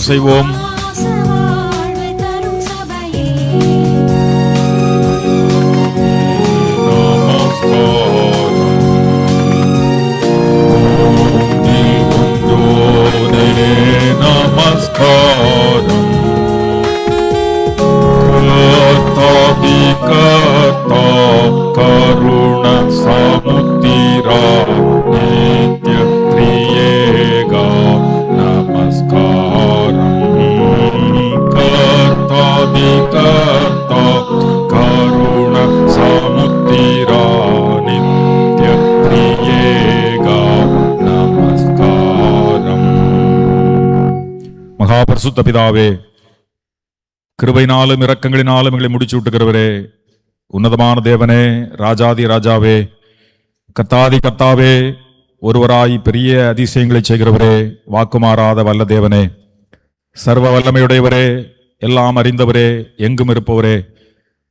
ஜெபம் செய்வோம். நமஸ்காரம் கர்த்தா கருண சமுத்திரா நித்ய த்ரியேகா நமஸ்காரம் கர்த்தாதி கர்த்தா கருண சமுத்திரா நித்ய த்ரியேகா நமஸ்காரம். மகாபரிசுத்த பிதாவே, கிருபையினாலும் இரக்கங்களினாலும் எங்களை முடிச்சு விட்டுகிறவரே, உன்னதமான தேவனே, ராஜாதி ராஜாவே, கர்த்தாதி கர்த்தாவே, ஒருவராய் பெரிய அதிசயங்களை செய்கிறவரே, வாக்குமாறாத வல்ல தேவனே, சர்வ வல்லமையுடையவரே, எல்லாம் அறிந்தவரே, எங்கும் இருப்பவரே,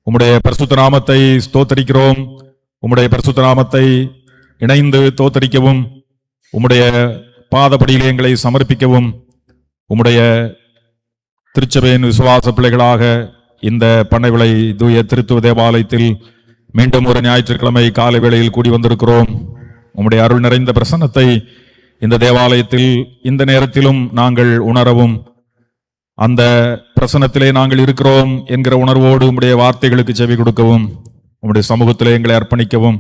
உம்முடைய பரிசுத்த நாமத்தை ஸ்தோத்தரிக்கிறோம். உம்முடைய பரிசுத்த நாமத்தை இணைந்து தோத்தரிக்கவும், உம்முடைய பாதப்படியிலே எங்களை சமர்ப்பிக்கவும், உம்முடைய திருச்சபையின் விசுவாச பிள்ளைகளாக இந்த பண்ணைவிளை தூய திருத்துவ தேவாலயத்தில் மீண்டும் ஒரு ஞாயிற்றுக்கிழமை காலை வேளையில் கூடி வந்திருக்கிறோம். உம்முடைய அருள் நிறைந்த பிரசன்னத்தை இந்த தேவாலயத்தில் இந்த நேரத்திலும் நாங்கள் உணரவும், அந்த பிரசன்னத்திலே நாங்கள் இருக்கிறோம் என்கிற உணர்வோடு உம்முடைய வார்த்தைகளுக்கு செவி கொடுக்கவும், உம்முடைய சமூகத்திலே எங்களை அர்ப்பணிக்கவும்,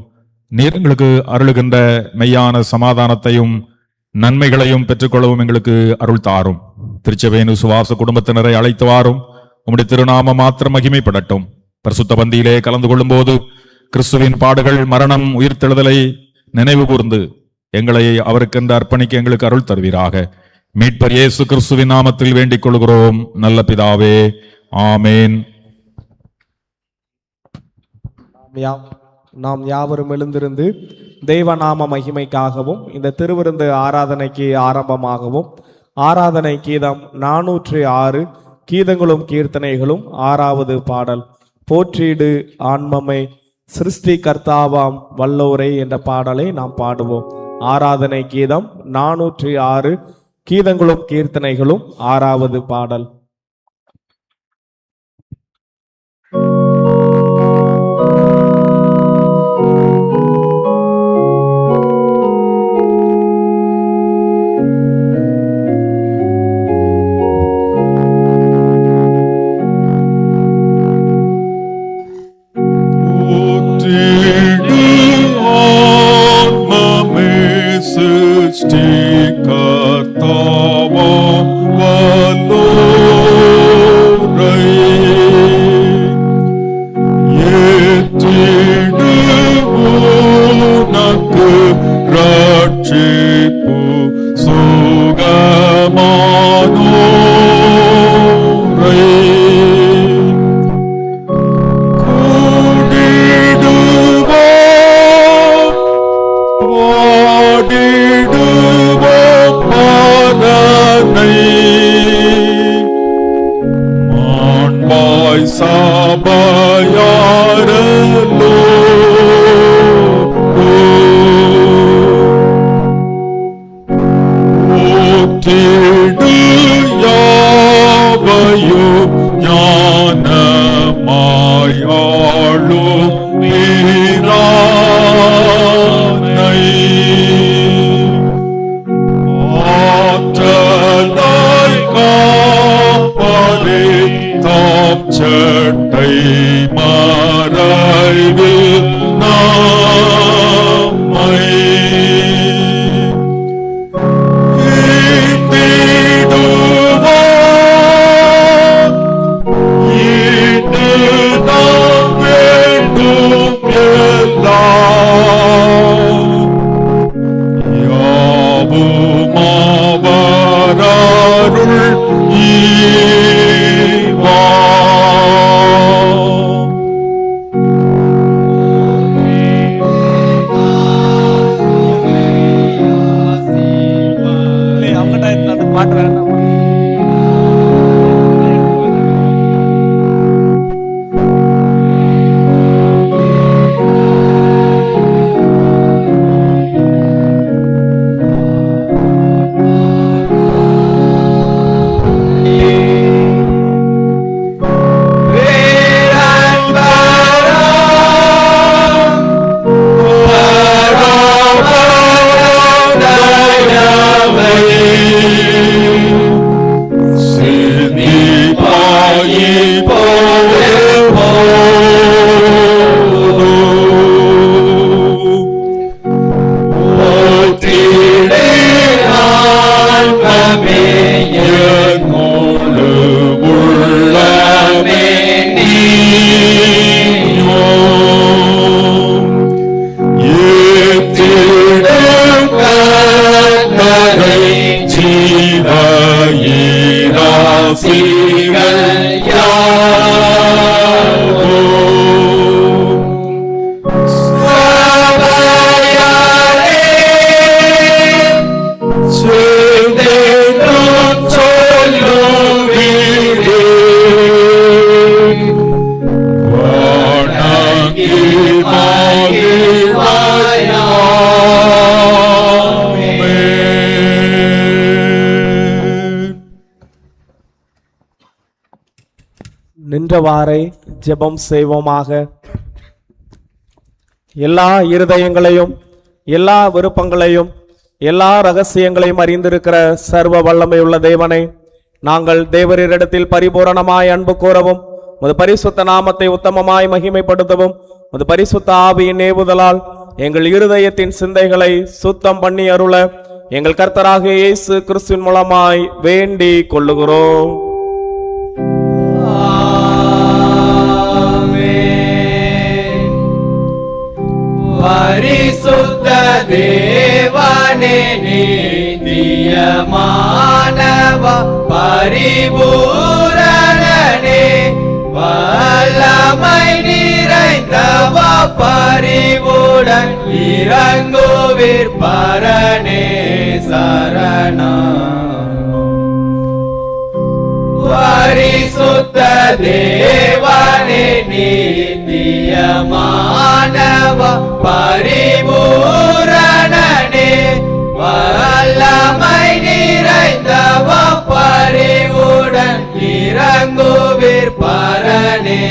நீர் எங்களுக்கு அருளுகின்ற மெய்யான சமாதானத்தையும் நன்மைகளையும் பெற்றுக்கொள்ளவும் எங்களுக்கு அருள் தாரும். திருச்சபையின் விசுவாச குடும்பத்தினரை அழைத்து வாரும். உம்முடைய திருநாமம் மாத்திரம் மகிமைப்படட்டும். பரிசுத்த பந்தியிலே கலந்து கொள்ளும் போது கிறிஸ்துவின் பாடுகள், மரணம், உயிர்த்தெழுதலை நினைவு கூர்ந்து எங்களை அவருக்கென்று அர்ப்பணிக்க எங்களுக்கு அருள் தருவீராக. மீட்பர் இயேசு கிறிஸ்துவின் நாமத்தில் வேண்டிக் கொள்கிறோம் நல்ல பிதாவே, ஆமேன். நாம் யாவரும் எழுந்திருந்து தெய்வ நாம மகிமைக்காகவும் இந்த திருவிருந்து ஆராதனைக்கு ஆரம்பமாகவும் ஆராதனை கீதம் 406 கீதங்களும் கீர்த்தனைகளும் 6வது பாடல் போற்றிடு ஆன்மமே சிருஷ்டி கர்த்தாவாம் வல்லோரை என்ற பாடலை நாம் பாடுவோம். ஆராதனை கீதம் 406 கீதங்களும் கீர்த்தனைகளும் 6வது பாடல். ஆசிகள் யாவும் சபையாரே சேர்ந்தேனும் சொல்லுவீரே வணங்கி மகிழ்வாயாமே. நின்றவாறே ஜெபம் செய்வோமாக. எல்லா இருதயங்களையும் எல்லா விருப்பங்களையும் எல்லா ரகசியங்களையும் அறிந்திருக்கிற சர்வ வல்லமையுள்ள தேவனை, நாங்கள் தேவரிடத்தில் பரிபூரணமாய் அன்பு கூறவும் உமது பரிசுத்த நாமத்தை உத்தமமாய் மகிமைப்படுத்தவும் உமது பரிசுத்த ஆவியின் ஏவுதலால் எங்கள் இருதயத்தின் சிந்தைகளை சுத்தம் பண்ணி அருள எங்கள் கர்த்தராகிய இயேசு கிறிஸ்துவின் மூலமாய் வேண்டிக் கொள்ளுகிறோம். பரிசுத்த தேவனே நித்தியமானவ பரிபூரணனே வல்லமை நிறைந்தவ பரிவுடன் இறங்குவீர் பரனே சரணம். பரிசுத்த தேவனே நித்தியமானவ பரிபூரணனே வல்லமை நிறைந்தவ பரிவுடன் இறங்குவீர் பரனே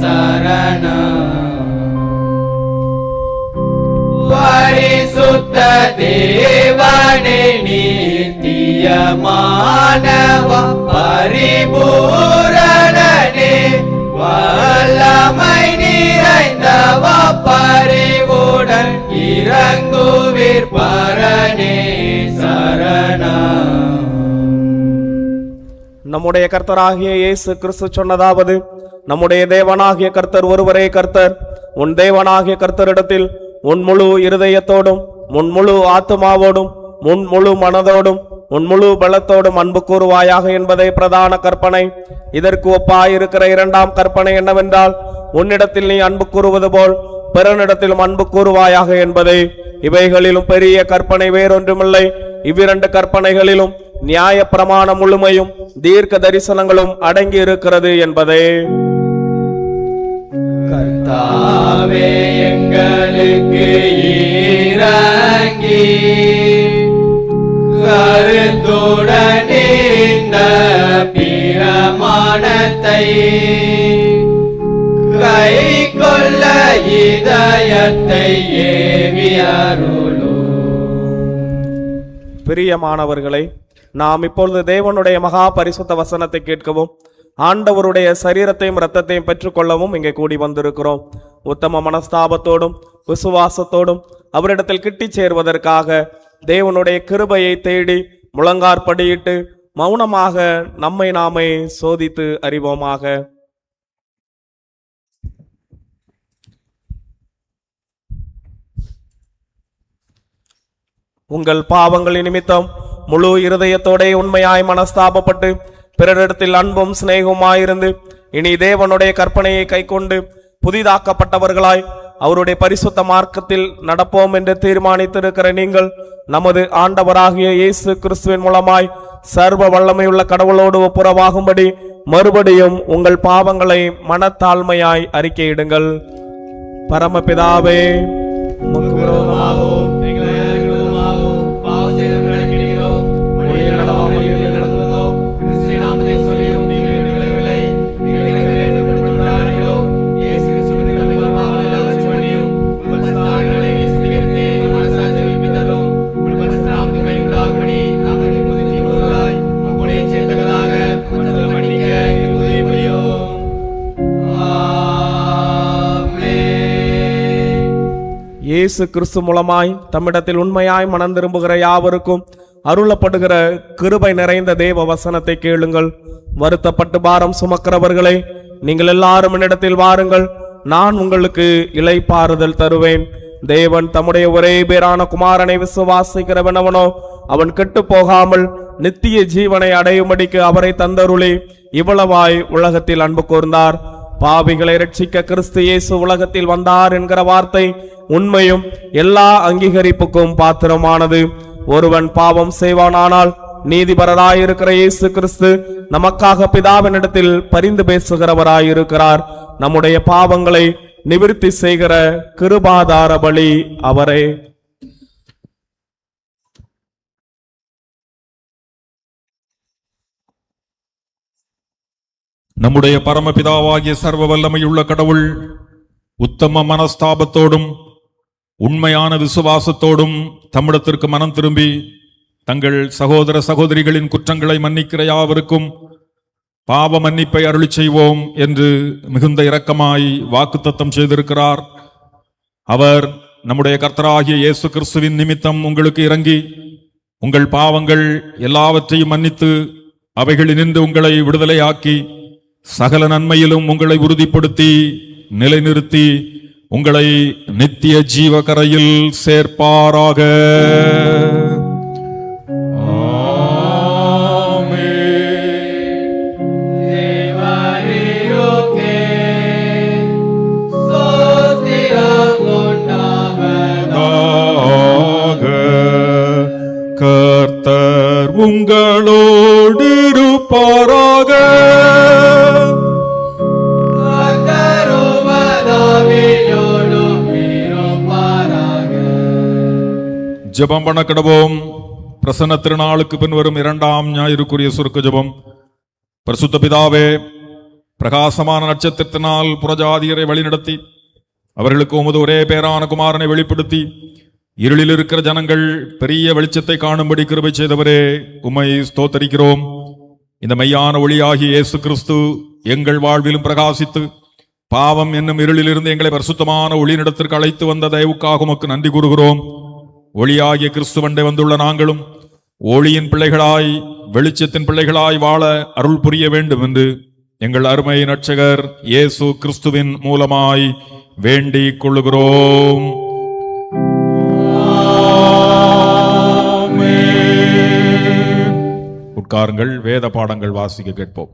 சரணம். பரிசுத்த தேவனே நித்தியமானவ பரிபூரணனே வல்லமை நிறைந்தவ பரிவுடன் இறங்குவீர் பரனே சரணம். நம்முடைய கர்த்தராகிய இயேசு கிறிஸ்து சொன்னதாவது, நம்முடைய தேவனாகிய கர்த்தர் ஒருவரே கர்த்தர். உன் தேவனாகிய கர்த்தரிடத்தில் உன் முழு இருதயத்தோடும் உன் முழு ஆத்துமாவோடும் உன் முழு மனதோடும் உன் முழு பலத்தோடும் அன்பு கூறுவாயாக என்பதே பிரதான கற்பனை. இதற்கு ஒப்பாயிருக்கிற இரண்டாம் கற்பனை என்னவென்றால், உன்னிடத்தில் நீ அன்பு கூறுவது போல் பிறனிடத்திலும் அன்பு கூறுவாயாக என்பதே. இவைகளிலும் பெரிய கற்பனை வேறொன்றுமில்லை. இவ்விரண்டு கற்பனைகளிலும் நியாய பிரமாண முழுமையும் தீர்க்க தரிசனங்களும் அடங்கி இருக்கிறது என்பதே. கர்த்தாவே எங்களுக்கு இறங்கி கருத்துடன் இந்த பிரமாணத்தை கை கொள்ள இதயத்தை ஏவியருளோ. பிரியமானவர்களை, நாம் இப்பொழுது தேவனுடைய மகா பரிசுத்த வசனத்தை கேட்கவும் ஆண்டவருடைய சரீரத்தையும் இரத்தத்தையும் பெற்றுக்கொள்ளவும் இங்கே கூடி வந்திருக்கிறோம். உத்தம மனஸ்தாபத்தோடும் விசுவாசத்தோடும் அவரிடத்தில் கிட்டிச் சேர்வதற்காக தேவனுடைய கிருபையை தேடி முழங்காற்படியிட்டு மௌனமாக நம்மை நாமே சோதித்து அறிவோமாக. உங்கள் பாவங்களின் நிமித்தம் முழு இருதயத்தோட உண்மையாய் மனஸ்தாபப்பட்டு பிறரிடத்தில் அன்பும் சிநேகமாயிருந்து இனி தேவனுடைய கற்பனையை கைக்கொண்டு புதிதாக்கப்பட்டவர்களாய் அவருடைய பரிசுத்த மார்க்கத்தில் நடப்போம் என்று தீர்மானித்திருக்கிற நீங்கள் நமது ஆண்டவராகிய இயேசு கிறிஸ்துவின் மூலமாய் சர்வ வல்லமையுள்ள கடவுளோடு ஒப்புரவாகும்படி மறுபடியும் உங்கள் பாவங்களை மனத்தாழ்மையாய் அறிக்கையிடுங்கள். பரமபிதாவே, உமக்கு விரோதமாகவும் எங்களை விரோதமாகவும் பாவம் செய்து நடக்கிறோம். வழியில் நடவாமல் இருள் நடந்துள்ளோம். கிறிஸ்துவின் நாமத்தை சொல்லியும் நீங்கள் விடவில்லை. நீங்கள் எனக்கு வேண்டுமென்றார்களோ இயேசு கிறிஸ்துவின் நம்மை பாவங்கள் எல்லாவற்றையும் மன்னியும். உங்கள் பரிசுத்தவான்களை சுத்திகரித்து எங்கள் மனசாட்சியை உயிர்ப்பித்தருளும். உங்கள் பரிசுத்த நாமத்தை மகிமையுண்டாகும்படி நாங்கள் இப்போது தீர்வுகளாய் உங்களுடைய சேர்த்தக்கதாக மற்றவர்கள் மன்னிக்க எங்களுக்கு உதவி புரியும். இயேசு கிறிஸ்து மூலமாய் தம்மிடத்தில் உண்மையாய் மனம் திரும்புகிற யாவருக்கும் அருளப்படுகிற கிருபை நிறைந்த தேவ வசனத்தை கேளுங்கள். வருத்தப்பட்டு பாரம் சுமக்கிறவர்களே, நீங்கள் எல்லாரும் என்னிடத்தில் வாருங்கள், நான் உங்களுக்கு இளைப்பாறுதல் தருவேன். தேவன் தம்முடைய ஒரே பேரான குமாரனை விசுவாசிக்கிறவனவனோ அவன் கெட்டு போகாமல் நித்திய ஜீவனை அடையும்படிக்கு அவரை தந்தருளி இவ்வளவாய் உலகத்தில் அன்பு கூர்ந்தார். பாவிகளை ரட்சிக்க கிறிஸ்து இயேசு உலகத்தில் வந்தார் என்கிற வார்த்தை உண்மையும் எல்லா அங்கீகரிப்புக்கும் பாத்திரமானது. ஒருவன் பாவம் செய்வானானால் நீதிபரராயிருக்கிற இயேசு கிறிஸ்து நமக்காக பிதாவினிடத்தில் பரிந்து பேசுகிறவராயிருக்கிறார். நம்முடைய பாவங்களை நிவிர்த்தி செய்கிற கிருபாதார பலி அவரே. நம்முடைய பரமபிதாவாகிய சர்வ வல்லமையுள்ள கடவுள் உத்தம மனஸ்தாபத்தோடும் உண்மையான விசுவாசத்தோடும் தம்மிடத்திற்கு மனம் திரும்பி தங்கள் சகோதர சகோதரிகளின் குற்றங்களை மன்னிக்கிற யாவருக்கும் பாவ மன்னிப்பை அருளி செய்வோம் என்று மிகுந்த இரக்கமாய் வாக்குத்தத்தம் செய்திருக்கிறார். அவர் நம்முடைய கர்த்தராகிய இயேசு கிறிஸ்துவின் நிமித்தம் உங்களுக்கு இறங்கி உங்கள் பாவங்கள் எல்லாவற்றையும் மன்னித்து அவைகளினின்று உங்களை விடுதலையாக்கி சகல நன்மையிலும் உங்களை உறுதிப்படுத்தி நிலைநிறுத்தி உங்களை நித்திய ஜீவகரையில் சேர்ப்பாராக. கர்த்தர் உங்களோடு இருப்பாராக. ஜெபம் பண்ண கடவோம். பிரசன்ன திருநாளுக்கு பின் வரும் 2ஆம் ஞாயிறுக்குரிய சுருக்க ஜெபம். பரிசுத்த பிதாவே, பிரகாசமான நட்சத்திரத்தினால் புறஜாதியரை வழிநடத்தி அவர்களுக்கு உமது ஒரே பேரான குமாரனை வெளிப்படுத்தி இருளில் இருக்கிற ஜனங்கள் பெரிய வெளிச்சத்தை காணும்படி கிருபை செய்தவரே, உம்மை ஸ்தோத்தரிக்கிறோம். இந்த மெய்யான ஒளியாகிய இயேசு கிறிஸ்து எங்கள் வாழ்விலும் பிரகாசித்து பாவம் என்னும் இருளிலிருந்து எங்களை பரிசுத்தமான ஒளியினிடத்திற்கு அழைத்து வந்த தயவுக்காக உமக்கு நன்றி கூறுகிறோம். ஒளியாகிய கிறிஸ்துவண்டை வந்துள்ள நாங்களும் ஒளியின் பிள்ளைகளாய் வெளிச்சத்தின் பிள்ளைகளாய் வாழ அருள் புரிய வேண்டும் என்று எங்கள் அருமை இரட்சகர் இயேசு கிறிஸ்துவின் மூலமாய் வேண்டிக் கொள்ளுகிறோம். உட்காருங்கள். வேத பாடங்கள் வாசிக்க கேட்போம்.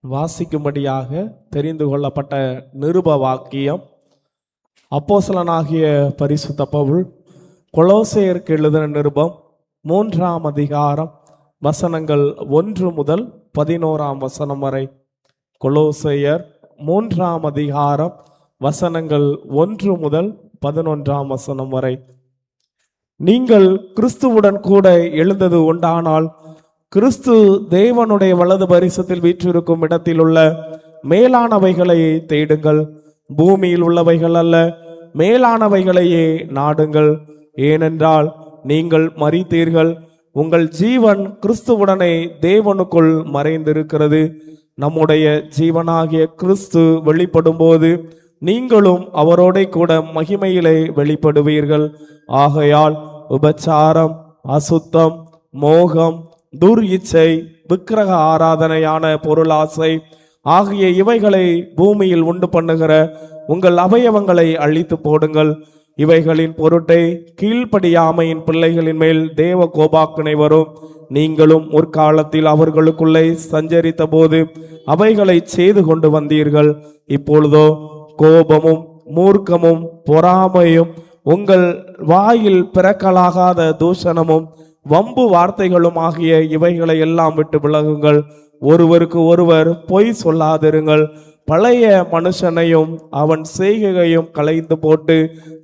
வாசிக்கும்படியாக தெரிந்து கொள்ளப்பட்ட நிருப வாக்கியம் அப்போஸ்தலனாகிய பரிசுத்த பவுல் கொலோசையருக்கு எழுதின நிருபம் 3ஆம் அதிகாரம் வசனங்கள் 1 முதல் 11ஆம் வசனம் வரை. கொலோசையர் 3ஆம் அதிகாரம் வசனங்கள் 1 முதல் 11ஆம் வசனம் வரை. நீங்கள் கிறிஸ்துவுடன் கூட எழுந்தது உண்டானால் கிறிஸ்து தேவனுடைய வலது பரிசத்தில் வீற்றிருக்கும் இடத்தில் உள்ள மேலானவைகளை தேடுங்கள், பூமியில் உள்ளவைகள் அல்ல, மேலானவைகளையே நாடுங்கள். ஏனென்றால் நீங்கள் மரித்தீர்கள், உங்கள் ஜீவன் கிறிஸ்துவுடனே தேவனுக்குள் மறைந்திருக்கிறது. நம்முடைய ஜீவனாகிய கிறிஸ்து வெளிப்படும் போது நீங்களும் அவரோட கூட மகிமையிலே வெளிப்படுவீர்கள். ஆகையால் உபச்சாரம், அசுத்தம், மோகம், துர் இச்சை, விக்கிரக ஆராதனையான பொருளாசை ஆகிய இவைகளை பூமியில் உண்டு பண்ணுகிற உங்கள் அவயவங்களை அழித்து போடுங்கள். இவைகளின் பொருட்டை கீழ்ப்படியாமையின் பிள்ளைகளின் மேல் தேவ கோபாக்கினை வரும். நீங்களும் முற்காலத்தில் அவர்களுக்குள்ளே சஞ்சரித்த போது அவைகளை செய்து கொண்டு வந்தீர்கள். இப்பொழுதோ கோபமும் மூர்க்கமும் பொறாமையும் உங்கள் வாயில் பிறக்கலாகாத தூஷணமும் வம்பு வார்த்தைகளும் ஆகிய இவைகளை எல்லாம் விட்டு விலகுங்கள். ஒருவருக்கு ஒருவர் பொய் சொல்லாதிருங்கள். பழைய மனுஷனையும் அவன் செய்கையையும் களைந்து போட்டு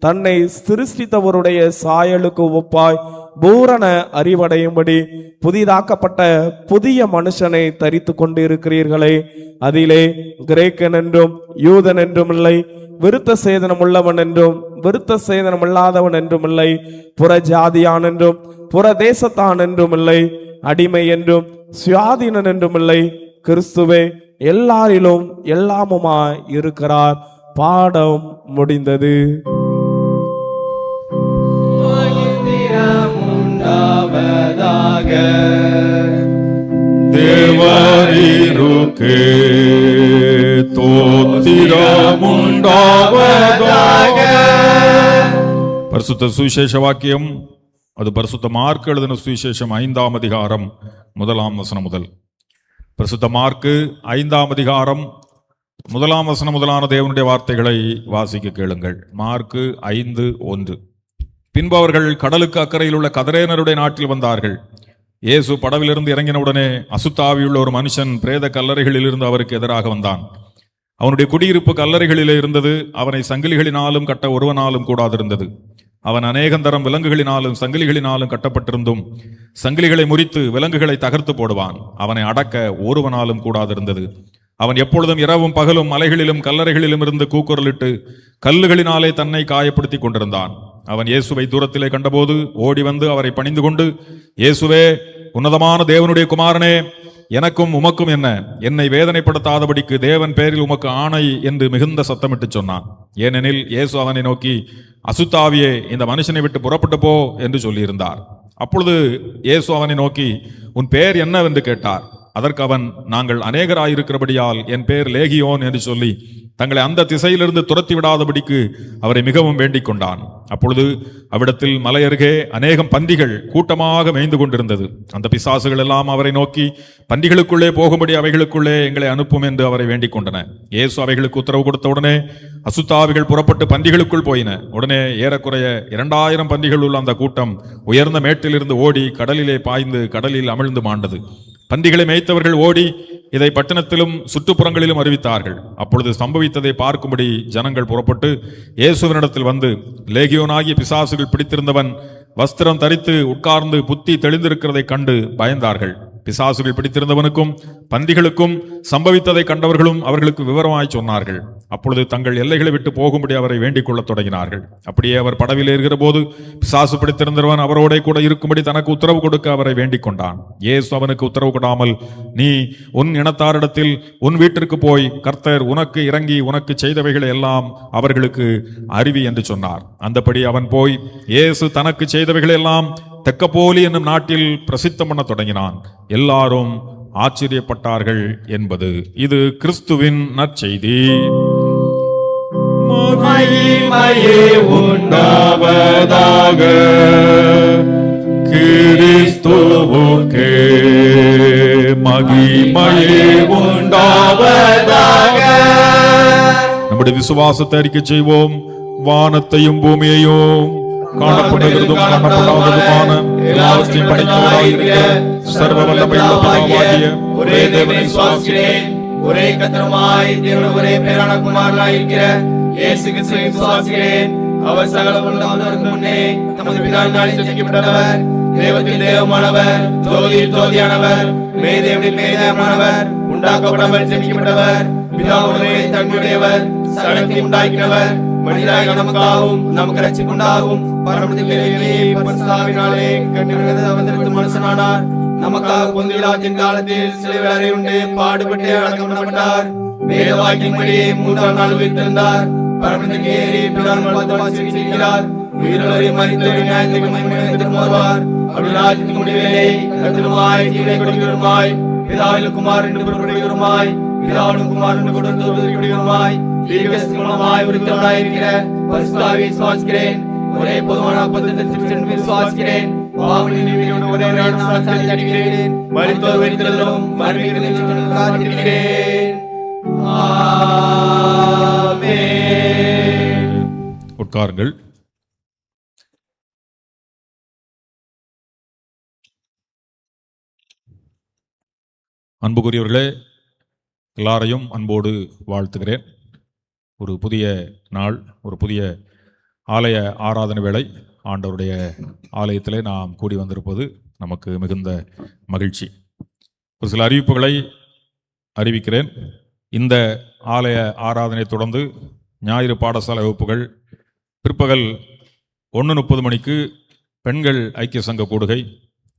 தன்னை சிருஷ்டித்தவருடைய சாயலுக்கு ஒப்பாய் பூரண அறிவடையும்படி புதிதாக்கப்பட்ட புதிய மனுஷனை தரித்து கொண்டு இருக்கிறீர்களே. அதிலே கிரேக்கன் என்றும் யூதன் என்றும் இல்லை, விருத்த சேதனம் உள்ளவன் என்றும் விருத்த சேதனம் இல்லாதவன் என்றும் இல்லை, புற ஜாதியான் என்றும் புற தேசத்தான் என்றும் இல்லை, அடிமை என்றும் சுயாதீனன் என்றும் இல்லை, கிறிஸ்துவே எல்லாரிலும் எல்லாமுமாய் இருக்கிறார். பாடம் முடிந்தது. தேவரீருக்கு தோத்திரமுண்டாவதாக. பரிசுத்த சுவிசேஷ வாக்கியம் அது பரிசுத்த மார்க்கு எழுதின சுவிசேஷம் 5ஆம் அதிகாரம் 1ஆம் வசனம் முதல். பரிசுத்த மார்க்கு 5ஆம் அதிகாரம் 1ஆம் வசனம் முதலான தேவனுடைய வார்த்தைகளை வாசிக்க கேளுங்கள். மார்க்கு 5:1. பின்பு அவர்கள் கடலுக்கு அக்கறையில் உள்ள கதரேனருடைய நாட்டில் வந்தார்கள். இயேசு படவிலிருந்து இறங்கினவுடனே அசுத்தாவியுள்ள ஒரு மனுஷன் பிரேத கல்லறைகளில் இருந்து அவருக்கு எதிராக வந்தான். அவனுடைய குடியிருப்பு கல்லறைகளிலே இருந்தது. அவனை சங்கிலிகளினாலும் கட்ட ஒருவனாலும் கூடாதிருந்தது. அவன் அநேகந்தரம் விலங்குகளினாலும் சங்கிலிகளினாலும் கட்டப்பட்டிருந்தும் சங்கிலிகளை முறித்து விலங்குகளை தகர்த்து போடுவான். அவனை அடக்க ஒருவனாலும் கூடாதிருந்தது. அவன் எப்பொழுதும் இரவும் பகலும் மலைகளிலும் கல்லறைகளிலும் இருந்து கூக்குரலிட்டு கல்லுகளினாலே தன்னை காயப்படுத்தி கொண்டிருந்தான். அவன் இயேசுவை தூரத்திலே கண்டபோது ஓடி வந்து அவரை பணிந்து கொண்டு, இயேசுவே, உன்னதமான தேவனுடைய குமாரனே, எனக்கும் உமக்கும் என்ன? என்னை வேதனைப்படுத்தாதபடிக்கு தேவன் பேரில் உமக்கு ஆணை என்று மிகுந்த சத்தமிட்டு சொன்னான். ஏனெனில் இயேசு அவனை நோக்கி, அசுத்தாவியே, இந்த மனுஷனை விட்டு புறப்பட்டு போ என்று சொல்லியிருந்தார். அப்பொழுது இயேசு அவனை நோக்கி, உன் பேர் என்னவென்று கேட்டார். அதற்கு அவன், நாங்கள் அநேகராயிருக்கிறபடியால் என் பேர் லேகியோன் என்று சொல்லி தங்களை அந்த திசையிலிருந்து துரத்தி விடாதபடிக்கு அவரை மிகவும் வேண்டிக் கொண்டான். அப்பொழுது அவ்விடத்தில் மலை அருகே அநேகம் பன்றிகள் கூட்டமாக மேய்ந்து கொண்டிருந்தது. அந்த பிசாசுகள் எல்லாம் அவரை நோக்கி, பன்றிகளுக்குள்ளே போகும்படி அவைகளுக்குள்ளே எங்களை அனுப்பும் என்று அவரை வேண்டிக் கொண்டன. இயேசு அவைகளுக்கு உத்தரவு கொடுத்த உடனே அசுத்தாவிகள் புறப்பட்டு பன்றிகளுக்குள் போயின. உடனே ஏறக்குறைய 2000 பன்றிகள் உள்ள அந்த கூட்டம் உயர்ந்த மேட்டிலிருந்து ஓடி கடலிலே பாய்ந்து கடலில் அமிழ்ந்து மாண்டது. பன்றிகளை மேய்த்தவர்கள் ஓடி இதை பட்டணத்திலும் சுற்றுப்புறங்களிலும் அறிவித்தார்கள். அப்பொழுது சம்பவித்ததை பார்க்கும்படி ஜனங்கள் புறப்பட்டு இயேசுவினிடத்தில் வந்து, லேகியோனாகிய பிசாசுகள் பிடித்திருந்தவன் வஸ்திரம் தரித்து உட்கார்ந்து புத்தி தெளிந்திருக்கிறதை கண்டு பயந்தார்கள். பிசாசுகள் பிடித்திருந்தவனுக்கும் பன்றிகளுக்கும் சம்பவித்ததை கண்டவர்களும் அவர்களுக்கு விவரமாய் சொன்னார்கள். அப்பொழுது தங்கள் எல்லைகளை விட்டு போகும்படி அவரை வேண்டிக் கொள்ளத் தொடங்கினார்கள். அப்படியே அவர் படவில் ஏறுகிற போது பிசாசு பிடித்திருந்தவன் அவரோட கூட இருக்கும்படி தனக்கு உத்தரவு கொடுக்க அவரை வேண்டிக் கொண்டான். இயேசு அவனுக்கு உத்தரவு கொடாமல், நீ உன் இனத்தாரிடத்தில் உன் வீட்டிற்கு போய் கர்த்தர் உனக்கு இறங்கி உனக்கு செய்தவைகளை எல்லாம் அவர்களுக்கு அறிவி என்று சொன்னார். அந்தபடி அவன் போய் இயேசு தனக்கு செய்தவைகளை எல்லாம் தெக்கப்போலி என்னும் நாட்டில் பிரசித்தம் பண்ண தொடங்கினான். எல்லாரும் ஆச்சரியப்பட்டார்கள் என்பது. இது கிறிஸ்துவின் நற்செய்தி. மகிமையே உண்டாவதாக கிறிஸ்துவுக்கே மகிமையே உண்டாவதாக. நம்முடைய விசுவாசத்தை அறிக்கை செய்வோம். வானத்தையும் பூமியையும் காணப்படுகிறதும் காணப்படாததுமான எல்லாவற்றையும் படைத்தவராயிருக்கிற சர்வ வல்லமையுள்ள பிதாவாகிய ஒரே தேவனை விசுவாசிக்கிறேன். ஒரே கர்த்தருமாய் தேவனுடைய ஒரே பேரான குமாரனாயிருக்கிற இயேசு கிறிஸ்துவை விசுவாசிக்கிறேன். அவர் சகல வல்லமைக்கு முன்னே தமது பிதாவினால் ஜெனிக்கப்பட்டவர், தேவத்தில் தேவமானவர், ஜோதியில் ஜோதியானவர், மேதேவனில் மேதேவமானவர், உண்டாக்கப்பட்டவர், ஜெனிக்கப்பட்டவர், பிதாவுடனே தன்மையுடையவர், சகலத்தை உண்டாக்கினவர், மனிதராக நமக்காகவும் நமக்கு ரட்சிப்புண்டாகும் பரிசுத்தாவினாலே கட்டினது அவதரித்து மனுஷனானார். நமக்காக பொந்திலாத்தின் காலத்தில் சிலுவையில் அறையுண்டு பாடுபட்டு அடக்கம் பண்ணப்பட்டார். வேத வாக்கின்படி 3ஆம் நாள் உயிர்த்தெழுந்தார். பரமத்துக்கு ஏறி பிதாவின் வலது இருக்கிறார். உயிரோரையும் மரித்தோரையும் நியாயத்திற்கு மகிமையுடன் வருவார். அவருடைய ராஜ்யத்தின் முடிவிலே கர்த்தருமாய் தீவினை கொடுக்கிறவருமாய் பிதாவின் குமார் என்று புறப்படுகிறவருமாய் பிதாவின் குமார் என்று கொடுக்கிறவருமாய் தீர்க்கதரிசனமாய் உரித்தவனாயிருக்கிற பரிசுத்தாவியை விசுவாசிக்கிறேன். ஒரே பொதுவான அப்பத்தை விசுவாசிக்கிறேன். பாவநிலையோடு ஒரே நாமத்தில் அடிக்கிறேன். மரித்தோர் உயிர்த்தெழுதலும் மறுமையிலும் காத்திருக்கிறேன். ஆமென். உட்காருங்கள். அன்புக்குரியவர்களே, எல்லாரையும் அன்போடு வாழ்த்துகிறேன். ஒரு புதிய நாள், ஒரு புதிய ஆலய ஆராதனை வேளை, ஆண்டவருடைய ஆலயத்திலே நாம் கூடி வந்திருப்பது நமக்கு மிகுந்த மகிழ்ச்சி. ஒரு சில அறிவிப்புகளை அறிவிக்கிறேன். இந்த ஆலய ஆராதனை தொடர்ந்து ஞாயிறு பாடசாலை வகுப்புகள் பிற்பகல் 1:30 மணிக்கு பெண்கள் ஐக்கிய சங்க கூடுகை,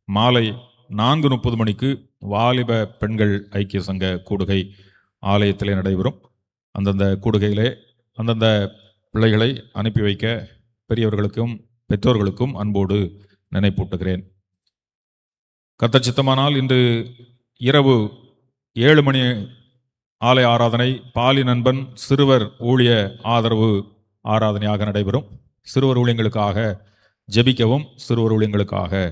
மாலை 4:30 மணிக்கு வாலிப பெண்கள் ஐக்கிய சங்க கூடுகை ஆலயத்திலே நடைபெறும். அந்தந்த கூடுகையிலே அந்தந்த பிள்ளைகளை அனுப்பி வைக்க பெரியவர்களுக்கும் பெற்றோர்களுக்கும் அன்போடு நினைப்பூட்டுகிறேன். கர்த்தர் சித்தமானால் இன்று இரவு 7 மணி ஆலய ஆராதனை பாலி நண்பன் சிறுவர் ஊழிய ஆதரவு ஆராதனையாக நடைபெறும். சிறுவர் ஊழியங்களுக்காக ஜெபிக்கவும் சிறுவர் ஊழியங்களுக்காக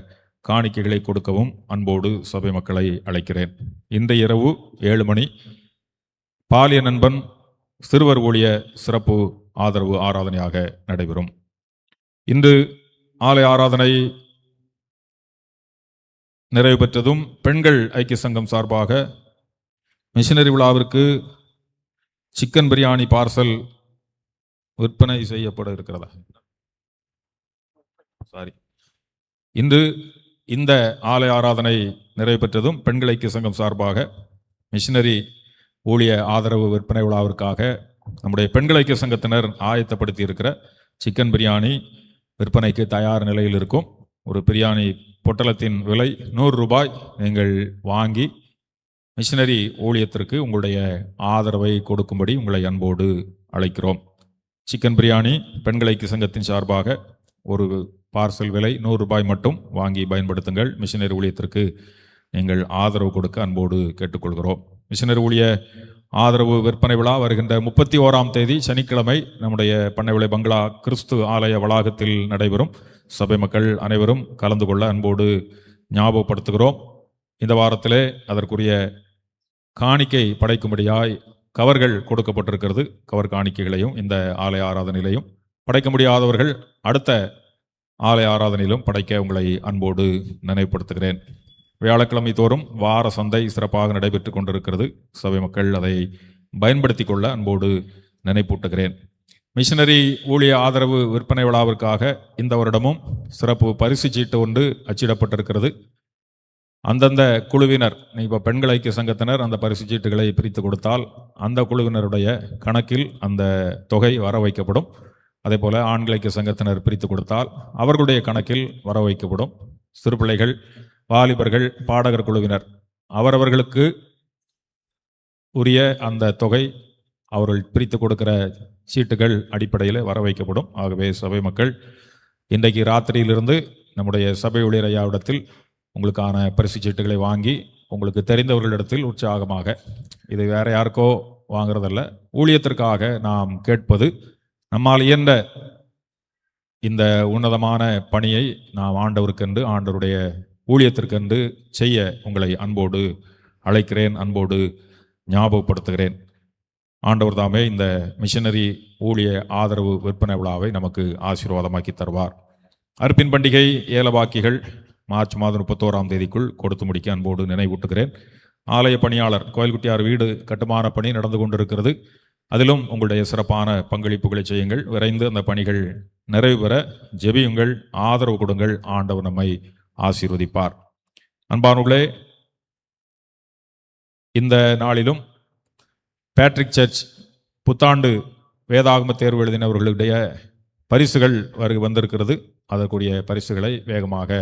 காணிக்கைகளை கொடுக்கவும் அன்போடு சபை மக்களை அழைக்கிறேன். இன்றைய இரவு 7 மணி பாலிய நண்பன் சிறுவர் ஊழிய சிறப்பு ஆதரவு ஆராதனையாக நடைபெறும். இன்று ஆலய ஆராதனை நிறைவு பெற்றதும் பெண்கள் ஐக்கிய சங்கம் சார்பாக மிஷனரி விழாவிற்கு சிக்கன் பிரியாணி பார்சல் விற்பனை செய்யப்பட இருக்கிறதா? இன்று இந்த ஆலய ஆராதனை நிறைவு பெற்றதும் பெண்கள் ஐக்கிய சங்கம் சார்பாக மிஷனரி ஊழிய ஆதரவு விற்பனை விழாவிற்காக நம்முடைய பெண்கள் ஐக்கிய சங்கத்தினர் ஆயத்தப்படுத்தி இருக்கிற சிக்கன் பிரியாணி விற்பனைக்கு தயார் நிலையில் இருக்கும். ஒரு பிரியாணி பொட்டலத்தின் விலை 100 ரூபாய். நீங்கள் வாங்கி மிஷனரி ஊழியத்திற்கு உங்களுடைய ஆதரவை கொடுக்கும்படி உங்களை அன்போடு அழைக்கிறோம். சிக்கன் பிரியாணி பெண்கள் ஐக்கிய சங்கத்தின் சார்பாக ஒரு பார்சல் விலை 100 ரூபாய் மட்டும் வாங்கி பயன்படுத்துங்கள். மிஷனரி ஊழியத்திற்கு நீங்கள் ஆதரவு கொடுக்க அன்போடு கேட்டுக்கொள்கிறோம். மிஷனரி ஊழிய ஆதரவு விற்பனை விழா வருகின்ற 31ஆம் தேதி சனிக்கிழமை நம்முடைய பண்ணைவிளை பங்களா கிறிஸ்து ஆலய வளாகத்தில் நடைபெறும். சபை மக்கள் அனைவரும் கலந்து கொள்ள அன்போடு ஞாபகப்படுத்துகிறோம். இந்த வாரத்திலே அதற்குரிய காணிக்கை படைக்கும்படியாய் கவர்கள் கொடுக்கப்பட்டிருக்கிறது. கவர் காணிக்கைகளையும் இந்த ஆலய ஆராதனையிலையும் படைக்க முடியாதவர்கள் அடுத்த ஆலய ஆராதனையிலும் படைக்க உங்களை அன்போடு நினைவுபடுத்துகிறேன். வியாழக்கிழமை தோறும் வார சந்தை சிறப்பாக நடைபெற்று கொண்டிருக்கிறது. சபை மக்கள் அதை பயன்படுத்தி கொள்ள அன்போடு நினைப்பூட்டுகிறேன். மிஷனரி ஊழிய ஆதரவு விற்பனை விழாவிற்காக இந்த வருடமும் சிறப்பு பரிசு சீட்டு ஒன்று அச்சிடப்பட்டிருக்கிறது. அந்தந்த குழுவினர், இப்போ பெண்கள் ஐக்கிய சங்கத்தினர் அந்த பரிசு சீட்டுகளை பிரித்து கொடுத்தால் அந்த குழுவினருடைய கணக்கில் அந்த தொகை வர வைக்கப்படும். அதே போல ஆண்கள் ஐக்கிய சங்கத்தினர் பிரித்து கொடுத்தால் அவர்களுடைய கணக்கில் வர வைக்கப்படும். சிறுபிள்ளைகள், வாலிபர்கள், பாடகர் குழுவினர் அவரவர்களுக்கு உரிய அந்த தொகை அவர்கள் பிரித்து கொடுக்கிற சீட்டுகள் அடிப்படையில் வர வைக்கப்படும். ஆகவே சபை மக்கள் இன்றைக்கு ராத்திரியிலிருந்து நம்முடைய சபை ஊழியர் ஐயாவிடத்தில் உங்களுக்கான பரிசு சீட்டுகளை வாங்கி உங்களுக்கு தெரிந்தவர்களிடத்தில் உற்சாகமாக, இது வேற யாருக்கோ வாங்குறதல்ல, ஊழியத்திற்காக நாம் கேட்பது, நம்மால் இயன்ற இந்த உன்னதமான பணியை நாம் ஆண்டவருக்கென்று, ஆண்டவருடைய ஊழியத்திற்கென்று செய்ய உங்களை அன்போடு அழைக்கிறேன், அன்போடு ஞாபகப்படுத்துகிறேன். ஆண்டவர் தாமே இந்த மிஷனரி ஊழிய ஆதரவு விற்பனை விழாவை நமக்கு ஆசீர்வாதமாக்கி தருவார். அர்ப்பின் பண்டிகை ஏலவாக்கிகள் மார்ச் மாதம் 31ஆம் தேதிக்குள் கொடுத்து முடிக்க அன்போடு நினைவூட்டுகிறேன். ஆலய பணியாளர் கோயில்குட்டியார் வீடு கட்டுமான பணி நடந்து கொண்டிருக்கிறது. அதிலும் உங்களுடைய சிறப்பான பங்களிப்புகளை செய்யுங்கள். விரைந்து அந்த பணிகள் நிறைவு பெற ஜெபியுங்கள், ஆதரவு கொடுங்கள். ஆண்டவர் நம்மை ஆசீர்வதிப்பார். அன்பானவர்களே, இந்த நாளிலும் பேட்ரிக் சர்ச் புத்தாண்டு வேதாகம தேர்வு எழுதினவர்களுடைய பரிசுகள் வந்திருக்கிறது. அதற்குரிய பரிசுகளை வேகமாக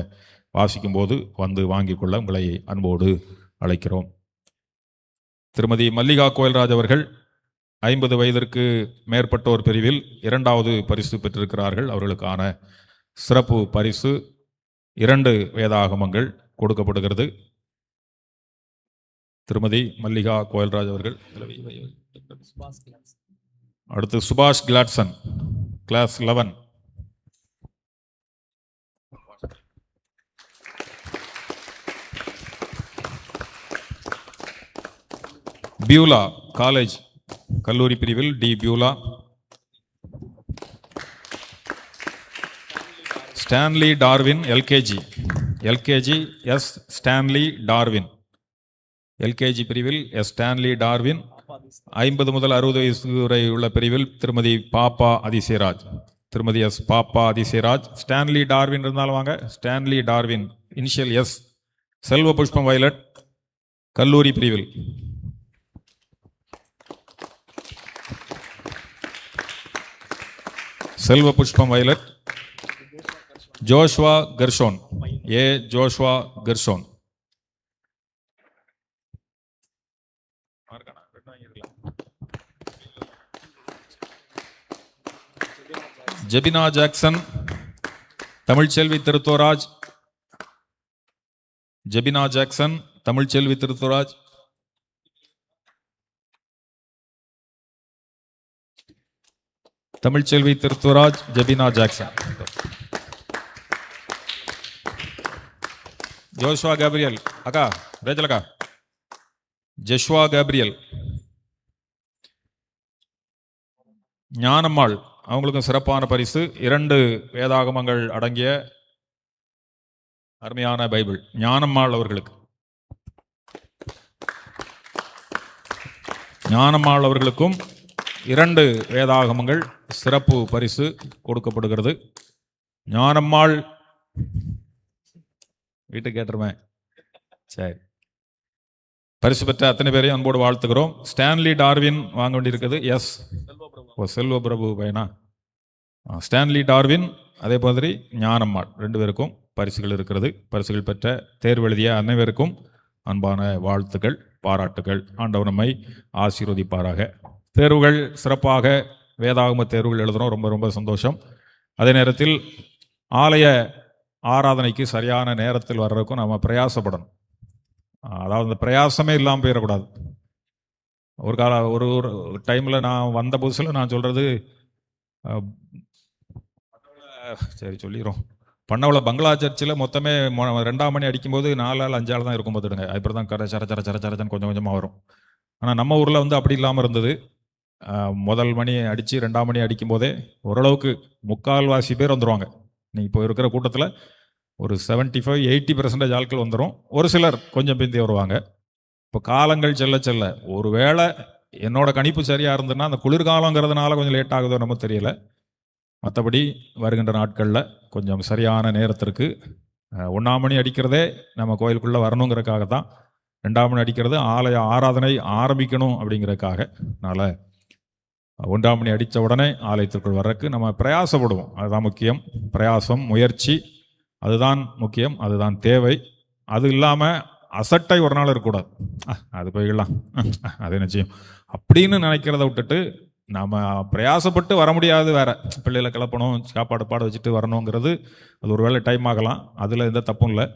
வாசிக்கும் போது வந்து வாங்கிக் கொள்ள உங்களை அன்போடு அழைக்கிறோம். திருமதி மல்லிகா கோயில்ராஜ் அவர்கள் 50 வயதிற்கு மேற்பட்டோர் பிரிவில் 2வது பரிசு பெற்றிருக்கிறார்கள். அவர்களுக்கான சிறப்பு பரிசு 2 வேதாகமங்கள் கொடுக்கப்படுகிறது. திருமதி மல்லிகா கோயில்ராஜ் அவர்கள். அடுத்து சுபாஷ் கிளாட்சன், கிளாஸ் 11. பியூலா காலேஜ் கல்லூரி பிரிவில் D Beulah. Stanley Darwin LKG S Stanley Darwin, LKG பிரிவில் எஸ் ஸ்டான்லி டார்வின். 50 முதல் 60 வயசு வரை உள்ள பிரிவில் திருமதி பாப்பா அதிசயராஜ், திருமதி yes papa Athisayaraj. Stanley Darwin இருந்தாலும் வாங்க. Stanley Darwin initial S. Selva Pushpam Violet கல்லூரி பிரிவில். Selva Pushpam Violet. Joshua Gershon, A Joshua Gershon. Jebina Jackson, Tamilselvi Thiruthoraj. Jebina Jackson, Tamilselvi Thiruthoraj. Tamilselvi Thiruthuvaraj, Jebina Jackson. Joshua Gabriel அக்கா, ரேச்சல் அக்கா. Joshua Gabriel. ஞானம்மாள், அவங்களுக்கும் சிறப்பான பரிசு. 2 வேதாகமங்கள் அடங்கிய அருமையான பைபிள். ஞானம்மாள் அவர்களுக்கு, ஞானம்மாள் அவர்களுக்கும் 2 வேதாகமங்கள் சிறப்பு பரிசு கொடுக்கப்படுகிறது. ஞானம்மாள் வீட்டுக்கு கேட்டுருவேன். சரி, பரிசு பெற்ற அத்தனை பேரையும் அன்போடு வாழ்த்துக்கிறோம். ஸ்டான்லி டார்வின் வாங்க வேண்டியிருக்குது. எஸ், செல்வ பிரபு பையனா? ஸ்டான்லி டார்வின், அதே மாதிரி ஞானம்மாள் 2 பேருக்கும் பரிசுகள் இருக்கிறது. பரிசுகள் பெற்ற தேர்வு எழுதிய அனைவருக்கும் அன்பான வாழ்த்துக்கள், பாராட்டுகள். ஆண்டவர் நம்மை ஆசீர்வதிப்பாராக. தேர்வுகள் சிறப்பாக வேதாகம தேர்வுகள் எழுதுகிறோம், ரொம்ப ரொம்ப சந்தோஷம். அதே நேரத்தில் ஆலய ஆராதனைக்கு சரியான நேரத்தில் வர்றதுக்கும் நம்ம பிரயாசப்படணும். அதாவது அந்த பிரயாசமே இல்லாமல் போயிடக்கூடாது. ஒரு டைமில் நான் வந்த புதுசில் நான் சொல்கிறது, சரி சொல்லிடுறோம், பண்ணவள பங்களா சர்ச்சில் மொத்தமே 2ஆம் மணி அடிக்கும்போது 4 ஆள் 5 ஆள் தான் இருக்கும் பார்த்துடுங்க. அப்படி தான் சர சர சர சரச்சன்னு கொஞ்சம் கொஞ்சமாக வரும். ஆனால் நம்ம ஊரில் வந்து அப்படி இல்லாமல் இருந்தது. முதல் மணி அடித்து 2ஆம் மணி அடிக்கும் போதே ஓரளவுக்கு 3/4 பேர் வந்துடுவாங்க. நீ இப்போ இருக்கிற கூட்டத்தில் ஒரு 75-80% ஆட்கள் வந்துடும். ஒரு சிலர் கொஞ்சம் பிந்தி வருவாங்க. இப்போ காலங்கள் செல்ல செல்ல, ஒருவேளை என்னோட கணிப்பு சரியாக இருந்ததுன்னா அந்த குளிர்காலங்கிறதுனால கொஞ்சம் லேட் ஆகுதோ நம்ம தெரியல. மற்றபடி வருகின்ற நாட்களில் கொஞ்சம் சரியான நேரத்திற்கு 1ஆம் மணி அடிக்கிறதே நம்ம கோயிலுக்குள்ளே வரணுங்கிறதுக்காக தான். 2ஆம் மணி அடிக்கிறது ஆலய ஆராதனை ஆரம்பிக்கணும் அப்படிங்கிறதுக்காக. அதனால் 1ஆம் மணி அடித்த உடனே ஆலயத்திற்குள் வர்றதுக்கு நம்ம பிரயாசப்படுவோம். அதுதான் முக்கியம். பிரயாசம், முயற்சி, அதுதான் முக்கியம், அதுதான் தேவை. அது இல்லாமல் அசட்டை ஒரு நாள் இருக்கக்கூடாது. அது போயிடலாம், அது நிச்சயம் அப்படின்னு நினைக்கிறத விட்டுட்டு, நம்ம பிரயாசப்பட்டு வர முடியாது, வேற பிள்ளைகளை கிளப்பணும், சாப்பாடு பாட வச்சுட்டு வரணுங்கிறது அது ஒரு வேளை டைம் ஆகலாம். அதில் எந்த தப்பும் இல்லை.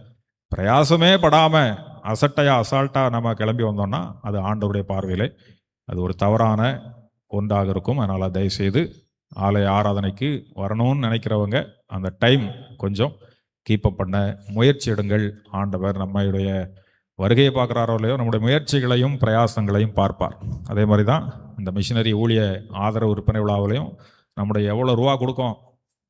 பிரயாசமே படாமல் அசட்டையாக அசால்ட்டாக நம்ம கிளம்பி வந்தோம்னா அது ஆண்டவருடைய பார்வையிலே அது ஒரு தவறான ஒன்றாக இருக்கும். அதனால் தயவுசெய்து ஆலய ஆராதனைக்கு வரணும்னு நினைக்கிறவங்க அந்த டைம் கொஞ்சம் கீப்பப் பண்ண முயற்சி எடுங்கள். ஆண்டவர் நம்மளுடைய வருகையை பார்க்குறாரோ இல்லையோ, நம்முடைய முயற்சிகளையும் பிரயாசங்களையும் பார்ப்பார். அதே மாதிரி தான் இந்த மிஷினரி ஊழிய ஆதரவு விற்பனை விழாவிலையும் நம்முடைய எவ்வளோ ரூபா கொடுக்கும்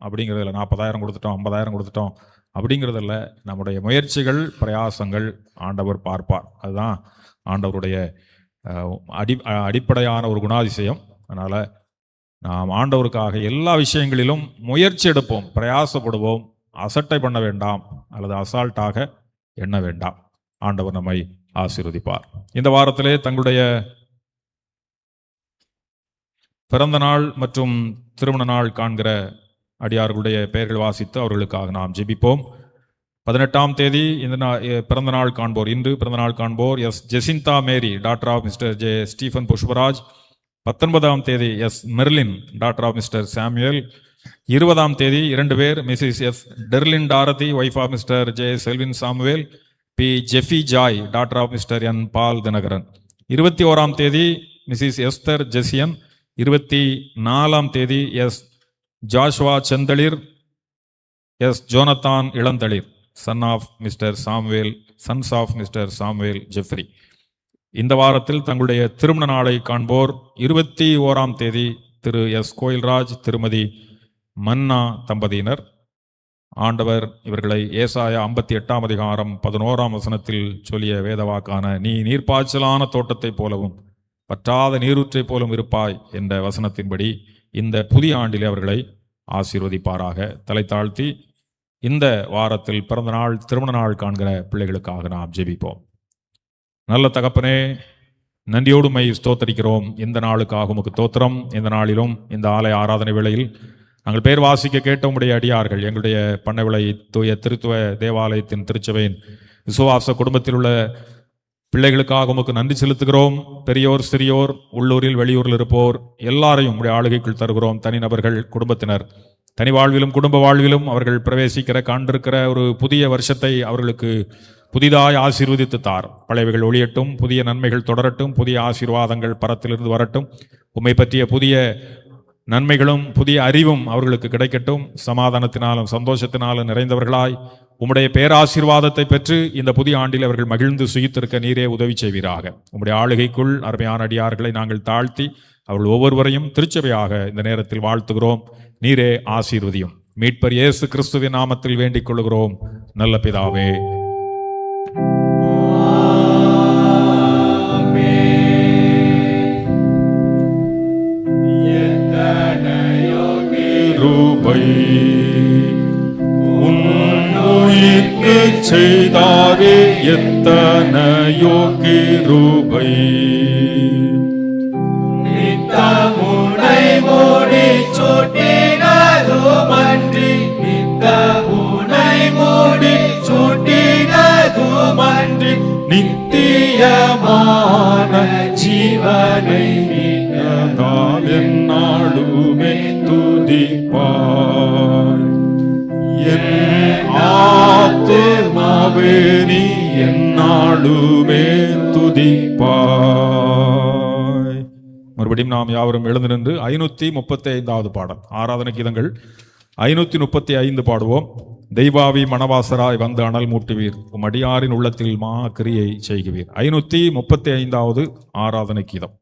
அப்படிங்கிறதில்ல, 40,000 கொடுத்துட்டோம், 50,000 கொடுத்துட்டோம் அப்படிங்கிறதில்ல, நம்முடைய முயற்சிகள் பிரயாசங்கள் ஆண்டவர் பார்ப்பார். அதுதான் ஆண்டவருடைய அடிப்படையான ஒரு குணாதிசயம். அதனால் நாம் ஆண்டவருக்காக எல்லா விஷயங்களிலும் முயற்சி எடுப்போம், பிரயாசப்படுவோம். அசட்டை பண்ண வேண்டாம், அல்லது அசால்ட்டாக எண்ண வேண்டாம். ஆண்டவர் நம்மை ஆசீர்வதிப்பார். இந்த வாரத்திலே தங்களுடைய பிறந்த நாள் மற்றும் திருமண நாள் காண்கிற அடியார்களுடைய பெயர்கள் வாசித்து அவர்களுக்காக நாம் ஜெபிப்போம். 18ஆம் தேதி இந்த பிறந்த நாள் காண்போர், இன்று பிறந்த நாள் காண்போர் S Jacintha Mary, daughter of Mr J Stephen Pushparaj. 19ஆம் தேதி S Merlin, daughter of Mr Samuel. 20ஆம் தேதி 2 பேர், Mrs S Derlin Dorothy, wife of Mr J Selvin Samuel. P Jeffy Joy, daughter of Mr N Paul Dhinakaran. 21ஆம் தேதி Mrs Esther Jesian. 24ஆம் தேதி S Joshua Senthalir, S Jonathan Ilanthalir, sons of Mr Samuel Jeffrey. இந்த வாரத்தில் தங்களுடைய திருமண நாளை காண்போர் 21ஆம் தேதி திரு எஸ் கோயில்ராஜ், திருமதி மன்னா தம்பதியினர். ஆண்டவர் இவர்களை ஏசாயா 58ஆம் அதிகாரம் 11ஆம் வசனத்தில் சொல்லிய வேதவாக்கான நீ நீர்ப்பாய்ச்சலான தோட்டத்தைப் போலவும் பற்றாத நீரூற்றைப் போலும் இருப்பாய் என்ற வசனத்தின்படி இந்த புதிய ஆண்டிலே அவர்களை ஆசீர்வதிப்பாராக. தலை தாழ்த்தி இந்த வாரத்தில் பிறந்த நாள் திருமண நாள் காண்கிற பிள்ளைகளுக்காக நாம் ஜெபிப்போம். நல்ல தகப்பனே, நன்றியோடு மை ஸ்தோத்தரிக்கிறோம். இந்த நாளுக்காக உமக்கு தோத்திரம். இந்த நாளிலும் இந்த ஆலய ஆராதனை வேளையில் நாங்கள் பேர் வாசிக்க கேட்ட உடைய அடியார்கள், எங்களுடைய பண்ணவிளை தூய திருத்துவ தேவாலயத்தின் திருச்சபையின் விசுவாச குடும்பத்தில் உள்ள பிள்ளைகளுக்காக உமக்கு நன்றி செலுத்துகிறோம். பெரியோர் சிறியோர், உள்ளூரில் வெளியூரில் இருப்போர் எல்லாரையும் உடைய ஆளுகைக்குள் தருகிறோம். தனிநபர்கள், குடும்பத்தினர், தனி வாழ்விலும் குடும்ப வாழ்விலும் அவர்கள் பிரவேசிக்கிற காண்டிருக்கிற ஒரு புதிய வருஷத்தை அவர்களுக்கு புதிதாய் ஆசீர்வதித்து தார். பழையவைகள் ஒளியட்டும், புதிய நன்மைகள் தொடரட்டும், புதிய ஆசீர்வாதங்கள் பரத்திலிருந்து வரட்டும். உம்மை பற்றிய புதிய நன்மைகளும் புதிய அறிவும் அவர்களுக்கு கிடைக்கட்டும். சமாதானத்தினாலும் சந்தோஷத்தினாலும் நிறைந்தவர்களாய் உம்முடைய பேராசீர்வாதத்தை பெற்று இந்த புதிய ஆண்டில் அவர்கள் மகிழ்ந்து சுயித்திருக்க நீரே உதவி செய்வீராக. உம்முடைய ஆளுகைக்குள் அருமையான அடியார்களை நாங்கள் தாழ்த்தி அவர்கள் ஒவ்வொருவரையும் திருச்சபையாக இந்த நேரத்தில் வாழ்த்துகிறோம். நீரே ஆசீர்வதியும். மீட்பர் இயேசு கிறிஸ்துவின் நாமத்தில் வேண்டிக் கொள்கிறோம் நல்ல பிதாவே. உன்னுயிர்க்கு செய்தாரே எத்தனையோ கிருபை. நித்தமுனை மூடி சூட்டினதுமன்றி, நித்தமுனை மூடி சூட்டினதுமன்றி, நித்தியமான ஜீவனை மீட்டதால் எந்நாளுமே துதிப்பாய். என் ஆத்துமாவே நீ எந்நாளுமே துதிப்பாய். மறுபடியும் நாம் யாவரும் எழுந்து நின்று 535வது பாடல், ஆராதனை கீதங்கள் 535 பாடுவோம். தெய்வாவி மணவாசராய் வந்து அனல் மூட்டுவீர், உம் அடியாரின் உள்ளத்தில் மா கிரியை செய்குவீர். 535வது ஆராதனை கீதம்.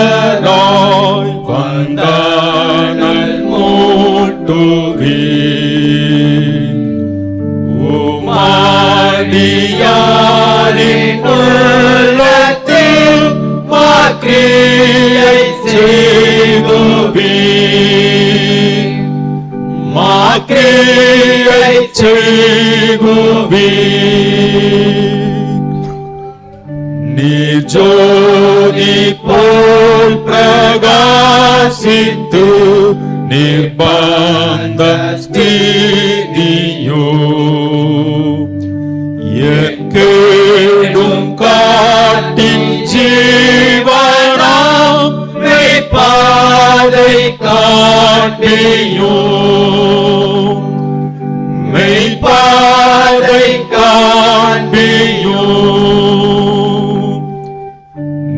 மணவாசராய் வந்த அனல் மூட்டுவீர், உமடியாரின் உள்ளத்தில் மாக்கிரியை செய்குவீர், மாக்கிரியை செய்குவீர். நீர் ஜோதி போல் பிரகாசித்து நிர்பந்த ஸ்திதியோ எக்கேடும் காட்டின் ஜீவனாம் மெய்ப்பாதை காட்டியோ, மெய்ப்பாதை காண்பியோ.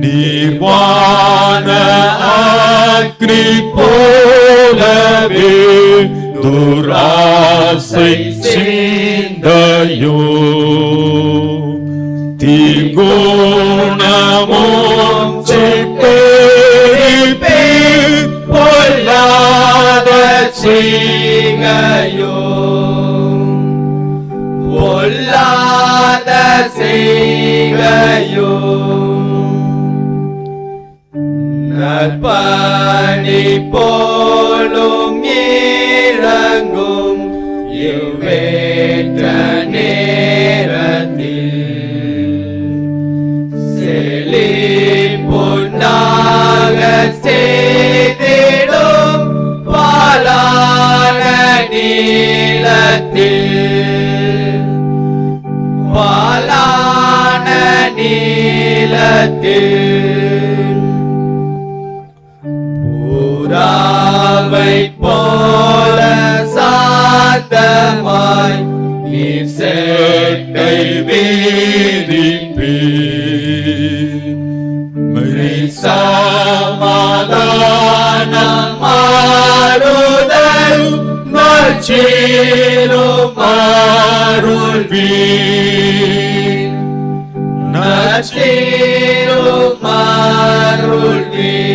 நீர்வான அக்னி போலவே துராசை சிந்தையோ, தீங்குணமும் சிட்டேரிப்பே பொல்லாத செய்கையோ, பொல்லாத செய்கையோ. நற்பணி போலும் இறங்கும் இவ்வேற்ற நேரத்தில் செழிப்புண்டாக செய்திடும் பாலான நீலத்தில், பாலான நீலத்தில். புறாவை போல சாத்தமாய் நீர் சேட்டை வீதிப்பீர், சமாதானம் மாறுதல் நற்சீரும் அருள்வீர், நற்சீரும் அருள்வீர்.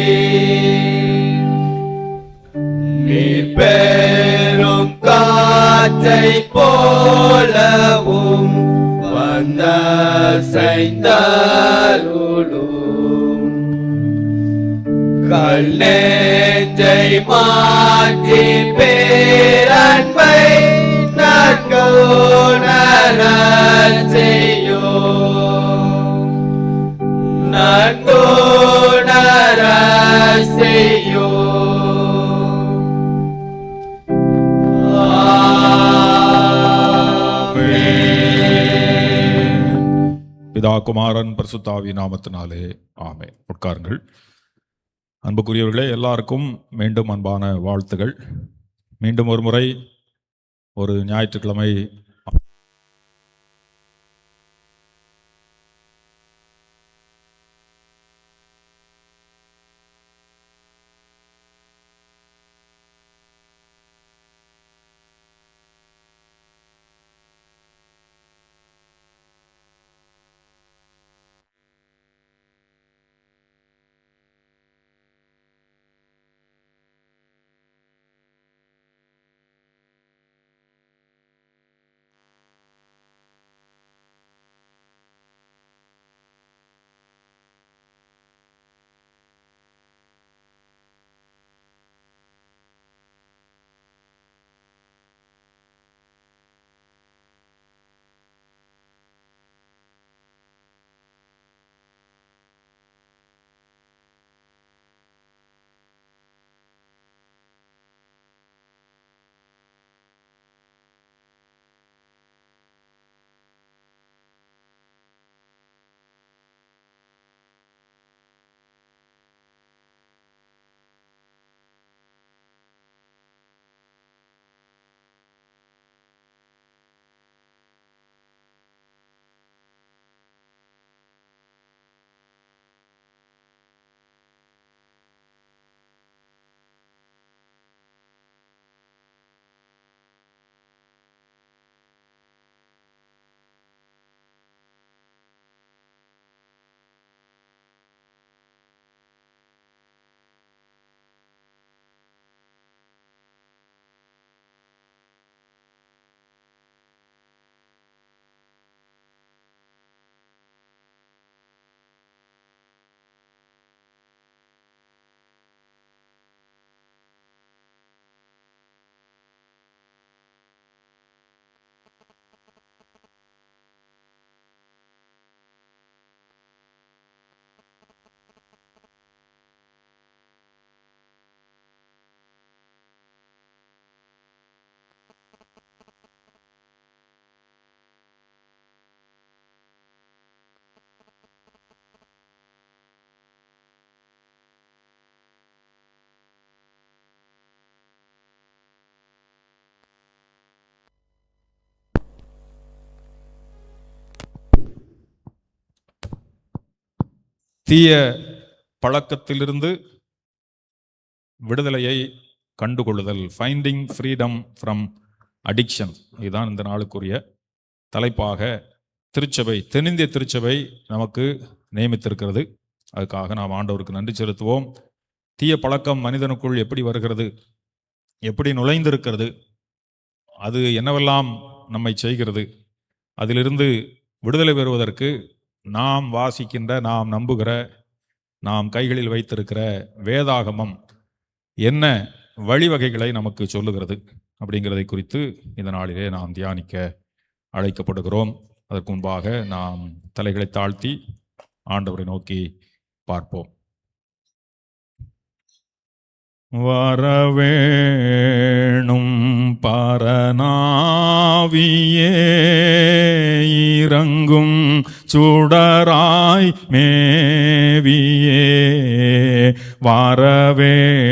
நீர் பெரும் காற்றை போலவும் வந்த செய்தருளும், கல் நெஞ்சை மாற்றி பேரன்பை நற்குணரச் செய்யும், நற்குணரச் செய்யும். குமாரன் பரிசுத்தாவி நாமத்தினாலே ஆமென். உட்காருங்கள். அன்புக்குரியவர்களே, எல்லாருக்கும் மீண்டும் அன்பான வாழ்த்துகள். மீண்டும் ஒரு முறை ஒரு ஞாயிற்றுக்கிழமை தீய பழக்கத்திலிருந்து விடுதலையை கண்டுகொள்ளுதல், ஃபைண்டிங் ஃப்ரீடம் ஃப்ரம் அடிக்ஷன், இதுதான் இந்த நாளுக்குரிய தலைப்பாக திருச்சபை, தென்னிந்திய திருச்சபை நமக்கு நியமித்திருக்கிறது. அதுக்காக நாம் ஆண்டவருக்கு நன்றி செலுத்துவோம். தீய பழக்கம் மனிதனுக்குள் எப்படி வருகிறது, எப்படி நுழைந்திருக்கிறது, அது என்னவெல்லாம் நம்மை செய்கிறது, அதிலிருந்து விடுதலை பெறுவதற்கு நாம் வாசிக்கின்ற, நாம் நம்புகிற, நாம் கைகளில் வைத்திருக்கிற வேதாகமம் என்ன வழிவகைகளை நமக்கு சொல்லுகிறது அப்படிங்கிறதை குறித்து இந்த நாளிலே நாம் தியானிக்க அழைக்கப்படுகிறோம். அதற்கு முன்பாக நாம் தலைகளை தாழ்த்தி ஆண்டவரை நோக்கி பார்ப்போம். வரவேணும் பரநாவியே, இறங்கும் சுடராய் மேவியே, வரவேணும்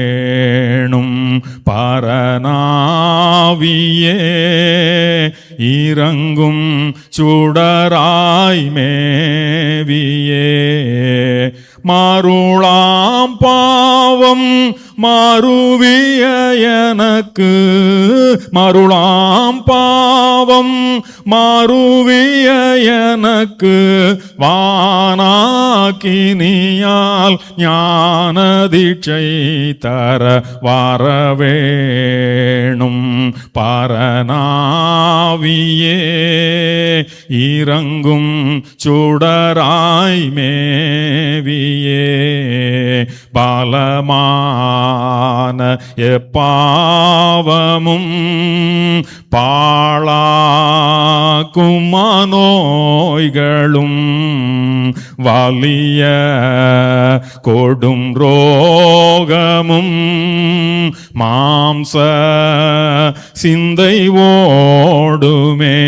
பரநாவியே, இறங்கும் சுடராய் மேவியே, மாருளாம் பாவம் மாறுவிய எனக்கு, மருளாம் பாவம் மாறுவிய எனக்கு, வானாக்கினியால் ஞான தீட்சை தர வரவேணும் பரநாவியே, இறங்கும் சுடராய் மேவியே, பாலமான எப்பாவமும் பாழாக்கும் நோய்களும் வலிய கொடும் ரோகமும் மாம்ச சிந்தை ஓடுமே,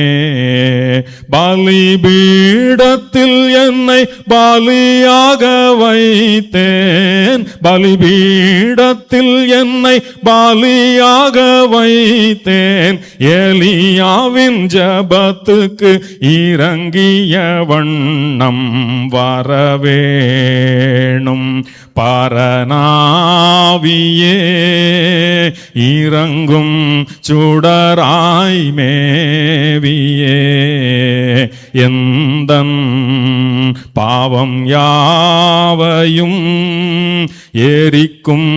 பலிபீடத்தில் பலிபீடத்தில் என்னை பலியாக வைத்தேன், பலிபீடத்தில் என்னை பலியாக வைத்தேன். எலியாவின் ஜபத்துக்கு இறங்கிய வண்ணம் வரவேணும். பரநாவியே இறங்கும் சுடராய் மேவியே, எந்தன் பாவம் யாவையும் எரிக்கும்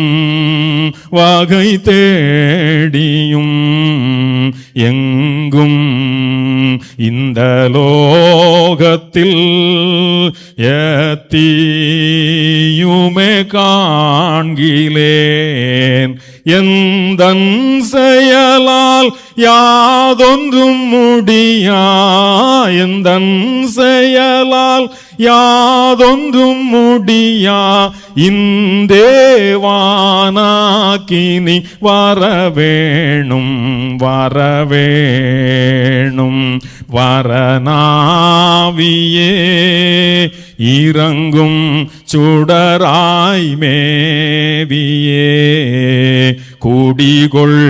வகை தேடியும் எங்கும் இந்த லோகத்தில் எத்தீயுமே காண்கிலேன். எந்தன் செயலால் யாதொன்றும் முடியா, எந்தன் செயலால் யாதொன்றும் முடியா, இந்தேவானாக்கினி வரவேணும் வரவேணும். வரநாவியே இறங்கும் சுடராய் மேவியே, கூடிகொள்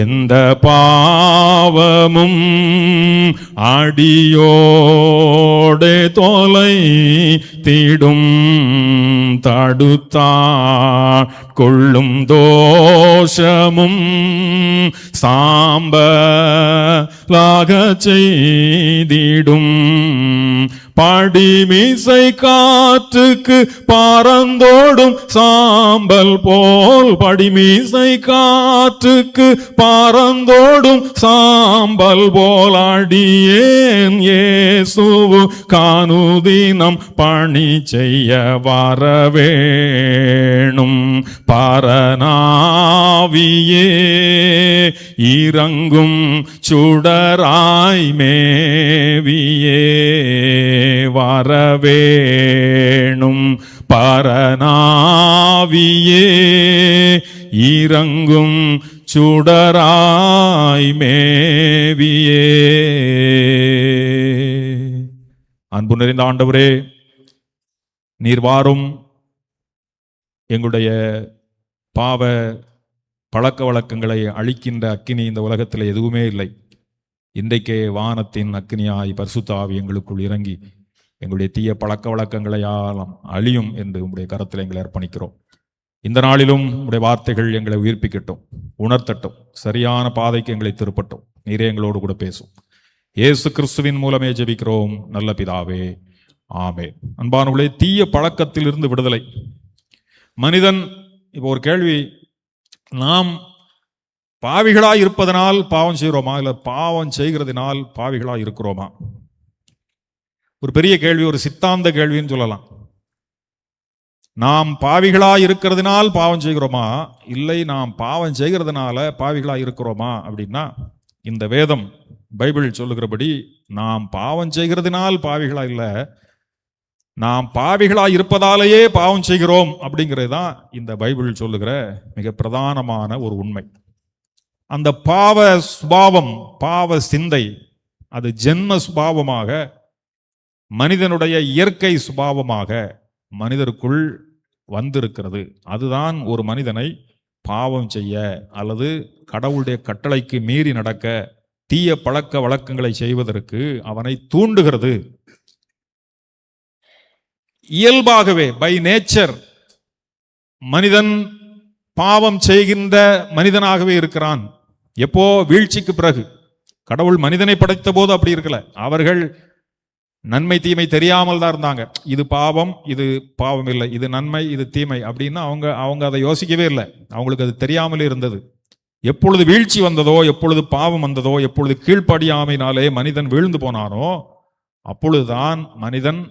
எந்த பாவமும் அடியோடே தொலை தீடும். தடுத்தாட் கொள்ளும் தோஷமும் சாம்பலாக செய்திடும். படிமிசை காற்றுக்கு பறந்தோடும் சாம்பல் போல், படிமிசை காற்றுக்கு பறந்தோடும் சாம்பல் போல் அடியேன் இயேசுவு காணுதினம் பணி செய்ய வரவேணும். பரநாவியே இறங்கும் சுடராய் மேவியே வரவேணும். பரநாவியே இறங்கும் சுடராய் மேவியே. அன்பு நிறைந்த ஆண்டவரே, நீர் வாரும் எங்களுடைய பாவ பழக்க வழக்கங்களை அழிக்கின்ற அக்கினி இந்த உலகத்தில் எதுவுமே இல்லை. இன்றைக்கே வானத்தின் அக்கினியாய் பரிசுத்த ஆவி எங்களுக்குள் இறங்கி எங்களுடைய தீய பழக்க வழக்கங்களை அழியும் என்று உங்களுடைய கரத்தில் எங்களை அர்ப்பணிக்கிறோம். இந்த நாளிலும் உங்களுடைய வார்த்தைகள் எங்களை உயிர்ப்பிக்கட்டும், உணர்த்தட்டும், சரியான பாதைக்கு எங்களை திருப்பட்டும். நீரே எங்களோடு கூட பேசும். இயேசு கிறிஸ்துவின் மூலமே ஜெபிக்கிறோம் நல்ல பிதாவே, ஆமென். அன்பானவர்களே, தீய பழக்கத்திலிருந்து விடுதலை. மனிதன் இப்போ ஒரு கேள்வி, நாம் பாவிகளாய் இருப்பதனால் பாவம் செய்கிறோமா, இல்லை பாவம் செய்கிறதுனால் பாவிகளாய் இருக்கிறோமா? ஒரு பெரிய கேள்வி, ஒரு சித்தாந்த கேள்வின்னு சொல்லலாம். நாம் பாவிகளாய் இருக்கிறதுனால் பாவம் செய்கிறோமா, இல்லை நாம் பாவம் செய்கிறதுனால பாவிகளாய் இருக்கிறோமா அப்படின்னா, இந்த வேதம் பைபிள் சொல்லுகிறபடி நாம் பாவம் செய்கிறதுனால் பாவிகளா இல்லை, நாம் பாவிகளாய் இருப்பதாலேயே பாவம் செய்கிறோம் அப்படிங்கிறது தான் இந்த பைபிள் சொல்லுகிற மிக பிரதானமான ஒரு உண்மை. அந்த பாவ சுபாவம், பாவ சிந்தை, அது ஜென்ம சுபாவமாக, மனிதனுடைய இயற்கை சுபாவமாக மனிதருக்குள் வந்திருக்கிறது. அதுதான் ஒரு மனிதனை பாவம் செய்ய அல்லது கடவுளுடைய கட்டளைக்கு மீறி நடக்க, தீய பழக்க வழக்கங்களை செய்வதற்கு அவனை தூண்டுகிறது. இயல்பாகவே பை நேச்சர் மனிதன் பாவம் செய்கின்ற மனிதனாகவே இருக்கிறான். எப்போ? வீழ்ச்சிக்கு பிறகு. கடவுள் மனிதனை படைத்த போது அப்படி இருக்கல. அவர்கள் நன்மை தீமை தெரியாமல் தான் இருந்தாங்க. இது பாவம், இது பாவம் இல்லை, இது நன்மை, இது தீமை அப்படின்னு அவங்க அதை யோசிக்கவே இல்லை. அவங்களுக்கு அது தெரியாமலே இருந்தது. எப்பொழுது வீழ்ச்சி வந்ததோ, எப்பொழுது பாவம் வந்ததோ, எப்பொழுது கீழ்ப்படியாமையினாலே மனிதன் வீழ்ந்து போனானோ, அப்பொழுதுதான் மனிதன்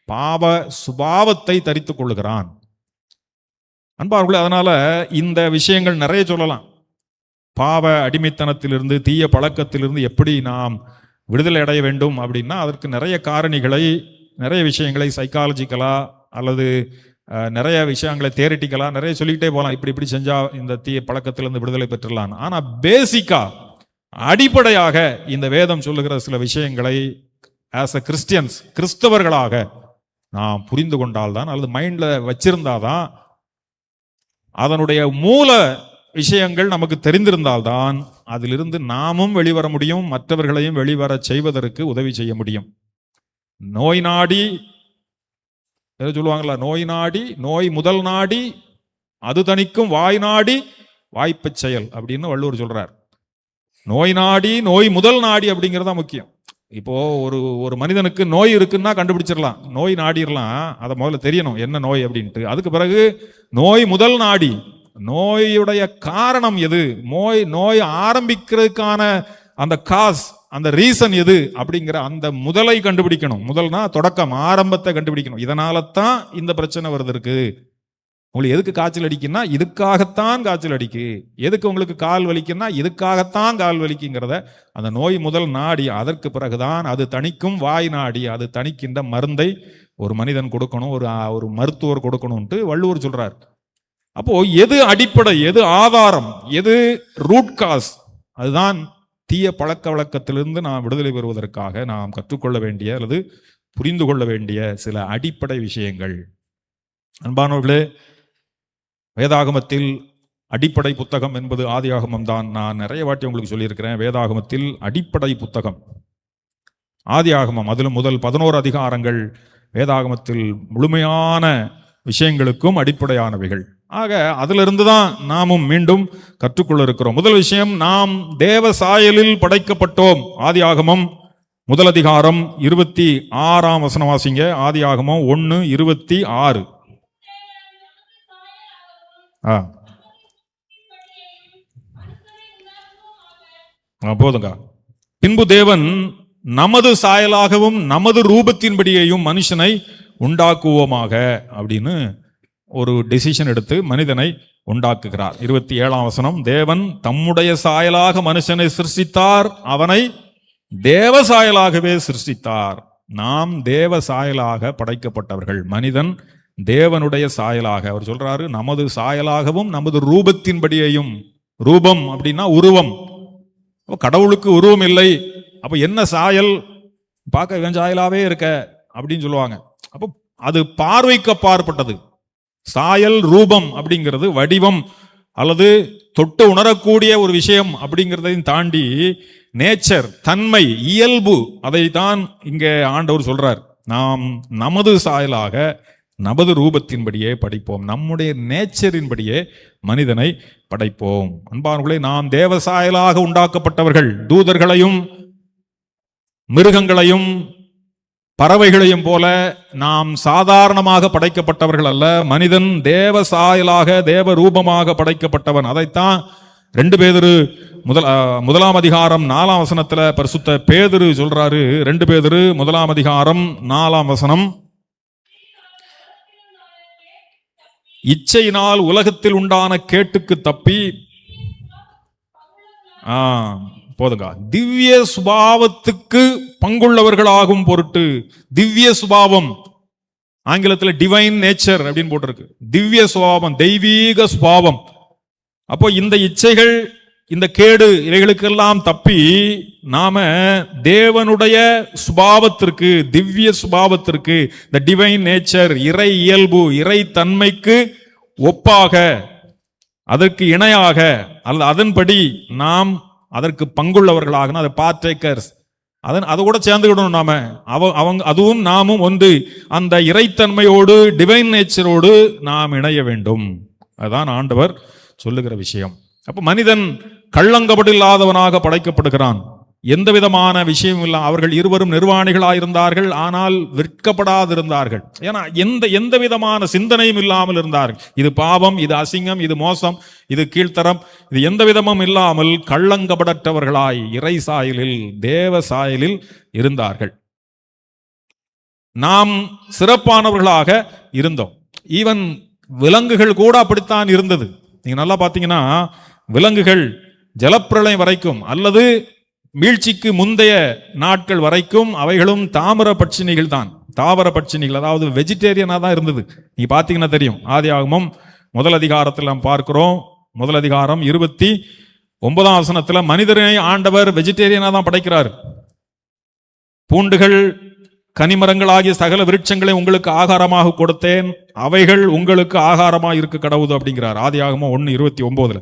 பாவ சுபாவத்தை தரித்துக் கொள்ளுகிறான். அன்பார்களே, அதனால இந்த விஷயங்கள் நிறைய சொல்லலாம். பாவ அடிமைத்தனத்திலிருந்து, தீய பழக்கத்திலிருந்து எப்படி நாம் விடுதலை அடைய வேண்டும் அப்படின்னா, அதற்கு நிறைய காரணிகளை, நிறைய விஷயங்களை சைக்காலஜிக்கலா அல்லது நிறைய விஷயங்களை தியரிட்டிக்கலா நிறைய சொல்லிக்கிட்டே போகலாம். இப்படி செஞ்சா இந்த தீய பழக்கத்திலிருந்து விடுதலை பெற்றுலாம். ஆனா பேசிக்கா, அடிப்படையாக இந்த வேதம் சொல்லுகிற சில விஷயங்களை ஆஸ் அ கிறிஸ்டியன்ஸ், கிறிஸ்தவர்களாக நாம் புரிந்து கொண்டால்தான், அல்லது மைண்ட்ல வச்சிருந்தாதான், அதனுடைய மூல விஷயங்கள் நமக்கு தெரிந்திருந்தால்தான் அதிலிருந்து நாமும் வெளிவர முடியும், மற்றவர்களையும் வெளிவர செய்வதற்கு உதவி செய்ய முடியும். நோய் நாடி சொல்லுவாங்களா, நோய் நாடி நோய் முதல் நாடி அது தணிக்கும் வாய் நாடி வாய்ப்பு செயல் அப்படின்னு வள்ளுவர் சொல்றார். நோய் நாடி நோய் முதல் நாடி அப்படிங்கிறதா முக்கியம். இப்போ ஒரு மனிதனுக்கு நோய் இருக்குன்னா கண்டுபிடிச்சிடலாம், நோய் நாடிடலாம், அதை முதல்ல தெரியணும் என்ன நோய் அப்படின்ட்டு. அதுக்கு பிறகு நோய் முதல் நாடி, நோயுடைய காரணம் எது, நோய் ஆரம்பிக்கிறதுக்கான அந்த காஸ், அந்த ரீசன் எது அப்படிங்கிற அந்த முதலை கண்டுபிடிக்கணும். முதல்னா தொடக்கம், ஆரம்பத்தை கண்டுபிடிக்கணும். இதனால தான் இந்த பிரச்சனை வருது இருக்கு. உங்களுக்கு எதுக்கு காய்ச்சல் அடிக்குன்னா இதுக்காகத்தான் காய்ச்சல் அடிக்கு, எதுக்கு உங்களுக்கு கால் வலிக்குன்னா இதுக்காகத்தான் கால் வலிக்குங்கிறத அந்த நோய் முதல் நாடி, அதற்கு பிறகுதான் அது தணிக்கும் வாய் நாடி, அது தணிக்கின்ற மருந்தை ஒரு மனிதன் கொடுக்கணும், ஒரு மருத்துவர் கொடுக்கணும்ட்டு வள்ளுவர் சொல்றார். அப்போ எது அடிப்படை, எது ஆதாரம், எது ரூட் காஸ், அதுதான் தீய பழக்க வழக்கத்திலிருந்து நாம் விடுதலை பெறுவதற்காக நாம் கற்றுக்கொள்ள வேண்டிய அல்லது புரிந்து கொள்ள வேண்டிய சில அடிப்படை விஷயங்கள். அன்பானவர்களே, வேதாகமத்தில் அடிப்படை புத்தகம் என்பது ஆதியாகமம் தான். நான் நிறைய வாட்டி உங்களுக்கு சொல்லியிருக்கிறேன், வேதாகமத்தில் அடிப்படை புத்தகம் ஆதியாகமம். அதிலும் முதல் 11 அதிகாரங்கள் வேதாகமத்தில் முழுமையான விஷயங்களுக்கும் அடிப்படையானவைகள். ஆக அதிலிருந்து தான் நாமும் மீண்டும் கற்றுக்கொள்ள இருக்கிறோம். முதல் விஷயம், நாம் தேவ சாயலில் படைக்கப்பட்டோம். ஆதியாகமம் முதல் அதிகாரம் 26ஆம் வசனம் வாசிங்க. ஆதியாகமம் 1:26. போதுங்க. பின்பு தேவன் நமது சாயலாகவும் நமது ரூபத்தின்படியையும் மனுஷனை உண்டாக்குவோமாக அப்படின்னு ஒரு டெசிஷன் எடுத்து மனிதனை உண்டாக்குகிறார். 27ஆம் வசனம், தேவன் தம்முடைய சாயலாக மனுஷனை சிருஷ்டித்தார், அவனை தேவ சாயலாகவே சிருஷ்டித்தார். நாம் தேவ சாயலாக படைக்கப்பட்டவர்கள். மனிதன் தேவனுடைய சாயலாக, அவர் சொல்றாரு, நமது சாயலாகவும் நமது ரூபத்தின்படியையும். ரூபம் அப்படின்னா உருவம். கடவுளுக்கு உருவம் இல்லை, அப்ப என்ன சாயல், பார்க்க இவன் சாயலாவே இருக்க அப்படின்னு சொல்லுவாங்க. அப்போ அது பார்வைக்கு அப்பாற்பட்டது. சாயல், ரூபம் அப்படிங்கிறது வடிவம் அல்லது தொட்டு உணரக்கூடிய ஒரு விஷயம் அப்படிங்கிறதையும் தாண்டி நேச்சர், தன்மை, இயல்பு, அதை தான் இங்கே ஆண்டவர் சொல்றார். நாம் நமது சாயலாக நமது ரூபத்தின்படியே படைப்போம், நம்முடைய நேச்சரின்படியே மனிதனை படைப்போம். அன்பானவர்களே, நாம் தேவ சாயலாக உண்டாக்கப்பட்டவர்கள். தூதர்களையும் மிருகங்களையும் பறவைகளையும் போல நாம் சாதாரணமாக படைக்கப்பட்டவர்கள் அல்ல. மனிதன் தேவ சாயலாக தேவ ரூபமாக படைக்கப்பட்டவன். அதைத்தான் 2 பேதுரு முதலாம் அதிகாரம் 4ஆம் வசனத்துல பரிசுத்த பேதுரு சொல்றாரு. 2 பேதுரு 1ஆம் அதிகாரம் 4ஆம் வசனம், இச்சையினால் உலகத்தில் உண்டான கேட்டுக்கு தப்பி போதுங்க, திவ்ய சுபாவத்துக்கு பங்குள்ளவர்களாகும் பொருட்டு. திவ்ய சுபாவம், ஆங்கிலத்தில் டிவைன் நேச்சர் அப்படின்னு போட்டிருக்கு. திவ்ய சுபாவம், தெய்வீக சுபாவம். அப்போ இந்த இச்சைகள், இந்த கேடு, இவைகளுக்கெல்லாம் தப்பி நாம தேவனுடைய சுபாவத்திற்கு, திவ்ய சுபாவத்திற்கு, இந்த டிவைன் நேச்சர், இறை இயல்பு, இறை தன்மைக்கு ஒப்பாக, அதற்கு இணையாக அல்லது அதன்படி நாம் அதற்கு பங்குள்ளவர்களாக, அதை பார்ட்டேக்கர்ஸ், அதை கூட சேர்ந்துக்கிடணும் நாம. அவங்க அதுவும் நாமும் ஒன்று. அந்த இறைத்தன்மையோடு, டிவைன் நேச்சரோடு நாம் இணைய வேண்டும். அதுதான் ஆண்டவர் சொல்லுகிற விஷயம். அப்ப மனிதன் கள்ளங்கபடில்லாதவனாக படைக்கப்படுகிறான். எந்த விதமான விஷயமும் இல்லை. அவர்கள் இருவரும் நிர்வாணிகளாயிருந்தார்கள், ஆனால் விற்கப்படாதிருந்தார்கள். ஏன்னா எந்த விதமான சிந்தனையும் இல்லாமல் இருந்தார்கள். இது பாவம், இது அசிங்கம், இது மோசம், இது கீழ்த்தரம், இது எந்த விதமும் இல்லாமல் கள்ளங்கபடற்றவர்களாய் இறை சாயலில், தேவ சாயலில் இருந்தார்கள். நாம் சிறப்பானவர்களாக இருந்தோம். ஈவன் விலங்குகள் கூட அப்படித்தான் இருந்தது. நீங்க நல்லா பாத்தீங்கன்னா, விலங்குகள் ஜலப்பிரளயம் வரைக்கும் அல்லது மீழ்ச்சிக்கு முந்தைய நாட்கள் வரைக்கும் அவைகளும் தாமிர பட்சினிகள் தான். தாவர பட்சினிகள், அதாவது வெஜிடேரியனா தான் இருந்தது. நீங்க பாத்தீங்கன்னா தெரியும். ஆதியாகமம் முதல் அதிகாரத்தில் நாம் பார்க்கிறோம். முதல் அதிகாரம் 29ஆம் வசனத்துல மனிதனை ஆண்டவர் வெஜிடேரியனா தான் படைக்கிறார். பூண்டுகள் கனிமரங்களாகிய சகல விருட்சங்களை உங்களுக்கு ஆகாரமாக கொடுத்தேன், அவைகள் உங்களுக்கு ஆகாரமாக இருக்க கடவுது அப்படிங்கிறார். ஆதியாகமம் 1:29.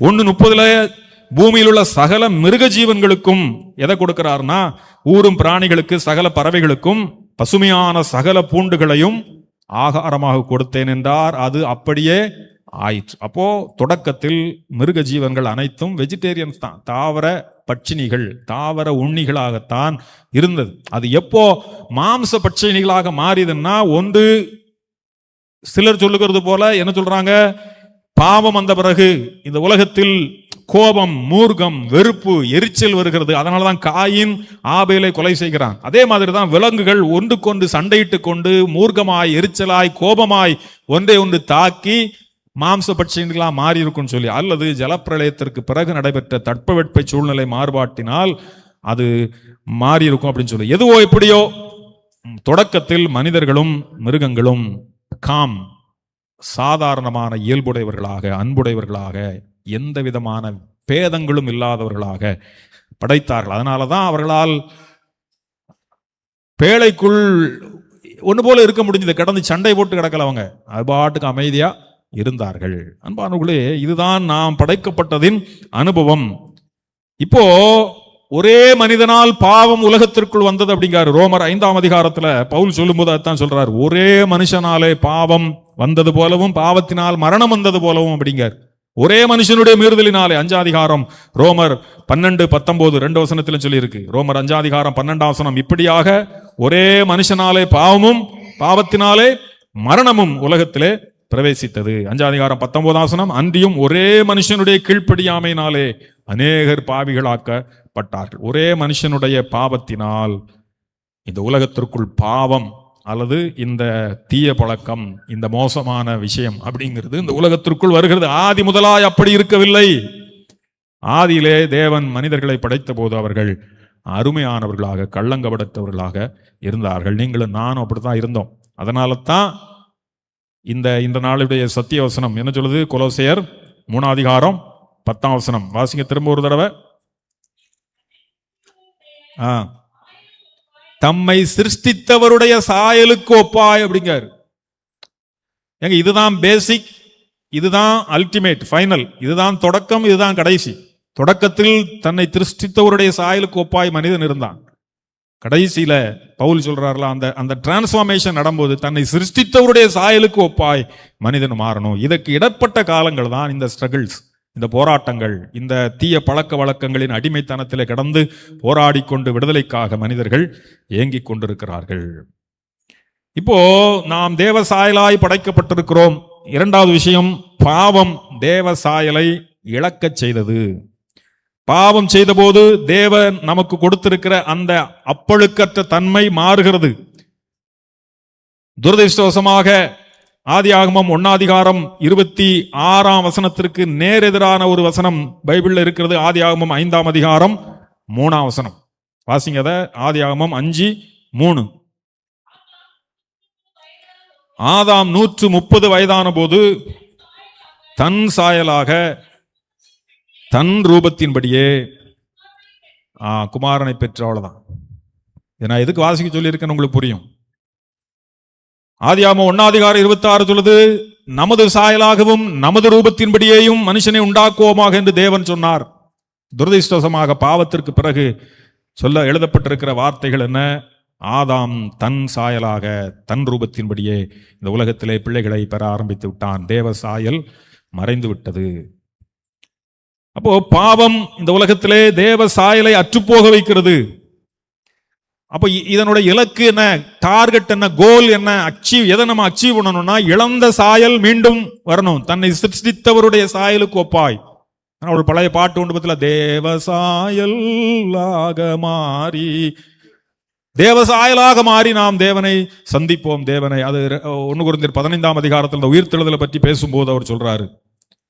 1:30 பூமியில் உள்ள சகல மிருக ஜீவன்களுக்கும் எதை கொடுக்கிறார்னா, ஊரும் பிராணிகளுக்கு சகல பறவைகளுக்கும் பசுமையான சகல பூண்டுகளையும் ஆகாரமாக கொடுத்தேன் என்றார். அது அப்படியே ஆயிற்று. அப்போ தொடக்கத்தில் மிருக ஜீவன்கள் அனைத்தும் வெஜிடேரியன்ஸ் தான், தாவர பட்சினிகள், தாவர உண்ணிகளாகத்தான் இருந்தது. அது எப்போ மாம்ச பட்சினிகளாக மாறியதுன்னா, ஒன்று சிலர் சொல்லுகிறது போல என்ன சொல்றாங்க, பாவம் வந்த பிறகு இந்த உலகத்தில் கோபம், மூர்க்கம், வெறுப்பு, எரிச்சல் வருகிறது. அதனாலதான் காயின் ஆபேலை கொலை செய்கிறான். அதே மாதிரி தான் விலங்குகள் ஒன்றுக்கொன்று சண்டையிட்டு கொண்டு மூர்க்கமாய், எரிச்சலாய், கோபமாய் ஒன்றை ஒன்று தாக்கி மாம்ச பட்சிகளா மாறி இருக்கும்னு சொல்லி, அல்லது ஜலப்பிரளயத்திற்கு பிறகு நடைபெற்ற தட்பவெட்ப சூழ்நிலை மாறுபாட்டினால் அது மாறி இருக்கும் அப்படின்னு சொல்லி. எதுவோ எப்படியோ தொடக்கத்தில் மனிதர்களும் மிருகங்களும் சாதாரணமான இயல்புடையவர்களாக, அன்புடையவர்களாக, எந்த விதமான பேதங்களும் இல்லாதவர்களாக படைத்தார்கள். அதனாலதான் அவர்களால் பேழைக்குள் ஒன்று போல இருக்க முடிஞ்சது. கடந்து சண்டை போட்டு கிடக்கல, அவங்க அது பாட்டுக்கு அமைதியா இருந்தார்கள். அன்பானவர்களே, இதுதான் நாம் படைக்கப்பட்டதின் அனுபவம். இப்போ ஒரே மனிதனால் பாவம் உலகத்திற்குள் வந்தது அப்படிங்கிறார். ரோமர் 5ஆம் அதிகாரத்துல பவுல் சொல்லும்போது அதான் சொல்றார், ஒரே மனுஷனாலே பாவம் வந்தது போலவும் பாவத்தினால் மரணம் வந்தது போலவும் அப்படிங்கிறார். ஒரே மனுஷனுடைய மீறுதலினாலே. 5ஆம் அதிகாரம் ரோமர் 12:19 2 வசனத்திலும் சொல்லி இருக்கு. ரோமர் 5ஆம் அதிகாரம் 12ஆம் வசனம், இப்படியாக ஒரே மனுஷனாலே பாவமும் பாவத்தினாலே மரணமும் உலகத்திலே பிரவேசித்தது. 5ஆம் அதிகாரம் 19ஆம் வசனம், அன்றியும் ஒரே மனுஷனுடைய கீழ்ப்படியாமையினாலே அநேகர் பாவிகளாக்கப்பட்டார்கள். ஒரே மனுஷனுடைய பாவத்தினால் இந்த உலகத்திற்குள் பாவம் அல்லது இந்த தீய பழக்கம், இந்த மோசமான விஷயம் அப்படிங்கிறது இந்த உலகத்திற்குள் வருகிறது. ஆதி முதலாய் அப்படி இருக்கவில்லை. ஆதியிலே தேவன் மனிதர்களை படைத்த போது அவர்கள் அருமையானவர்களாக, கள்ளங்கபடத்தவர்களாக இருந்தார்கள். நீங்களும் நானும் அப்படித்தான் இருந்தோம். அதனால தான் இந்த நாளுடைய சத்திய வசனம் என்ன சொல்லுது? கொலோசையர் 3ஆம் அதிகாரம் 10ஆம் வசனம் வாசிங்க திரும்ப ஒரு தடவை. தம்மை சிருஷ்டித்தவருடைய சாயலுக்கு ஒப்பாய் அப்படிங்காரு. ஏங்க, இதுதான் பேசிக், இதுதான் அல்டிமேட், ஃபைனல், இதுதான் தொடக்கம், இதுதான் கடைசி. தொடக்கத்தில் தன்னை சிருஷ்டித்தவருடைய சாயலுக்கு ஒப்பாய் மனிதன் இருந்தான். கடைசியில பவுல் சொல்றாருல, அந்த டிரான்ஸ்பார்மேஷன் நடக்கும்போது தன்னை சிருஷ்டித்தவருடைய சாயலுக்கு ஒப்பாய் மனிதன் மாறணும். இதற்கு இடப்பட்ட காலங்கள் தான் இந்த ஸ்ட்ரகிள்ஸ், இந்த போராட்டங்கள், இந்த தீய பழக்க வழக்கங்களின் அடிமைத்தனத்திலே கடந்து போராடி கொண்டு விடுதலைக்காக மனிதர்கள் ஏங்கிக் கொண்டிருக்கிறார்கள். இப்போ நாம் தேவ சாயலாய் படைக்கப்பட்டிருக்கிறோம். இரண்டாவது விஷயம், பாவம் தேவ சாயலை இழக்கச் செய்தது. பாவம் செய்த போது தேவன் நமக்கு கொடுத்திருக்கிற அந்த அப்பழுக்கற்ற தன்மை மாறுகிறது. துரதிர்ஷ்டவசமாக ஆதியாகமம் 1ஆம் அதிகாரம் 26ஆம் வசனத்திற்கு நேர் எதிரான ஒரு வசனம் பைபிள்ல இருக்கிறது. ஆதியாகமம் 5ஆம் அதிகாரம் 3ஆம் வசனம் வாசிங்க. அத ஆதியாகமம் 5:3. ஆதாம் 130 வயதான போது தன் சாயலாக தன் ரூபத்தின்படியே குமாரனை பெற்ற. அவ்வளவுதான். நான் எதுக்கு வாசிக்க சொல்லி இருக்கேன்னு உங்களுக்கு புரியும். ஆதியாகமம் 1ஆம் அதிகாரம் 26 சொல்லுது, நமது சாயலாகவும் நமது ரூபத்தின்படியேயும் மனுஷனை உண்டாக்குவோமாக என்று தேவன் சொன்னார். துரதிர்ஷ்டவசமாக பாவத்திற்கு பிறகு சொல்ல எழுதப்பட்டிருக்கிற வார்த்தைகள் என்ன? ஆதாம் தன் சாயலாக தன் ரூபத்தின்படியே இந்த உலகத்திலே பிள்ளைகளை பெற ஆரம்பித்து விட்டான். தேவ சாயல் மறைந்து விட்டது. அப்போ பாவம் இந்த உலகத்திலே தேவ சாயலை அற்றுப்போக வைக்கிறது. அப்போ இதனுடைய இலக்கு என்ன, டார்கெட் என்ன, கோல் என்ன, எதை நம்ம அச்சீவ் பண்ணணும்னா, இழந்த சாயல் மீண்டும் வரணும். தன்னை சிருஷ்டித்தவருடைய சாயலுக்கு ஒப்பாய். ஒரு பழைய பாட்டு உண்டு பத்தில, தேவ சாயலாக மாறி, தேவ சாயலாக மாறி நாம் தேவனை சந்திப்போம். தேவனை, அது 1 கொரிந்தியர் 15ஆம் அதிகாரத்தில் இந்த உயிர்த்தெழுதலை பற்றி பேசும்போது அவர் சொல்றாரு,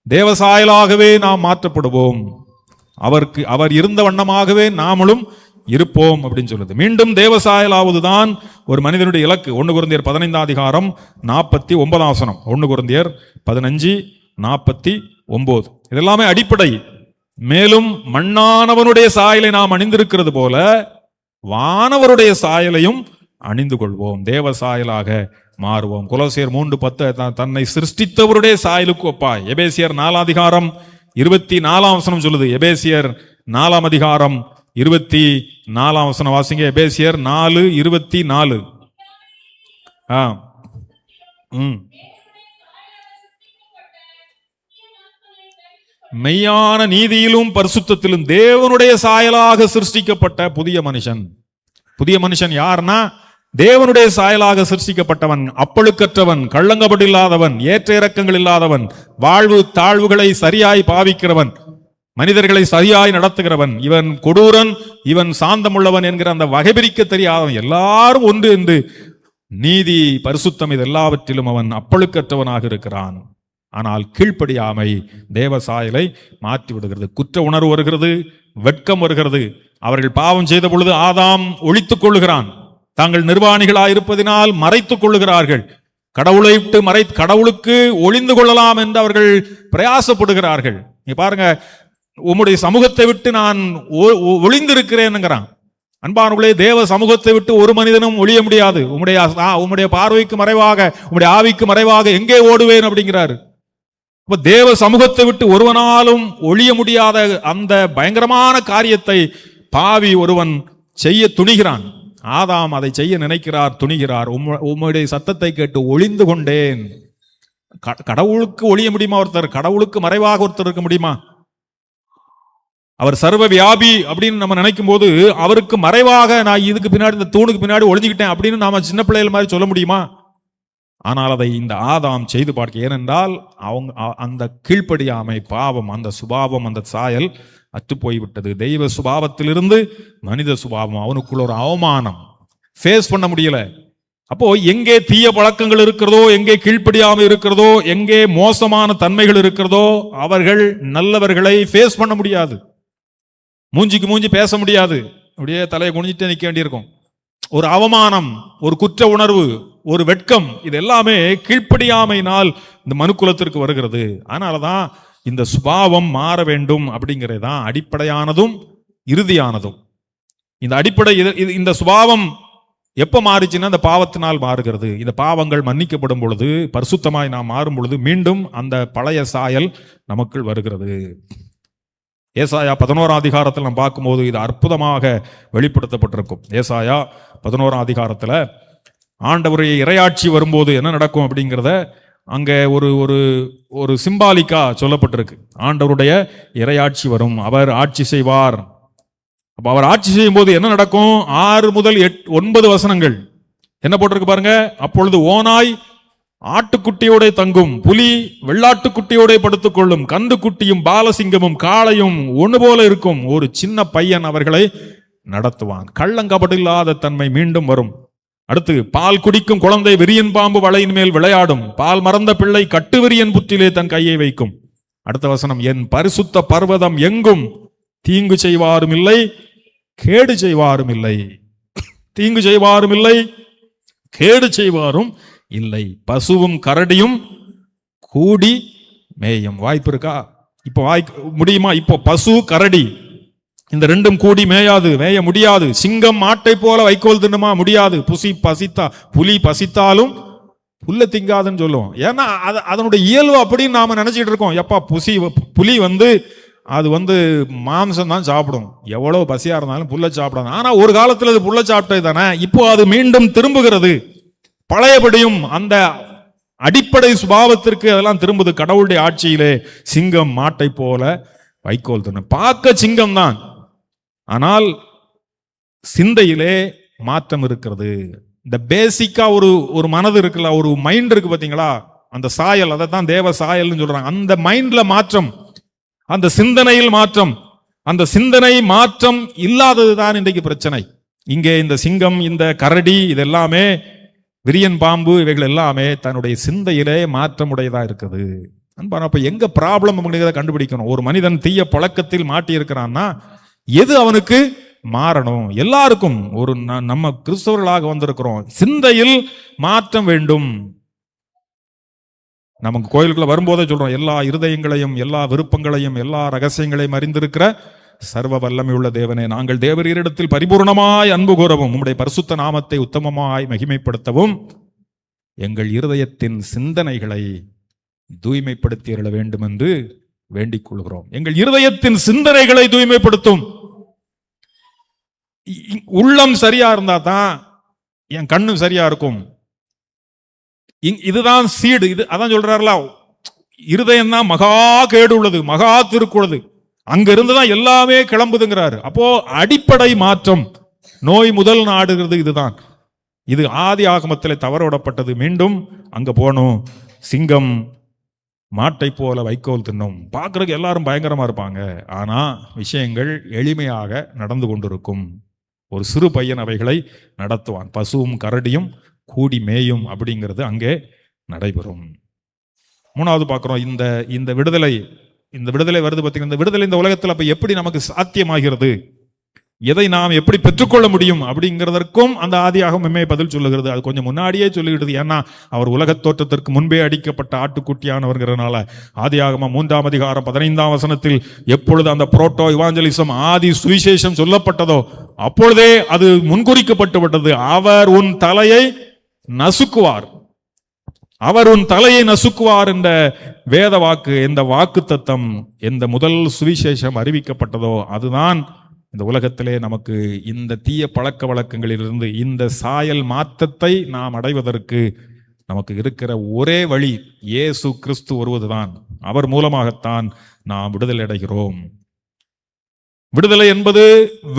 தேவ சாயலாகவே நாம் மாற்றப்படுவோம், அவர் இருந்த வண்ணமாகவே நாமளும் இருப்போம் அப்படின்னு சொல்லுது. மீண்டும் தேவ சாயலாவதுதான் ஒரு மனிதனுடைய இலக்கு. 1 கொரிந்தியர் 15ஆம் அதிகாரம் 49ஆம் வசனம். 1 கொரிந்தியர் 15:49. இதெல்லாமே அடிப்படை. மேலும் மண்ணானவனுடைய சாயலை நாம் அணிந்திருக்கிறது போல வானவருடைய சாயலையும் அணிந்து கொள்வோம், தேவ சாயலாக மாறுவோம். கொலோசியர் 3:10 தன்னை சிருஷ்டித்தவருடைய சாயலுக்கு ஒப்பாய். எபேசியர் 4:24 சொல்லுது. எபேசியர் 4:24 வாசிங்க. எபேசியர் 4:24. மெய்யான நீதியிலும் பரிசுத்தத்திலும் தேவனுடைய சாயலாக சிருஷ்டிக்கப்பட்ட புதிய மனுஷன். புதிய மனுஷன் யார்னா, தேவனுடைய சாயலாக சிருஷ்டிக்கப்பட்டவன், அப்பழுக்கற்றவன், கள்ளங்கபடில்லாதவன், ஏற்ற இறக்கங்கள் இல்லாதவன், வாழ்வு தாழ்வுகளை சரியாய் பாவிக்கிறவன், மனிதர்களை சரியாய் நடத்துகிறவன், இவன் கொடூரன், இவன் சாந்தமுள்ளவன் என்கிற அந்த வகைபிரிக்க தெரியாதவன், எல்லாரும் ஒன்று என்று நீதி பரிசுத்தம் இது எல்லாவற்றிலும் அவன் அப்பழுக்கற்றவனாக இருக்கிறான். ஆனால் கீழ்ப்படியாமை தேவ சாயலை மாற்றி விடுகிறது. குற்ற உணர்வு வருகிறது, வெட்கம் வருகிறது. அவர்கள் பாவம் செய்த பொழுது ஆதாம் ஒளித்துக் கொள்ளுகிறான். தாங்கள் நிர்வாணிகளாயிருப்பதினால் மறைத்துக் கொள்ளுகிறார்கள். கடவுளை விட்டு கடவுளுக்கு ஒளிந்து கொள்ளலாம் என்று அவர்கள் பிரயாசப்படுகிறார்கள். நீ பாருங்க, உம்முடைய சமூகத்தை விட்டு நான் ஒளிந்திருக்கிறேன்ங்கிறான். அன்பானவர்களே, தேவ சமூகத்தை விட்டு ஒரு மனிதனும் ஒளிய முடியாது. உம்முடைய பார்வைக்கு மறைவாக, உம்முடைய ஆவிக்கு மறைவாக எங்கே ஓடுவேன் அப்படிங்கிறாரு. தேவ சமூகத்தை விட்டு ஒருவனாலும் ஒளிய முடியாத அந்த பயங்கரமான காரியத்தை பாவி ஒருவன் செய்ய துணிகிறான். ஆதாம் அதை செய்ய நினைக்கிறார், துணிகிறார். உம்முடைய சத்தத்தை கேட்டு ஒளிந்து கொண்டேன். கடவுளுக்கு ஒளிய முடியுமா ஒருத்தர்? கடவுளுக்கு மறைவாக ஒருத்தர் இருக்க முடியுமா? அவர் சர்வ வியாபி அப்படின்னு நம்ம நினைக்கும் போது, அவருக்கு மறைவாக நான் இதுக்கு பின்னாடி, இந்த தூணுக்கு பின்னாடி ஒளிஞ்சுக்கிட்டேன் அப்படின்னு நாம சின்ன பிள்ளைகள் மாதிரி சொல்ல முடியுமா? ஆனால் அதை இந்த ஆதாம் செய்து பார்க்க. ஏனென்றால் அவங்க அந்த கீழ்ப்படியாமை, பாவம், அந்த சுபாவம், அந்த சாயல் அற்று போய்விட்டது. தெய்வ சுபாவத்திலிருந்து மனித சுபாவம், அவனுக்குள்ள ஒரு அவமானம், ஃபேஸ் பண்ண முடியல. அப்போ எங்கே தீய பழக்கங்கள் இருக்கிறதோ, எங்கே கீழ்ப்படியாமை இருக்கிறதோ, எங்கே மோசமான தன்மைகள் இருக்கிறதோ, அவர்கள் நல்லவர்களை ஃபேஸ் பண்ண முடியாது. மூஞ்சிக்கு மூஞ்சி பேச முடியாது. அப்படியே தலையை குனிஞ்சிட்டு நிற்க வேண்டியிருக்கும். ஒரு அவமானம், ஒரு குற்ற உணர்வு, ஒரு வெட்கம், இது எல்லாமே கீழ்ப்படியாமையினால் இந்த மனுக்குலத்திற்கு வருகிறது. அதனாலதான் இந்த சுபாவம் மாற வேண்டும் அப்படிங்கிறதான் அடிப்படையானதும் இறுதியானதும். இந்த அடிப்படை, இந்த சுபாவம் எப்ப மாறிச்சுன்னா இந்த பாவத்தினால் மாறுகிறது. இந்த பாவங்கள் மன்னிக்கப்படும் பொழுது, பரிசுத்தமாய் நாம் மாறும் பொழுது மீண்டும் அந்த பழைய சாயல் நமக்குள் வருகிறது. ஏசாயா 11 நாம் பார்க்கும்போது இது அற்புதமாக வெளிப்படுத்தப்பட்டிருக்கும். ஏசாயா 11 ஆண்டவருடைய இறையாட்சி வரும்போது என்ன நடக்கும் அப்படிங்கிறத அங்கே ஒரு சிம்பாலிக்கா சொல்லப்பட்டிருக்கு. ஆண்டவருடைய இறையாட்சி வரும், அவர் ஆட்சி செய்வார். அப்ப அவர் ஆட்சி செய்யும் போது என்ன நடக்கும்? 6 முதல் 9 வசனங்கள் என்ன போட்டிருக்கு பாருங்க. அப்பொழுது ஓனாய் ஆட்டுக்குட்டியோட தங்கும், புலி வெள்ளாட்டுக்குட்டியோட படுத்துக் கொள்ளும், கந்து குட்டியும் பாலசிங்கமும் காளையும் ஒன்று போல இருக்கும், ஒரு சின்ன பையன் அவர்களை நடத்துவான். கள்ளங்கபடில்லாத தன்மை மீண்டும் வரும். அடுத்து, பால் குடிக்கும் குழந்தை விரியன் பாம்பு வலையின் மேல் விளையாடும், பால் மறந்த பிள்ளை கட்டு விரியன் புற்றிலே தன் கையை வைக்கும். அடுத்த வசனம், என் பரிசுத்த பர்வதம் எங்கும் தீங்கு செய்வாரும் இல்லை, கேடு செய்வாரும் இல்லை. தீங்கு செய்வாரும் இல்லை, கேடு செய்வாரும் இல்லை. பசுவும் கரடியும் கூடி மேயும். வாய்ப்பு இருக்கா? இப்போ முடியுமா? இப்போ பசு கரடி இந்த ரெண்டும் கூடி மேயாது, மேய முடியாது. சிங்கம் மாட்டை போல வைக்கோல் தின்னுமா? முடியாது. புலி பசித்தாலும் புல்ல திங்காதுன்னு சொல்லுவோம். ஏன்னா அதனுடைய இயல்பு அப்படின்னு நாம நினைச்சிட்டு இருக்கோம். எப்பா புலி அது மாம்சம் தான் சாப்பிடும், எவ்வளவு பசியா இருந்தாலும் புல்ல சாப்பிடாது. ஆனா ஒரு காலத்துல அது புல்ல சாப்பிட்டது தானே. இப்போ அது மீண்டும் திரும்புகிறது, பழையபடியும் அந்த அடிப்படை சுபாவத்திற்கு அதெல்லாம் திரும்புது. கடவுளுடைய ஆட்சியிலே சிங்கம் மாட்டை போல வைக்கோல் தின்னு. பார்க்க சிங்கம் தான், ஆனால் சிந்தையிலே மாற்றம் இருக்கிறது. இந்த பேசிக்கா ஒரு மனது இருக்குல்ல, ஒரு மைண்ட் இருக்கு பாத்தீங்களா, அந்த சாயல், அதை தான் தேவ சாயல்னு சொல்றாங்க. அந்த மைண்ட்ல மாற்றம், அந்த சிந்தனையில் மாற்றம், அந்த சிந்தனை மாற்றம் இல்லாததுதான் இன்றைக்கு பிரச்சனை. இங்கே இந்த சிங்கம், இந்த கரடி, இதெல்லாமே விரியன் பாம்பு, இவைகள் எல்லாமே தன்னுடைய சிந்தையிலே மாற்றமுடையதா இருக்குது. அப்ப எங்க ப்ராப்ளம் கண்டுபிடிக்கணும். ஒரு மனிதன் தீய பழக்கத்தில் மாட்டி இருக்கிறான்னா எது அவனுக்கு மாறணும்? எல்லாருக்கும் நம்ம கிறிஸ்தவர்களாக வந்திருக்கிறோம், சிந்தையில் மாற்றம் வேண்டும். நமக்கு கோயிலுக்குள்ள வரும்போதே சொல்றோம், எல்லா இருதயங்களையும், எல்லா விருப்பங்களையும், எல்லா ரகசியங்களையும் அறிந்திருக்கிற சர்வ வல்லமையுள்ள தேவனே, நாங்கள் தேவரீரிடத்தில் பரிபூர்ணமாய் அன்பு கூறவும் உம்முடைய பரிசுத்த நாமத்தை உத்தமமாய் மகிமைப்படுத்தவும் எங்கள் இருதயத்தின் சிந்தனைகளை தூய்மைப்படுத்தி அருள வேண்டும் என்று வேண்டிக் கொள்கிறோம். எங்கள் இருதயத்தின் சிந்தனைகளை தூய்மைப்படுத்தும். உள்ளம் சரியா இருந்தா தான் என் கண்ணும் சரியா இருக்கும். இதுதான் சீடு. இது அதான் சொல்றாருல, இருதயம் தான் மகா கேடு உள்ளது, மகா திருக்குள்ளது, அங்க இருந்துதான் எல்லாமே கிளம்புதுங்கிறாரு. அப்போ அடிப்படை மாற்றம், நோய் முதல் நாடுகிறது இதுதான். இது ஆதி ஆகமத்தில் தவறவிடப்பட்டது. மீண்டும் அங்க போகணும். சிங்கம் மாட்டை போல வைக்கோல் தின்னும். பார்க்கறதுக்கு எல்லாரும் பயங்கரமா இருப்பாங்க, ஆனா விஷயங்கள் எளிமையாக நடந்து கொண்டிருக்கும். ஒரு சிறு பையன் அவைகளை நடத்துவான். பசுவும் கரடியும் கூடி மேயும் அப்படிங்கிறது அங்கே நடைபெறும். மூணாவது பார்க்கிறோம், இந்த விடுதலை வருது பார்த்தீங்கன்னா, இந்த விடுதலை இந்த உலகத்தில் அப்ப எப்படி நமக்கு சாத்தியமாகிறது, எதை நாம் எப்படி பெற்றுக்கொள்ள முடியும் அப்படிங்கிறதற்கும் அந்த ஆதியாகமமே பதில் சொல்லுகிறது. அது கொஞ்சம் முன்னாடியே சொல்லிவிடுது. ஏன்னா அவர் உலகத் தோற்றத்திற்கு முன்பே அடிக்கப்பட்ட ஆட்டுக்குட்டியானவர்கிறனால ஆதியாகமம் 3ஆம் அதிகாரம் 15ஆம் வசனத்தில் எப்பொழுது அந்த புரோட்டோ இவாஞ்சலிசம், ஆதி சுவிசேஷம் சொல்லப்பட்டதோ அப்பொழுதே அது முன்குறிக்கப்பட்டு விட்டது. அவர் உன் தலையை நசுக்குவார், அவர் உன் தலையை நசுக்குவார் என்ற வேத வாக்கு, இந்த வாக்கு தத்தம், எந்த முதல் சுவிசேஷம் அறிவிக்கப்பட்டதோ அதுதான் இந்த உலகத்திலே நமக்கு இந்த தீய பழக்க வழக்கங்களிலிருந்து இந்த சாயல் மாற்றத்தை நாம் அடைவதற்கு நமக்கு இருக்கிற ஒரே வழி இயேசு கிறிஸ்து வருவதுதான். அவர் மூலமாகத்தான் நாம் விடுதலை அடைகிறோம். விடுதலை என்பது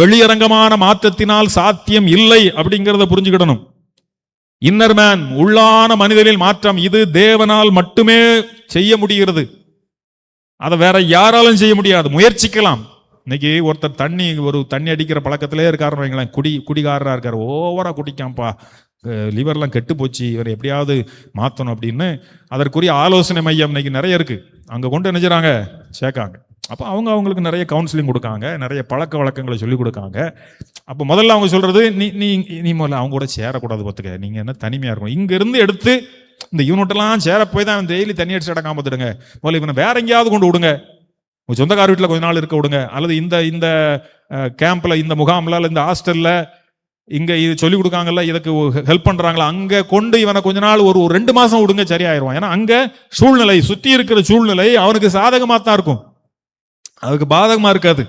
வெளியரங்கமான மாற்றத்தினால் சாத்தியம் இல்லை அப்படிங்கிறத புரிஞ்சுக்கிடணும். இன்னர் மேன், உள்ளான மனிதனில் மாற்றம், இது தேவனால் மட்டுமே செய்ய முடிகிறது. அதை வேற யாராலும் செய்ய முடியாது. முயற்சிக்கலாம். இன்னைக்கு ஒருத்தர் தண்ணி அடிக்கிற பழக்கத்திலே இருக்காருன்னு வைங்களேன், குடிகாரராக இருக்காரு, ஓவரா குடிக்காம்பா, லிவர்லாம் கெட்டு போச்சு, இவர் எப்படியாவது மாற்றணும் அப்படின்னு அதற்குரிய ஆலோசனை மையம் இன்னைக்கு நிறைய இருக்கு. அங்கே கொண்டு என்ன செய்றாங்க, சேர்க்காங்க. அப்போ அவங்களுக்கு நிறைய கவுன்சிலிங் கொடுக்காங்க, நிறைய பழக்க வழக்கங்களை சொல்லி கொடுக்காங்க. அப்போ முதல்ல அவங்க சொல்றது, நீ முதல்ல அவங்க கூட சேரக்கூடாது, பார்த்துக்க, நீங்க என்ன தனிமையா இருக்கணும், இங்க இருந்து எடுத்து இந்த யூனிட்லாம் சேர போய் தான் டெய்லி தண்ணி அடிச்சு அடக்காம பார்த்துடுங்க, முதல்ல இவனை வேற எங்கேயாவது கொண்டு விடுங்க, உங்க சொந்தக்கார வீட்டில் கொஞ்ச நாள் இருக்க விடுங்க, அல்லது இந்த கேம்ப்ல, இந்த முகாம்ல, இந்த ஹாஸ்டல்ல இங்க இது சொல்லி கொடுக்காங்கல்ல, இதுக்கு ஹெல்ப் பண்றாங்களா, அங்க கொண்டு இவனை கொஞ்ச நாள் ஒரு 2 மாசம் விடுங்க, சரியாயிருவான். ஏன்னா அங்க சூழ்நிலை, சுத்தி இருக்கிற சூழ்நிலை அவனுக்கு சாதகமா தான் இருக்கும், அதுக்கு பாதகமா இருக்காது.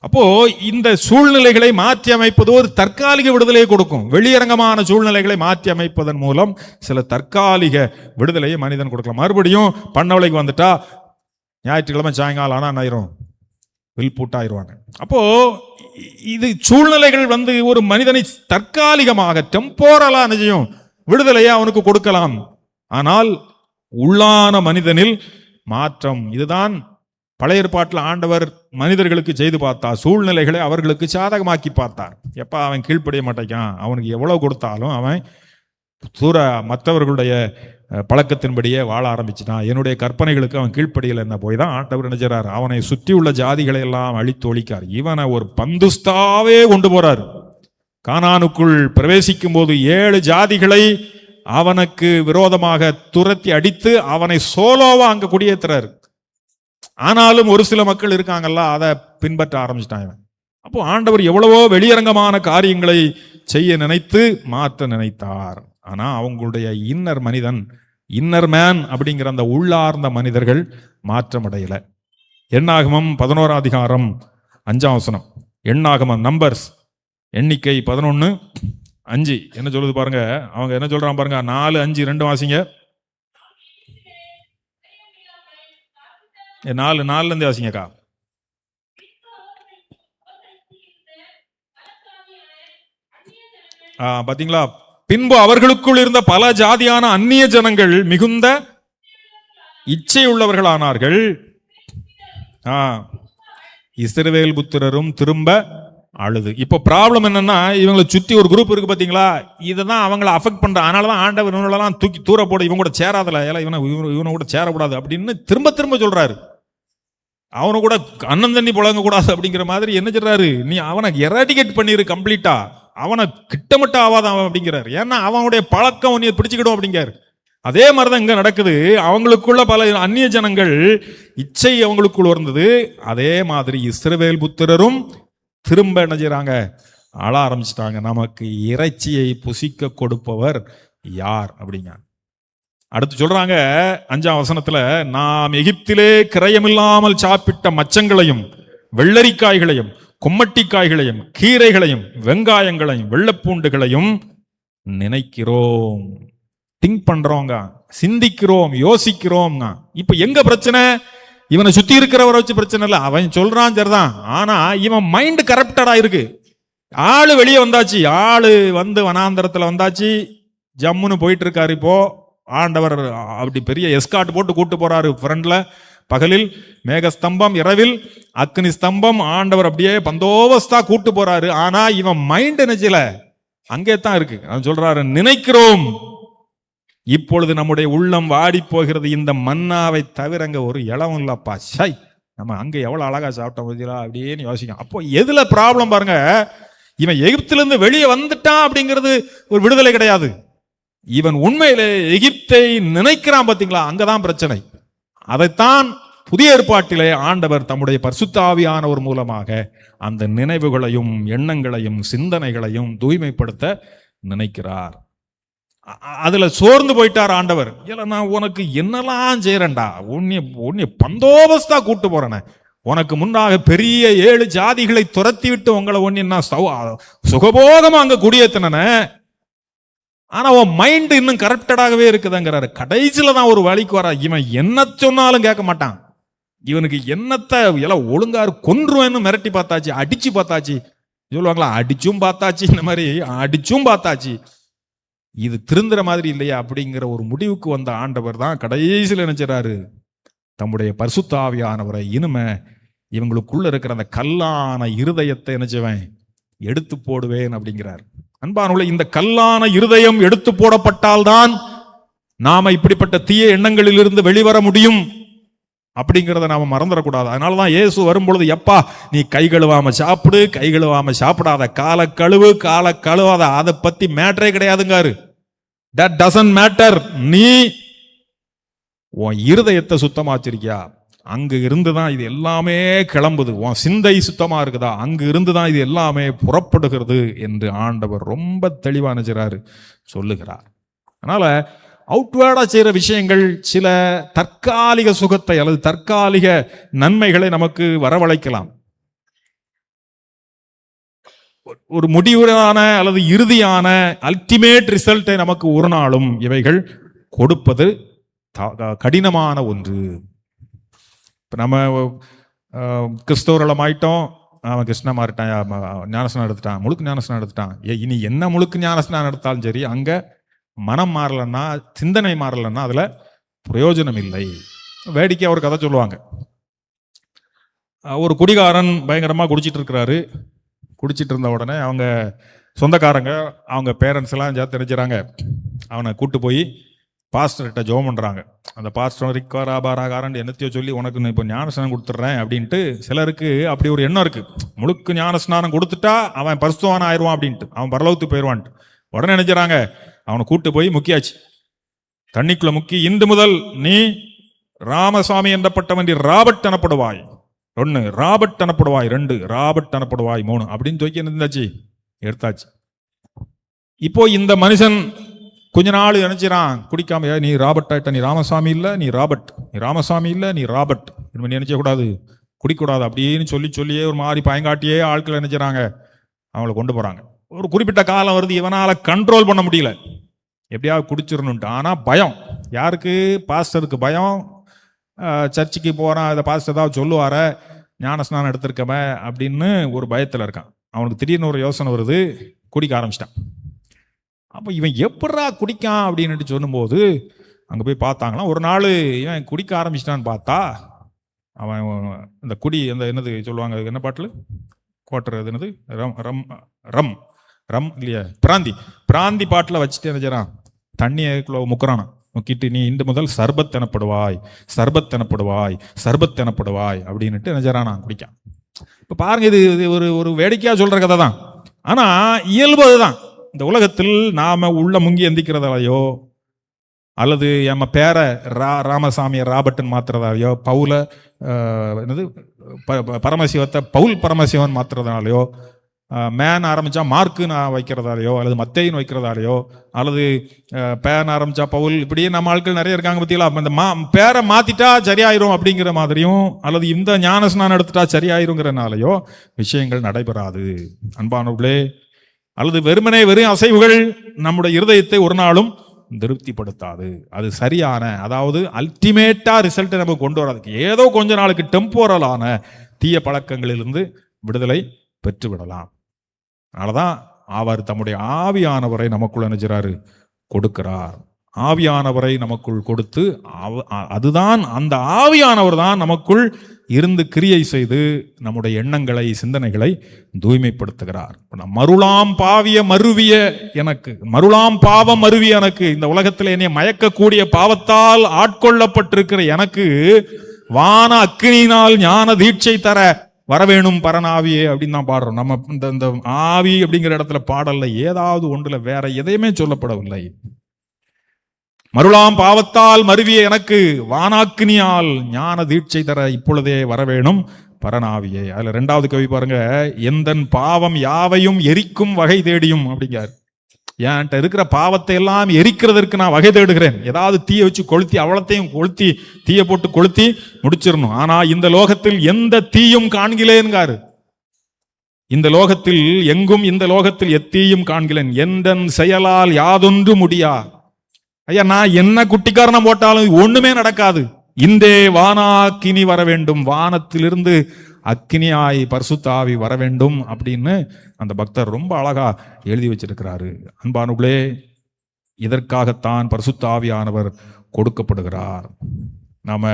அப்போ இந்த சூழ்நிலைகளை மாற்றி அமைப்பது ஒரு தற்காலிக விடுதலையை கொடுக்கும். வெளியரங்கமான சூழ்நிலைகளை மாற்றி அமைப்பதன் மூலம் சில தற்காலிக விடுதலையை மனிதன் கொடுக்கலாம். மறுபடியும் பண்ணவளைக்கு வந்துட்டா ஞாயிற்றுக்கிழமை சாயங்காலம் ஆனா ஆயிரும், வில் பூட்டாயிருவாங்க. அப்போ இது சூழ்நிலைகள் ஒரு மனிதனை தற்காலிகமாக டெம்போரலா நிச்சயம் விடுதலையை அவனுக்கு கொடுக்கலாம். ஆனால் உள்ளான மனிதனில் மாற்றம், இதுதான் பழைய ஏற்பாட்டில் ஆண்டவர் மனிதர்களுக்கு செய்து பார்த்தார். சூழ்நிலைகளை அவர்களுக்கு சாதகமாக்கி பார்த்தார். எப்ப அவன் கீழ்ப்படிய மாட்டேங்கான், அவனுக்கு எவ்வளவு கொடுத்தாலும் அவன் மற்றவர்களுடைய பழக்கத்தின்படியே வாழ ஆரம்பிச்சுட்டான், என்னுடைய கற்பனைகளுக்கு அவன் கீழ்ப்படியல் என்ன போய் தான் ஆண்டவர் நினைச்சார், அவனை சுற்றி உள்ள ஜாதிகளை எல்லாம் அழித்து ஒழிக்கார். இவனை ஒரு பந்துஸ்தாவே கொண்டு போறார். கானானுக்குள் பிரவேசிக்கும் போது 7 ஜாதிகளை அவனுக்கு விரோதமாக துரத்தி அடித்து அவனை சோலோவா அங்க குடியேற்றுறாரு. ஆனாலும் ஒரு சில மக்கள் இருக்காங்கல்ல, அதை பின்பற்ற ஆரம்பிச்சிட்டாங்க. அப்போ ஆண்டவர் எவ்வளவோ வெளியரங்கமான காரியங்களை செய்ய நினைத்து மாற்ற நினைத்தார். ஆனா அவங்களுடைய இன்னர் மேன் அப்படிங்கிற அந்த உள்ளார்ந்த மனிதர்கள் மாற்றம் அடையல. எண்ணாகமம் 11ஆம் அதிகாரம் 5ஆம் வசனம், எண்ணாகமம் நம்பர்ஸ் எண்ணிக்கை 11:5 என்ன சொல்லுது பாருங்க. அவங்க என்ன சொல்றாங்க பாருங்க, 4:5 வாசிங்க. 4:4 வாசிங்கக்கா. பாத்தீங்களா, பின்பு அவர்களுக்குள் இருந்த பல ஜாதியான அந்நிய ஜனங்கள் மிகுந்த இச்சையுள்ளவர்களானார்கள். இஸ்ரவேல் புத்திரரும் திரும்ப அழுது. இப்போ ப்ராப்ளம் என்னன்னா, இவங்களை சுத்தி ஒரு குரூப் இருக்கு பாத்தீங்களா, இதுதான் அவங்களை அஃபெக்ட் பண்ற. அதனாலதான் ஆண்டவர் இவங்களெல்லாம் தூக்கி தூர போட, இவங்க கூட சேராதல, இவனை கூட சேரக்கூடாது அப்படின்னு திரும்ப திரும்ப சொல்றாரு. அவனை கூட அண்ணன் தண்ணி புழங்க கூடாது அப்படிங்கிற மாதிரி என்ன சொல்றாரு, நீ அவனை எராடிகேட் பண்ணிரு கம்ப்ளீட்டா, அவனை கிட்டமட்ட ஆவாதான் அவன் அப்படிங்கிறாரு. ஏன்னா அவனுடைய பழக்கம் நீ பிடிச்சுக்கிடும் அப்படிங்கிறாரு. அதே மாதிரிதான் இங்க நடக்குது. அவங்களுக்குள்ள பல அந்நிய ஜனங்கள் இச்சை அவங்களுக்குள்ள இருந்தது. அதே மாதிரி இஸ்ரவேல் புத்திரரும் திரும்ப என்ன செய்றாங்க? அழ ஆரம்பிச்சிட்டாங்க. நமக்கு இறைச்சியை புசிக்க கொடுப்பவர் யார் அப்படிங்க. அடுத்து சொல்றாங்க 5ஆம் வசனத்துல, நாம் எகிப்திலே கிரயமில்லாமல் சாப்பிட்ட மச்சங்களையும் வெள்ளரிக்காய்களையும் கொம்மட்டிக்காய்களையும் கீரைகளையும் வெங்காயங்களையும் வெள்ளப்பூண்டுகளையும் நினைக்கிறோம். திங்க் பண்றோங்க, சிந்திக்கிறோம், யோசிக்கிறோம். இப்ப எங்க பிரச்சனை? இவனை சுத்தி இருக்கிறவரை வச்சு பிரச்சனை இல்லை. அவன் சொல்றான் சரிதான், ஆனா இவன் மைண்ட் கரப்டடா இருக்கு. ஆளு வெளியே வந்தாச்சு, ஆளு வந்து வனாந்தரத்துல வந்தாச்சு, ஜம்முன்னு போயிட்டு இருக்காரு. இப்போ ஆண்டவர் அப்படி பெரிய எஸ்கார்ட் போட்டு கூட்டு போறாரு. ஃப்ரண்ட்ல பகலில் மேகஸ்தம்பம், இரவில் அக்னி ஸ்தம்பம். ஆண்டவர் அப்படியே பந்தோபஸ்தா கூட்டு போறாரு. ஆனா இவன் மைண்ட் நினைச்சல அங்கே தான் இருக்கு. அவன் சொல்றாரு, நினைக்கிறோம் இப்பொழுது நம்முடைய உள்ளம் வாடி போகிறது, இந்த மன்னாவை தவிர அங்க ஒரு இளவும் இல்லப்பா. சை, நம்ம அங்க எவ்வளவு அழகா சாப்பிட்டோம் பார்த்தீங்களா அப்படின்னு யோசிக்கும். அப்போ எதுல ப்ராப்ளம் பாருங்க? இவன் எகிப்திலிருந்து வெளியே வந்துட்டான் அப்படிங்கிறது ஒரு விடுதலை கிடையாது. இவன் உண்மையிலே எகிப்தை நினைக்கிறான் பார்த்தீங்களா, அங்கதான் பிரச்சனை. அதைத்தான் புதிய ஏற்பாட்டிலே ஆண்டவர் தம்முடைய பரிசுத்த ஆவியானவர் மூலமாக அந்த நினைவுகளையும் எண்ணங்களையும் சிந்தனைகளையும் தூய்மைப்படுத்த நினைக்கிறார். அதுல சோர்ந்து போயிட்டார் ஆண்டவர். இல்ல, நான் உனக்கு என்னெல்லாம் செய்யறேன்டா, உன்னை பந்தோபஸ்தா கூட்டு போறேன், உனக்கு முன்னாக பெரிய 7 ஜாதிகளை துரத்தி விட்டு உங்களை ஒன்னு சுகபோகமா அங்க குடியேத்தின. ஆனா உன் மைண்ட் இன்னும் கரப்டடாகவே இருக்குதுங்கிறாரு. கடைசியில தான் ஒரு வழிக்கு வர. இவன் என்ன சொன்னாலும் கேட்க மாட்டான். இவனுக்கு என்னத்தை எல்லாம் ஒழுங்காரு கொன்றுவேன்னு மிரட்டி பார்த்தாச்சு, அடிச்சு பார்த்தாச்சு, சொல்லுவாங்களா, அடிச்சும் பார்த்தாச்சு, இந்த மாதிரி அடிச்சும் பார்த்தாச்சு, இது திருந்துற மாதிரி இல்லையா அப்படிங்கிற ஒரு முடிவுக்கு வந்த ஆண்டவர் தான் கடைசியில் நினைச்சாரு, தம்முடைய பரிசுத்த ஆவியானவரை இனிமே இவங்களுக்குள்ள இருக்கிற அந்த கல்லான இருதயத்தை நினைச்சவன் எடுத்து போடுவேன் அப்படிங்கிறார். அன்பானவர்களே, இந்த கல்லான இருதயம் எடுத்து போடப்பட்டால்தான் நாம இப்படிப்பட்ட தீய எண்ணங்களில் இருந்து வெளிவர முடியும் அப்படிங்கிறத நாம மறந்துடக்கூடாது. அதனாலதான் இயேசு வரும்பொழுது, எப்பா நீ கை கழுவாம சாப்பிடு, கை கழுவாம சாப்பிடாத, கால கழுவாத, அதை பத்தி மேட்டரே கிடையாதுங்காரு. That doesn't matter. நீ உன் இருதயத்தை சுத்தமா வச்சிருக்கியா, அங்கு இருந்துதான் இது எல்லாமே கிளம்புது. உன் சிந்தை சுத்தமா இருக்குதா, அங்கு இருந்துதான் இது எல்லாமே புறப்படுகிறது என்று ஆண்டவர் ரொம்ப தெளிவா நினைச்சாரு சொல்லுகிறார். அதனால அவுட்வேர்டா செய்யற விஷயங்கள் சில தற்காலிக சுகத்தை அல்லது தற்காலிக நன்மைகளை நமக்கு வரவழைக்கலாம். ஒரு முடிவான அல்லது இறுதியான அல்டிமேட் ரிசல்ட்டை நமக்கு ஒரு நாளும் இவைகள் கொடுப்பது கடினமான ஒன்று. இப்போ நம்ம கிறிஸ்தவர்களும் ஆயிட்டோம், அவன் கிருஷ்ண மாறிட்டான், ஞானஸ்நானம் எடுத்துட்டான், முழுக்கு ஞானஸ்நானம் எடுத்துட்டான். இனி என்ன முழுக்கு ஞானஸ்நானம் எடுத்தாலும் சரி, அங்கே மனம் மாறலன்னா, சிந்தனை மாறலன்னா அதில் பிரயோஜனம் இல்லை. வேடிக்கை ஒரு கதை சொல்லுவாங்க. ஒரு குடிகாரன் பயங்கரமாக குடிச்சிட்டு இருக்கிறாரு. குடிச்சிட்டு இருந்த உடனே அவங்க சொந்தக்காரங்க, அவங்க பேரண்ட்ஸ் எல்லாம் சேர்த்து தெரிஞ்சுறாங்க, அவனை கூட்டு போய் பாஸ்டர்கிட்ட ஜெபம் பண்ணுறாங்க. அந்த பாஸ்டர் ரிக்வாரா பாராகாரன் என்னத்தையோ சொல்லி உனக்கு இப்போ ஞானஸ்நானம் கொடுத்துட்றேன் அப்படின்ட்டு. சிலருக்கு அப்படி ஒரு எண்ணம் இருக்கு, முழுக்க ஞானஸ்நானம் கொடுத்துட்டா அவன் பரிசுத்தவான் ஆயிடுவான் அப்படின்ட்டு, அவன் பரலோகத்துக்கு போயிடுவான்ட்டு. உடனே நினைச்சாங்க, அவனை கூட்டு போய் முக்கியாச்சு, தண்ணிக்குள்ள முக்கி, இன்று முதல் நீ ராமசாமி என்றப்பட்டவன் ராபர்ட் எனப்படுவாய், 1 ராபர்ட் எனப்படுவாய், 2 ராபர்ட் எனப்படுவாய், 3 அப்படின்னு தூக்கி இருந்தாச்சு, எடுத்தாச்சு. இப்போ இந்த மனுஷன் கொஞ்ச நாள் நினைச்சிடான் குடிக்காம, நீ ராபர்ட் ஆயிட்ட, நீ ராமசாமி இல்ல நீ ராபர்ட், நீ ராமசாமி இல்ல நீ ராபர்ட், இனிமே நினைச்ச கூடாது, குடிக்கூடாது அப்படின்னு சொல்லியே ஒரு மாதிரி பயங்காட்டியே ஆட்கள் நினைச்சாங்க, அவங்கள கொண்டு போறாங்க. ஒரு குறிப்பிட்ட காலம் வருது, இவனால கண்ட்ரோல் பண்ண முடியல, எப்படியாவது குடிச்சிடணுன்ட்டு. ஆனா பயம் யாருக்கு? பாஸ்டருக்கு பயம். சர்ச்சுக்கு போறான், அதை பாஸ்டர் ஏதாவது சொல்லுவார, ஞானஸ்நானம் எடுத்திருக்கமே அப்படின்னு ஒரு பயத்துல இருக்கான். அவனுக்கு திடீர்னு ஒரு யோசனை வருது, குடிக்க ஆரம்பிச்சிட்டான். அப்போ இவன் எப்படா குடிக்கான் அப்படின்னு சொல்லும்போது அங்கே போய் பார்த்தாங்களாம். ஒரு நாள் இவன் குடிக்க ஆரம்பிச்சிட்டான்னு பார்த்தா, அவன் இந்த குடி அந்த என்னது சொல்லுவாங்க, என்ன பாட்டில் கோட்டுறது, என்னது ரம் ரம் ரம் ரம் இல்லையா, பிராந்தி பாட்டில் வச்சுட்டு என்ன செய்றான், தண்ணியை முக்குறானா, முக்கிட்டு நீ இன்று முதல் சர்பத் எனப்படுவாய், சர்பத் எனப்படுவாய், சர்பத் எனப்படுவாய் அப்படின்னுட்டு என்ன செய்றானா, குடிக்கான். இப்போ பாருங்க, இது ஒரு வேடிக்கையா சொல்ற கதை தான். ஆனா இயல்பு அதுதான். இந்த உலகத்தில் நாம உள்ள முங்கி எந்திக்கிறதாலையோ அல்லது நம்ம பேரை ராமசாமியை ராபர்ட்டன் மாத்துறதாலையோ, பவுல என்னது பரமசிவத்தை பவுல் பரமசிவன் மாத்துறதுனாலையோ, மேன் ஆரம்பிச்சா மார்க்குன்னு வைக்கிறதாலையோ, அல்லது மத்தேயின்னு வைக்கிறதாலையோ, அல்லது பேன் ஆரம்பிச்சா பவுல், இப்படியே நம்ம ஆட்கள் நிறைய இருக்காங்க பத்தியா. இந்த பேரை மாத்திட்டா சரியாயிரும் அப்படிங்கிற மாதிரியும், அல்லது இந்த ஞானஸ்நானம் எடுத்துட்டா சரியாயிருங்கிறனாலையோ விஷயங்கள் நடைபெறாது அன்பானவர்களே. அல்லது வெறும் அசைவுகள் நம்முடைய இருதயத்தை ஒரு நாளும் திருப்திப்படுத்தாது. அது சரியான, அதாவது அல்டிமேட்டா ரிசல்ட் நமக்கு கொண்டு வராதுக்கு ஏதோ கொஞ்ச நாளுக்கு டெம்போரலான தீய பழக்கங்களிலிருந்து விடுதலை பெற்றுவிடலாம். அதனாலதான் அவர் தம்முடைய ஆவியானவரை நமக்குள் நினைச்சாரு கொடுக்கிறார். ஆவியானவரை நமக்குள் கொடுத்து அதுதான் அந்த ஆவியானவர் தான் நமக்குள் இருந்து கிரியை செய்து நம்முடைய எண்ணங்களை சிந்தனைகளை தூய்மைப்படுத்துகிறார். மருளாம் பாவம் மருவிய எனக்கு, இந்த உலகத்தில் என்னை மயக்கக்கூடிய பாவத்தால் ஆட்கொள்ளப்பட்டிருக்கிற எனக்கு வான அக்கினியினால் ஞான தீட்சை தர வரவேணும் பரனாவியே அப்படின்னு தான் பாடுறோம். நம்ம இந்த ஆவி அப்படிங்கிற இடத்துல பாடல்ல ஏதாவது ஒன்றுல வேற எதையுமே சொல்லப்படவில்லை. மருளாம் பாவத்தால் மருவிய எனக்கு வானாக்கினியால் ஞான தீட்சை தர இப்பொழுதே வரவேணும் பரனாவியே. அதுல 2வது கவி பாருங்க, எந்தன் பாவம் யாவையும் எரிக்கும் வகை தேடியும் அப்படிங்கார். என்கிட்ட இருக்கிற பாவத்தை எல்லாம் எரிக்கிறதற்கு நான் வகை தேடுகிறேன். ஏதாவது தீயை வச்சு கொளுத்தி அவ்வளத்தையும் கொளுத்தி தீயை போட்டு கொளுத்தி முடிச்சிடணும். ஆனா இந்த லோகத்தில் எந்த தீயும் காண்கிலேன்காரு. இந்த லோகத்தில் எங்கும் இந்த லோகத்தில் எத்தீயும் காண்கிலேன், எந்தன் செயலால் யாதொன்று முடியா. ஐயா, நான் என்ன குட்டிக்காரணம் போட்டாலும் ஒண்ணுமே நடக்காது. இந்தே வானாக்கினி வர வேண்டும், வானத்திலிருந்து அக்கினியாய் பரிசுத்த ஆவி வர வேண்டும் அப்படின்னு அந்த பக்தர் ரொம்ப அழகா எழுதி வச்சிருக்கிறாரு. அன்பானுகளே, இதற்காகத்தான் பரிசுத்த ஆவியானவர் கொடுக்கப்படுகிறார். நாம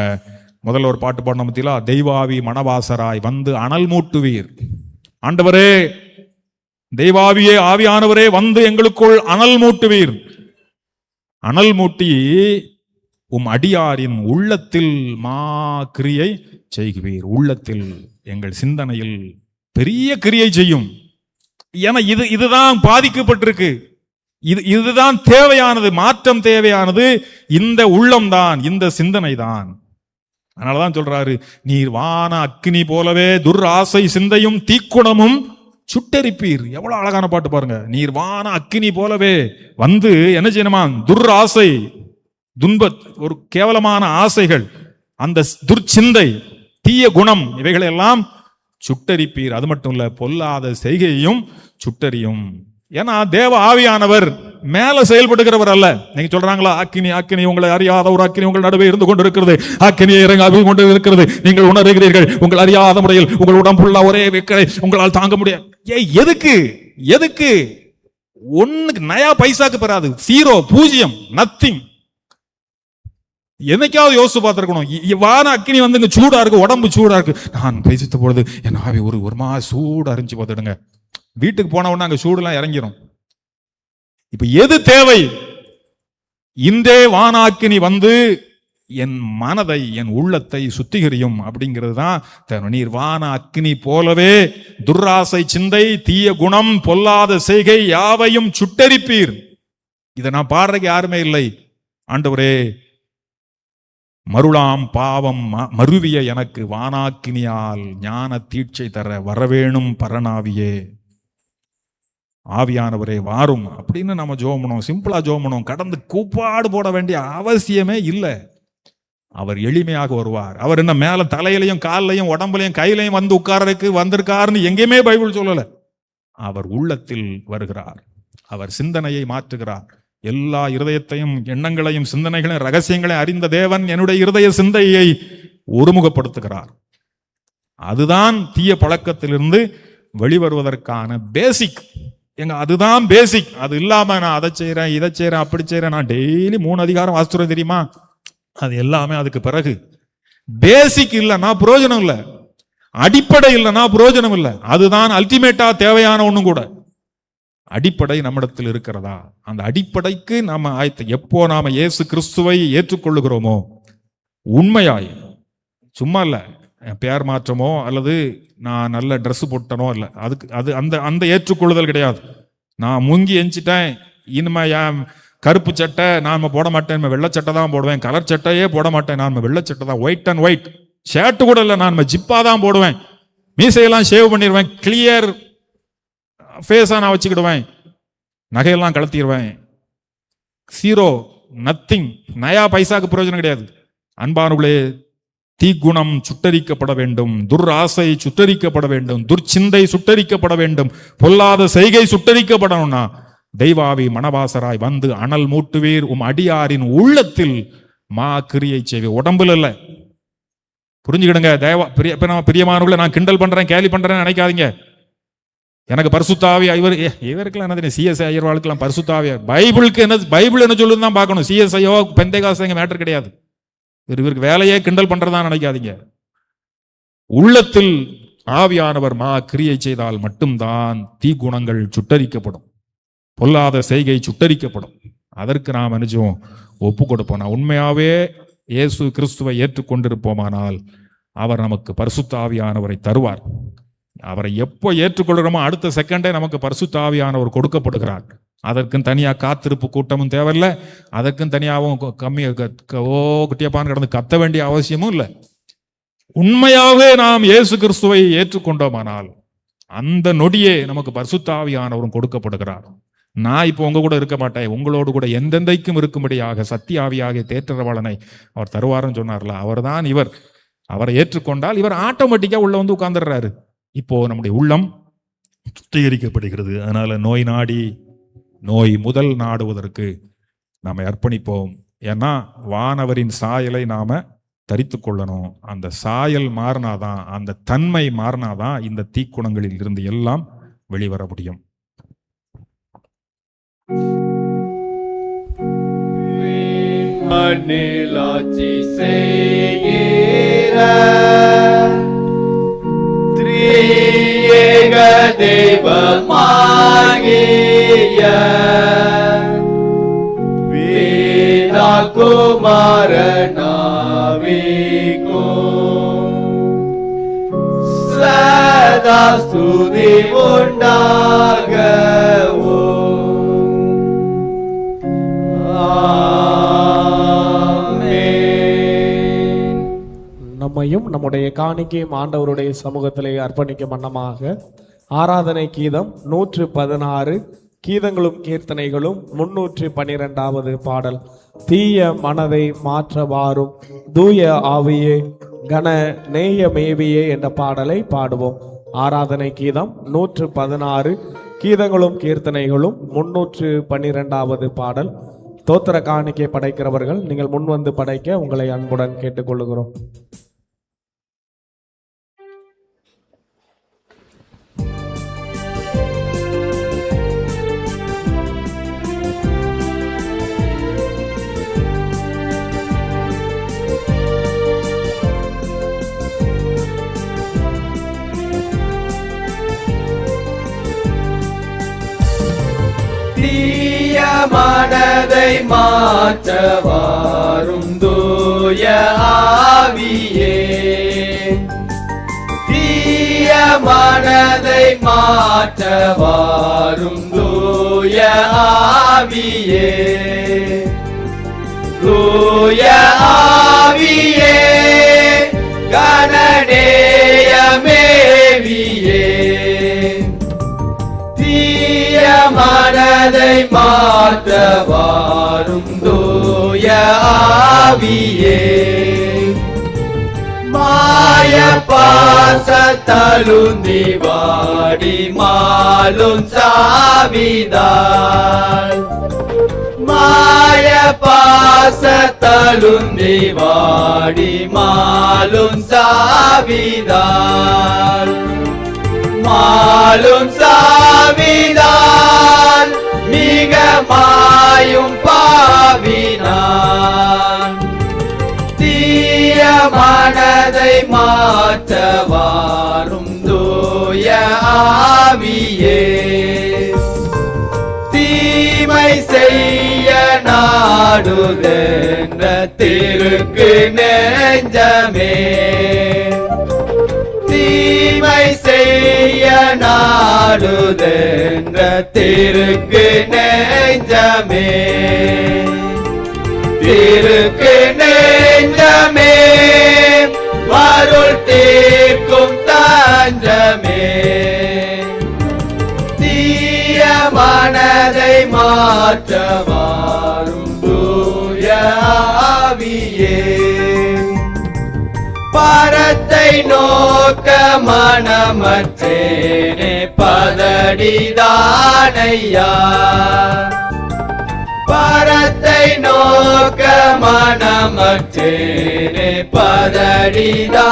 முதல்ல ஒரு பாட்டு பாடின பத்தியா, தெய்வாவி மணவாசராய் வந்து அனல் மூட்டுவீர். ஆண்டவரே, தெய்வாவியே ஆவியானவரே வந்து எங்களுக்குள் அனல் மூட்டுவீர். அனல் மூட்டி அடியாரின் உள்ளத்தில் கிரியை செய்குவீர். உள்ளத்தில் எங்கள் சிந்தனையில் பெரிய கிரியை செய்யும். ஏன்னா இதுதான் பாதிக்கப்பட்டிருக்கு. இதுதான் தேவையானது, மாற்றம் தேவையானது இந்த உள்ளம்தான், இந்த சிந்தனை தான். அதனாலதான் சொல்றாரு, நீர் வான அக்கினி போலவே துர்ஆசை சிந்தையும் தீக்குணமும் சுட்டெரிப்பீர். எவ்வளவு அழகான பாட்டு பாருங்க. நீர் வான அக்கினி போலவே வந்து என்ன செய்யணுமா, துர்ஆசை, ஒரு கேவலமான ஆசைகள், அந்த துர்ச்சிந்தை, தீய குணம், இவைகளை எல்லாம் சுட்டரிப்பீர். அது மட்டும் இல்ல, பொல்லாத செய்கையையும் சுட்டரியும். ஏன்னா தேவ ஆவியானவர் மேல செயல்படுகிறவர் அல்ல. நீங்க சொல்றாங்களா, அக்கினி அக்கினி, உங்களை அறியாத ஒரு அக்கினி உங்கள் நடுவே இருந்து கொண்டிருக்கிறது, அக்கினியை இறங்கி கொண்டு இருக்கிறது, நீங்கள் உணர்கிறீர்கள். உங்கள் அறியாத முறையில் உங்கள் உடம்புள்ள ஒரே வெக்கலை உங்களால் தாங்க முடியாது. எதுக்கு ஒண்ணுக்கு நயா பைசாக்கு பெறாது, 0, 0, நத்திங். என்னைக்காவது யோசிச்சு பார்த்திருக்கணும், வான அக்கினி வந்து இங்க சூடா இருக்கு, உடம்பு சூடா இருக்கு, நான் பேசித்த பொழுது என் ஆவி ஒரு மாதிரி சூடா அறிஞ்சு பார்த்துடுங்க. வீட்டுக்கு போன உடனே அங்க சூடுலாம் இறங்கிரும். இப்ப எது தேவை? இன்றே வானாக்கினி வந்து என் மனதை, என் உள்ளத்தை சுத்திகரியும் அப்படிங்கிறது தான். நீர் வான அக்கினி போலவே துர்ஆசை சிந்தை, தீய குணம், பொல்லாத செய்கை யாவையும் சுட்டரிப்பீர். இதை நான் பாடுறதுக்கு யாருமே இல்லை. ஆண்டவரே, மருளாம் பாவம் மருவிய எனக்கு வானாக்கினியால் ஞான தீட்சை தர வரவேணும் பரனாவியே. ஆவியானவரே வாரும் அப்படின்னு நம்ம ஜோமணும், சிம்பிளா ஜோமணும். கடந்து கூப்பாடு போட வேண்டிய அவசியமே இல்லை. அவர் எளிமையாக வருவார். அவர் என்ன மேல தலையிலையும் காலையும் உடம்புலையும் கையிலையும் வந்து உட்கார்றதுக்கு வந்திருக்காருன்னு எங்கேயுமே பைபிள் சொல்லல. அவர் உள்ளத்தில் வருகிறார். அவர் சிந்தனையை மாற்றுகிறார். எல்லா இருதயத்தையும், எண்ணங்களையும், சிந்தனைகளையும், ரகசியங்களையும் அறிந்த தேவன் என்னுடைய இருதய சிந்தையை ஒருமுகப்படுத்துகிறார். அதுதான் தீய பழக்கத்திலிருந்து வெளிவருவதற்கான பேசிக். அதுதான் பேசிக். அது இல்லாம நான் அதை செய்யறேன், இதை செய்யறேன், அப்படி செய்யறேன், நான் டெய்லி 3 அதிகாரம் வாசிச்சுறேன் தெரியுமா, அது எல்லாமே அதுக்கு பிறகு. பேசிக் இல்லைன்னா புரோஜனம் இல்லை, அடிப்படை இல்லைன்னா புரோஜனம் இல்லை. அதுதான் அல்டிமேட்டா தேவையான ஒண்ணும் கூட. அடிப்படை நம்மிடத்தில் இருக்கிறதா? அந்த அடிப்படைக்கு நாம எப்போ நாம இயேசு கிறிஸ்துவை ஏற்றுக்கொள்ளுகிறோமோ, உண்மையாய், சும்மா இல்ல பெயர் மாற்றமோ அல்லது நான் நல்ல ட்ரெஸ் போட்டனோ இல்லை, அதுக்கு அந்த ஏற்றுக்கொள்ளுதல் கிடையாது. நான் முங்கி எஞ்சிட்டேன், இனிமே என் கருப்பு சட்டை நான் போட மாட்டேன், வெள்ளை சட்டை தான் போடுவேன். கலர் சட்டையே போட மாட்டேன், நான் வெள்ளை சட்டை தான், ஒயிட் அண்ட் ஒயிட். ஷர்ட் கூட இல்லை, நான் ஜிப்பா தான் போடுவேன். மீசையெல்லாம் ஷேவ் பண்ணிடுவேன், கிளியர் ஃபேஸா நான் வச்சுக்கிடுவேன், நகையெல்லாம் கலத்திடுவேன். ஜீரோ, நத்திங், நயா பைசாக்கு பிரயோஜனம் கிடையாது. அன்பானுகளே, தீக்குணம் சுட்டரிக்கப்பட வேண்டும், துர்ஆசை சுட்டரிக்கப்பட வேண்டும், துர்ச்சிந்தை சுட்டரிக்கப்பட வேண்டும், பொல்லாத செய்கை சுட்டரிக்கப்படணும்னா தெய்வாவி மணவாசராய் வந்து அனல் மூட்டுவீர், அடியாரின் உள்ளத்தில் மா கிரியை செய்வீர், உடம்புல இல்ல. புரிஞ்சுக்கிடுங்க. பிரியமானவர்களை நான் கிண்டல் பண்றேன், கேலி பண்றேன்னு நினைக்காதீங்க. எனக்கு பரிசுத்தாவி இவருக்கெல்லாம் என்ன, சிஎஸ் ஐயர்வாளுக்கெல்லாம் பரிசுத்தாவி, பைபிளுக்கு என்ன, பைபிள் என்ன சொல்லுன்னு தான் பார்க்கணும். சிஎஸ்ஐயோ பெந்தைகாசங்க மேட்டர் கிடையாது. இவருக்கு வேலையே கிண்டல் பண்றதா நினைக்காதீங்க. உள்ளத்தில் ஆவியானவர் மா கிரியை செய்தால் மட்டும்தான் தீக்குணங்கள் சுட்டரிக்கப்படும், பொல்லாத செய்கை சுட்டரிக்கப்படும். அதற்கு நாம் நினைச்சோம் ஒப்பு கொடுப்போம். நான் உண்மையாவே இயேசு கிறிஸ்துவை ஏற்றுக்கொண்டிருப்போமானால் அவர் நமக்கு பரிசுத்த ஆவியானவரை தருவார். அவரை எப்போ ஏற்றுக்கொள்கிறோமோ அடுத்த செகண்டே நமக்கு பரிசுத்த ஆவியானவர் கொடுக்கப்படுகிறார். அதற்கும் தனியா காத்திருப்பு கூட்டமும் தேவையில்லை, அதற்கும் தனியாகவும் குட்டியப்பான்னு கிடந்து கத்த வேண்டிய அவசியமும் இல்லை. உண்மையாகவே நாம் இயேசு கிறிஸ்துவை ஏற்றுக்கொண்டோமானால் அந்த நொடியே நமக்கு பரிசுத்த ஆவியானவரும் கொடுக்கப்படுகிறார். நான் இப்போ உங்க கூட இருக்க மாட்டேன், உங்களோடு கூட எந்தெந்தைக்கும் இருக்கும்படியாக சத்திய ஆவியாக தேற்றரவாளனை அவர் தருவார்னு சொன்னார்ல, அவர் தான் இவர். அவரை ஏற்றுக்கொண்டால் இவர் ஆட்டோமேட்டிக்கா உள்ள வந்து உட்கார்ந்துடுறாரு. இப்போ நம்முடைய உள்ளம் சுத்திகரிக்கப்படுகிறது. அதனால நோய் நாடி நோய் முதல் நாடுவதற்கு நாம அர்ப்பணிப்போம். ஏன்னா வானவரின் சாயலை நாம தரித்து கொள்ளணும். அந்த சாயல் மாறினாதான், அந்த தன்மை மாறினாதான் இந்த தீக்குணங்களில் இருந்து எல்லாம் வெளிவர முடியும். மண்ணிலாட்சி செய்கிற திரியேக தெய்வமாகிய பிதா குமாரனாவிக்கும் சதா ஸ்துதி உண்டாகவும். நம்மையும் நம்முடைய காணிக்கையும் ஆண்டவருடைய சமூகத்திலே அர்ப்பணிக்கும் வண்ணமாக ஆராதனை கீதம் 116, கீதங்களும் கீர்த்தனைகளும் 312வது பாடல், தீய மனதை மாற்ற வாரும் தூய ஆவியே கன நேய மேவியே என்ற பாடலை பாடுவோம். ஆராதனை கீதம் 116, கீதங்களும் கீர்த்தனைகளும் 312வது பாடல். தோத்திர காணிக்கை படைக்கிறவர்கள் நீங்கள் முன்வந்து படைக்க உங்களை அன்புடன் கேட்டுக்கொள்கிறோம். தீய மனதை மாற்ற வாரும் தூய ஆவியே, தீய மனதை மாற்ற வாரும் தூய ஆவியே, தூய ஆவியே கனநேய மேவியே, தீய மனதை மாற்ற வாரும் தூய ஆவியே, மாய பாசத்தலுந்தி வாடி மாலும் சாவிதால், மாய பாசத்தலுந்தி வாடி மாலும் சாவிதால், மாலும் சாவிதான் மிக மாயும் பாவினான், தீய மனதை மாற்ற வாரும் தூய ஆவியே, தீமை செய்ய நாடுதென்ற திருக்கு நெஞ்சமே, தீமை செய்ய நாடுதென்ற திருக்கு நெஞ்சமே, நெஞ்சமே திருக்கு நெஞ்சமே அருள் தீர்க்கும் தஞ்சமே தீய மனதை மாற்றவாரும் தூய ஆவியே பரத்தை நோக்க மனமற்றேனே பதடிதானையா பரத்தை நோக்க மனமற்றேனே பதடிதானையா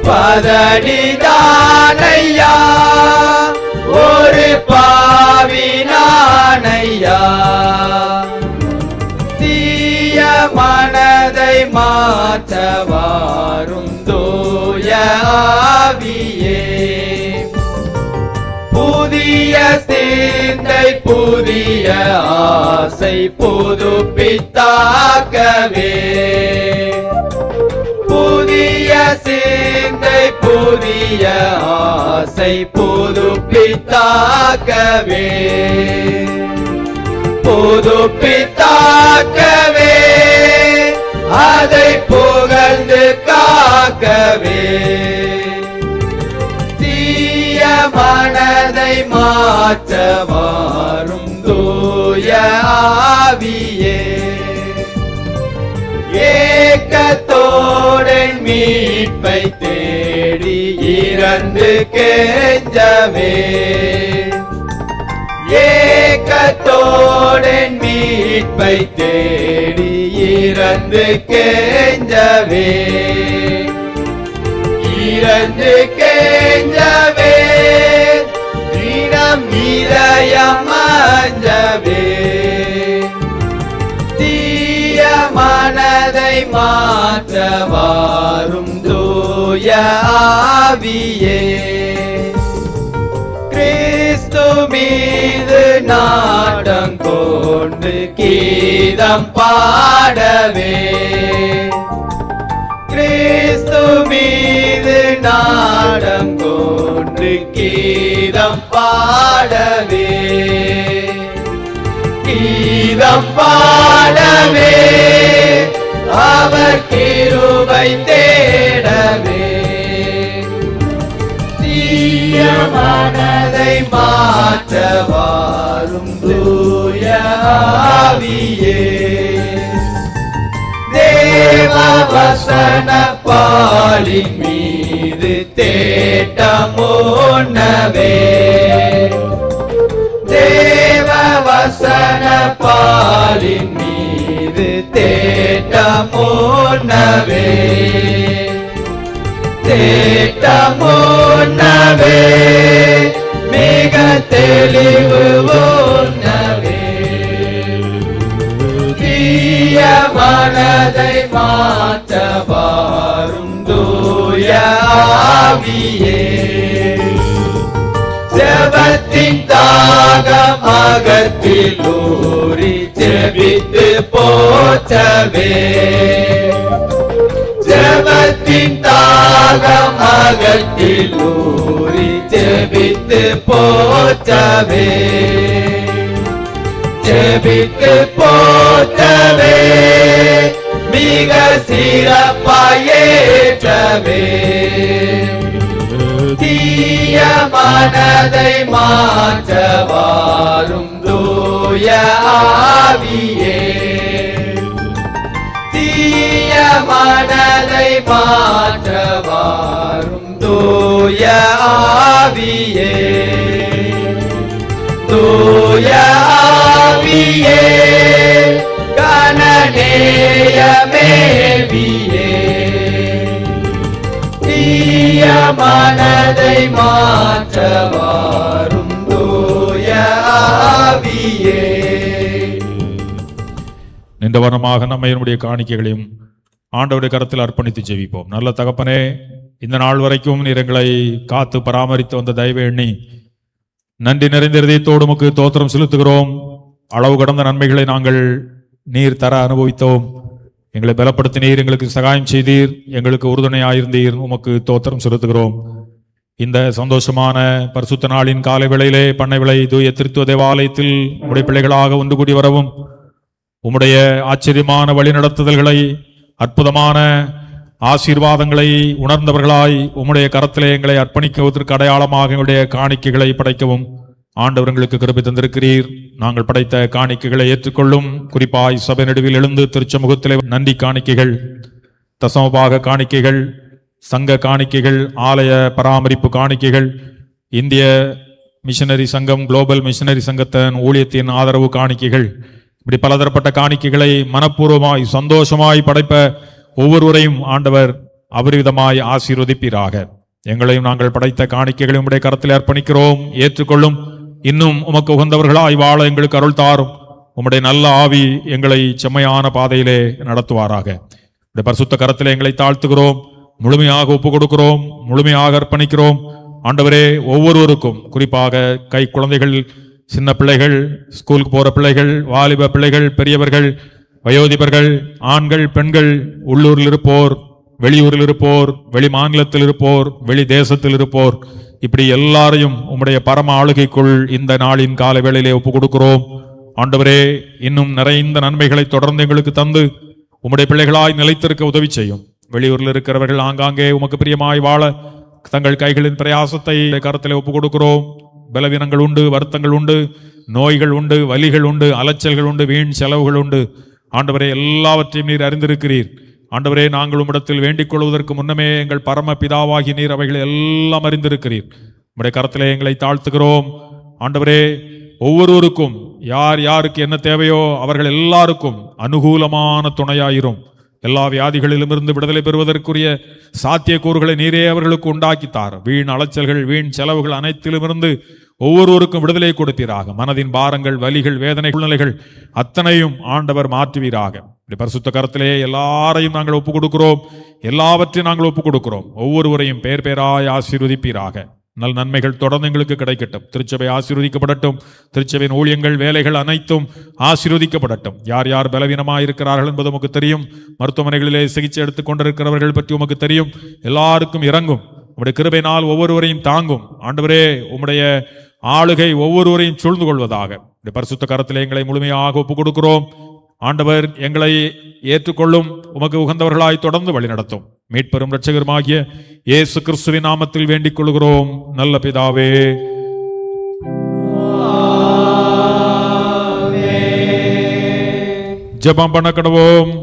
பதடிதானையா ஒரு பாவினானையா தீய மனதை மாற்றவாரும் தூய ஆவியே புதிய சிந்தை புதிய ஆசை புதுப்பித்தாக்கவே புதிய சிந்தை புதிய ஆசை புதுப்பித்தாக்கவே புதுப்பித்தாக்கவே அதை புகழ்ந்து காக்கவே தீய மனதை மாற்றவாரும் தூய ஆவியே ஏக்கத்தோடன் மீட்பை தேடி இறந்து கெஞ்சவே ஏக்கத்தோடன் மீட்பை தேடி இறந்து கெஞ்சவே இறந்து கெஞ்சவே தினம் இதயம் அஞ்சவே தீய மனதை மாற்றவாரும் தூய ஆவியே கிறிஸ்து மீது நாட்டம் கொண்டு கீதம் பாடவே கிறிஸ்து மீது நாட்டம் கொண்டு கீதம் பாடவே கீதம் பாடவே அவர் கிருபை தேடவே தீய மனதை மாற்றவாரும் தூய ஆவியே தேவ வசன பாலின் மீது தேட்டமுன்னவே தேவ வசன பாலின் மீது தேட்டமுன்னவே தேட்டமுன்னவே மிக தெளிவு உன்னவே தீய மனதை மாற்றவாரும் தூய ஆவியே ஜெபத்தின் தாகம் அகத்தில் ஊறி ஜெபித்து போற்றவே ஜெபத்தின் தாகம் அகத்தில் ஊறி ஜெபித்து போற்றவே ஜெபித்து போற்றவே மிக சிறப்பாயேற்றவே தீய மனதை மாற்றவாரும் தூய ஆவியே தீய மனதை மாற்றவாரும் தூய ஆவியே தூய ஆவியே கனநேயமேவியே தீய மனதை மாற்றவாரும் தூய ஆவியே இந்த வனமாக நம்மை நம்முடைய காணிக்கைகளையும் ஆண்டவருடைய கரத்தில் அர்ப்பணித்து ஜெபிப்போம். நல்ல தகப்பனே, இந்த நாள் வரைக்கும் நீர் எங்களை காத்து பராமரித்து வந்த தயவை எண்ணி நன்றி நிறைந்த இதயத்தோடு உமக்கு தோத்திரம் செலுத்துகிறோம். அளவு கடந்த நன்மைகளை நாங்கள் நீர் தர அனுபவித்தோம். எங்களை பலப்படுத்தினீர், எங்களுக்கு சகாயம் செய்தீர், எங்களுக்கு உறுதுணையாயிருந்தீர். உமக்கு தோத்திரம் செலுத்துகிறோம். இந்த சந்தோஷமான பரிசுத்த நாளின் காலை வேளையிலே பண்ணை விளை தூய திருத்துவ தேவாலயத்தில் உம்முடைய பிள்ளைகளாக ஒன்று கூடி வரவும் உம்முடைய ஆச்சரியமான வழிநடத்துதல்களை அற்புதமான ஆசீர்வாதங்களை உணர்ந்தவர்களாய் உம்முடைய கரத்திலே எங்களை அர்ப்பணிக்குவதற்கு அடையாளமாக எங்களுடைய காணிக்கைகளை படைக்கவும் ஆண்டவர் எங்களுக்கு கிருபை தந்திருக்கிறீர். நாங்கள் படைத்த காணிக்கைகளை ஏற்றுக்கொள்ளும். குறிப்பாய் சபை நடுவில் எழுந்து திருச்சமூகத்திலே நன்றி காணிக்கைகள், தசமபாக காணிக்கைகள், சங்க காணிக்கைகள், ஆலய பராமரிப்பு காணிக்கைகள், இந்திய மிஷனரி சங்கம், குளோபல் மிஷனரி சங்கத்தின் ஊழியத்தின் ஆதரவு காணிக்கைகள், இப்படி பலதரப்பட்ட காணிக்கைகளை மனப்பூர்வமாய் சந்தோஷமாய் படைப்ப ஒவ்வொருவரையும் ஆண்டவர் அபரிவிதமாய் ஆசீர்வதிப்பீராக. எங்களையும் நாங்கள் படைத்த காணிக்கைகளை உம்முடைய கரத்தில் அர்ப்பணிக்கிறோம். ஏற்றுக்கொள்ளும். இன்னும் உமக்கு உகந்தவர்களாய் வாழ எங்களுக்கு அருள் தாரும். உம்முடைய நல்ல ஆவி எங்களை செம்மையான பாதையிலே நடத்துவாராக. இந்த பரிசுத்த கரத்திலே எங்களை தாழ்த்துகிறோம். முழுமையாக ஒப்பு கொடுக்கிறோம். முழுமையாக அர்ப்பணிக்கிறோம். ஆண்டவரே, ஒவ்வொருவருக்கும், குறிப்பாக கை குழந்தைகள், சின்ன பிள்ளைகள், ஸ்கூலுக்கு போற பிள்ளைகள், வாலிப பிள்ளைகள், பெரியவர்கள், வயோதிபர்கள், ஆண்கள், பெண்கள், உள்ளூரில் இருப்போர், வெளியூரில் இருப்போர், வெளி மாநிலத்தில் இருப்போர், வெளி தேசத்தில் இருப்போர், இப்படி எல்லாரையும் உம்முடைய பரம ஆளுகைக்குள் இந்த நாளின் கால வேளையிலே ஒப்பு கொடுக்கிறோம். ஆண்டவரே, இன்னும் நிறைந்த நன்மைகளை தொடர்ந்து எங்களுக்கு தந்து உம்முடைய பிள்ளைகளாய் நிலைத்திருக்க உதவி செய்யும். வெளியூரில் இருக்கிறவர்கள் ஆங்காங்கே உமக்கு பிரியமாய் வாழ தங்கள் கைகளின் பிரயாசத்தை கரத்திலே ஒப்பு கொடுக்கிறோம். பலவீனங்கள் உண்டு, வருத்தங்கள் உண்டு, நோய்கள் உண்டு, வலிகள் உண்டு, அலைச்சல்கள் உண்டு, வீண் செலவுகள் உண்டு. ஆண்டவரே, எல்லாவற்றையும் நீர் அறிந்திருக்கிறீர். ஆண்டவரே, நாங்கள் உம்மிடத்தில் வேண்டிக் கொள்வதற்கு முன்னமே எங்கள் பரம பிதாவாகி நீர் அவைகளை எல்லாம் அறிந்திருக்கிறீர். உம்முடைய கரத்திலே எங்களை தாழ்த்துகிறோம். ஆண்டவரே, ஒவ்வொருவருக்கும் யார் யாருக்கு என்ன தேவையோ அவர்கள் எல்லாருக்கும் அனுகூலமான துணையாயிரும். எல்லா வியாதிகளிலும் இருந்து விடுதலை பெறுவதற்குரிய சாத்தியக்கூறுகளை நீரே அவர்களுக்கு உண்டாக்கித்தார். வீண் அலைச்சல்கள், வீண் செலவுகள் அனைத்திலும் இருந்து ஒவ்வொருவருக்கும் விடுதலை கொடுப்பீராக. மனதின் பாரங்கள், வலிகள், வேதனை, சூழ்நிலைகள் அத்தனையும் ஆண்டவர் மாற்றுவீராக. பரிசுத்த கரத்திலே எல்லாரையும் நாங்கள் ஒப்புக் கொடுக்கிறோம். எல்லாவற்றையும் நாங்கள் ஒப்புக் கொடுக்கிறோம். ஒவ்வொருவரையும் பேர் பேராய் ஆசீர்வதிப்பீராக. நல் நன்மைகள் தொடர்ந்து எங்களுக்கு கிடைக்கட்டும். திருச்சபை ஆசீர்வதிக்கப்படட்டும். திருச்சபையின் ஊழியங்கள், வேலைகள் அனைத்தும் ஆசீர்வதிக்கப்படட்டும். யார் யார் பலவீனமாக இருக்கிறார்கள் என்பது உமக்கு தெரியும். மருத்துவமனைகளிலே சிகிச்சை எடுத்துக் கொண்டிருக்கிறவர்கள் பற்றி உமக்கு தெரியும். எல்லாருக்கும் இறங்கும். உம்முடைய கிருபையினால் ஒவ்வொருவரையும் தாங்கும். ஆண்டவரே, உம்முடைய ஆளுகை ஒவ்வொருவரையும் சூழ்ந்து கொள்வதாக. இந்த பரிசுத்த கரத்திலே எங்களை முழுமையாக ஒப்புக் கொடுக்கிறோம். ஆண்டவர், எங்களை ஏற்றுக்கொள்ளும். உமக்கு உகந்தவர்களாய் தொடர்ந்து வழி நடத்தும். மீட்பெரும் இரட்சகருமாகிய இயேசு கிறிஸ்துவின் நாமத்தில் வேண்டிக் கொள்கிறோம் நல்ல பிதாவே. ஜெபம் பண்ண கடவோம்.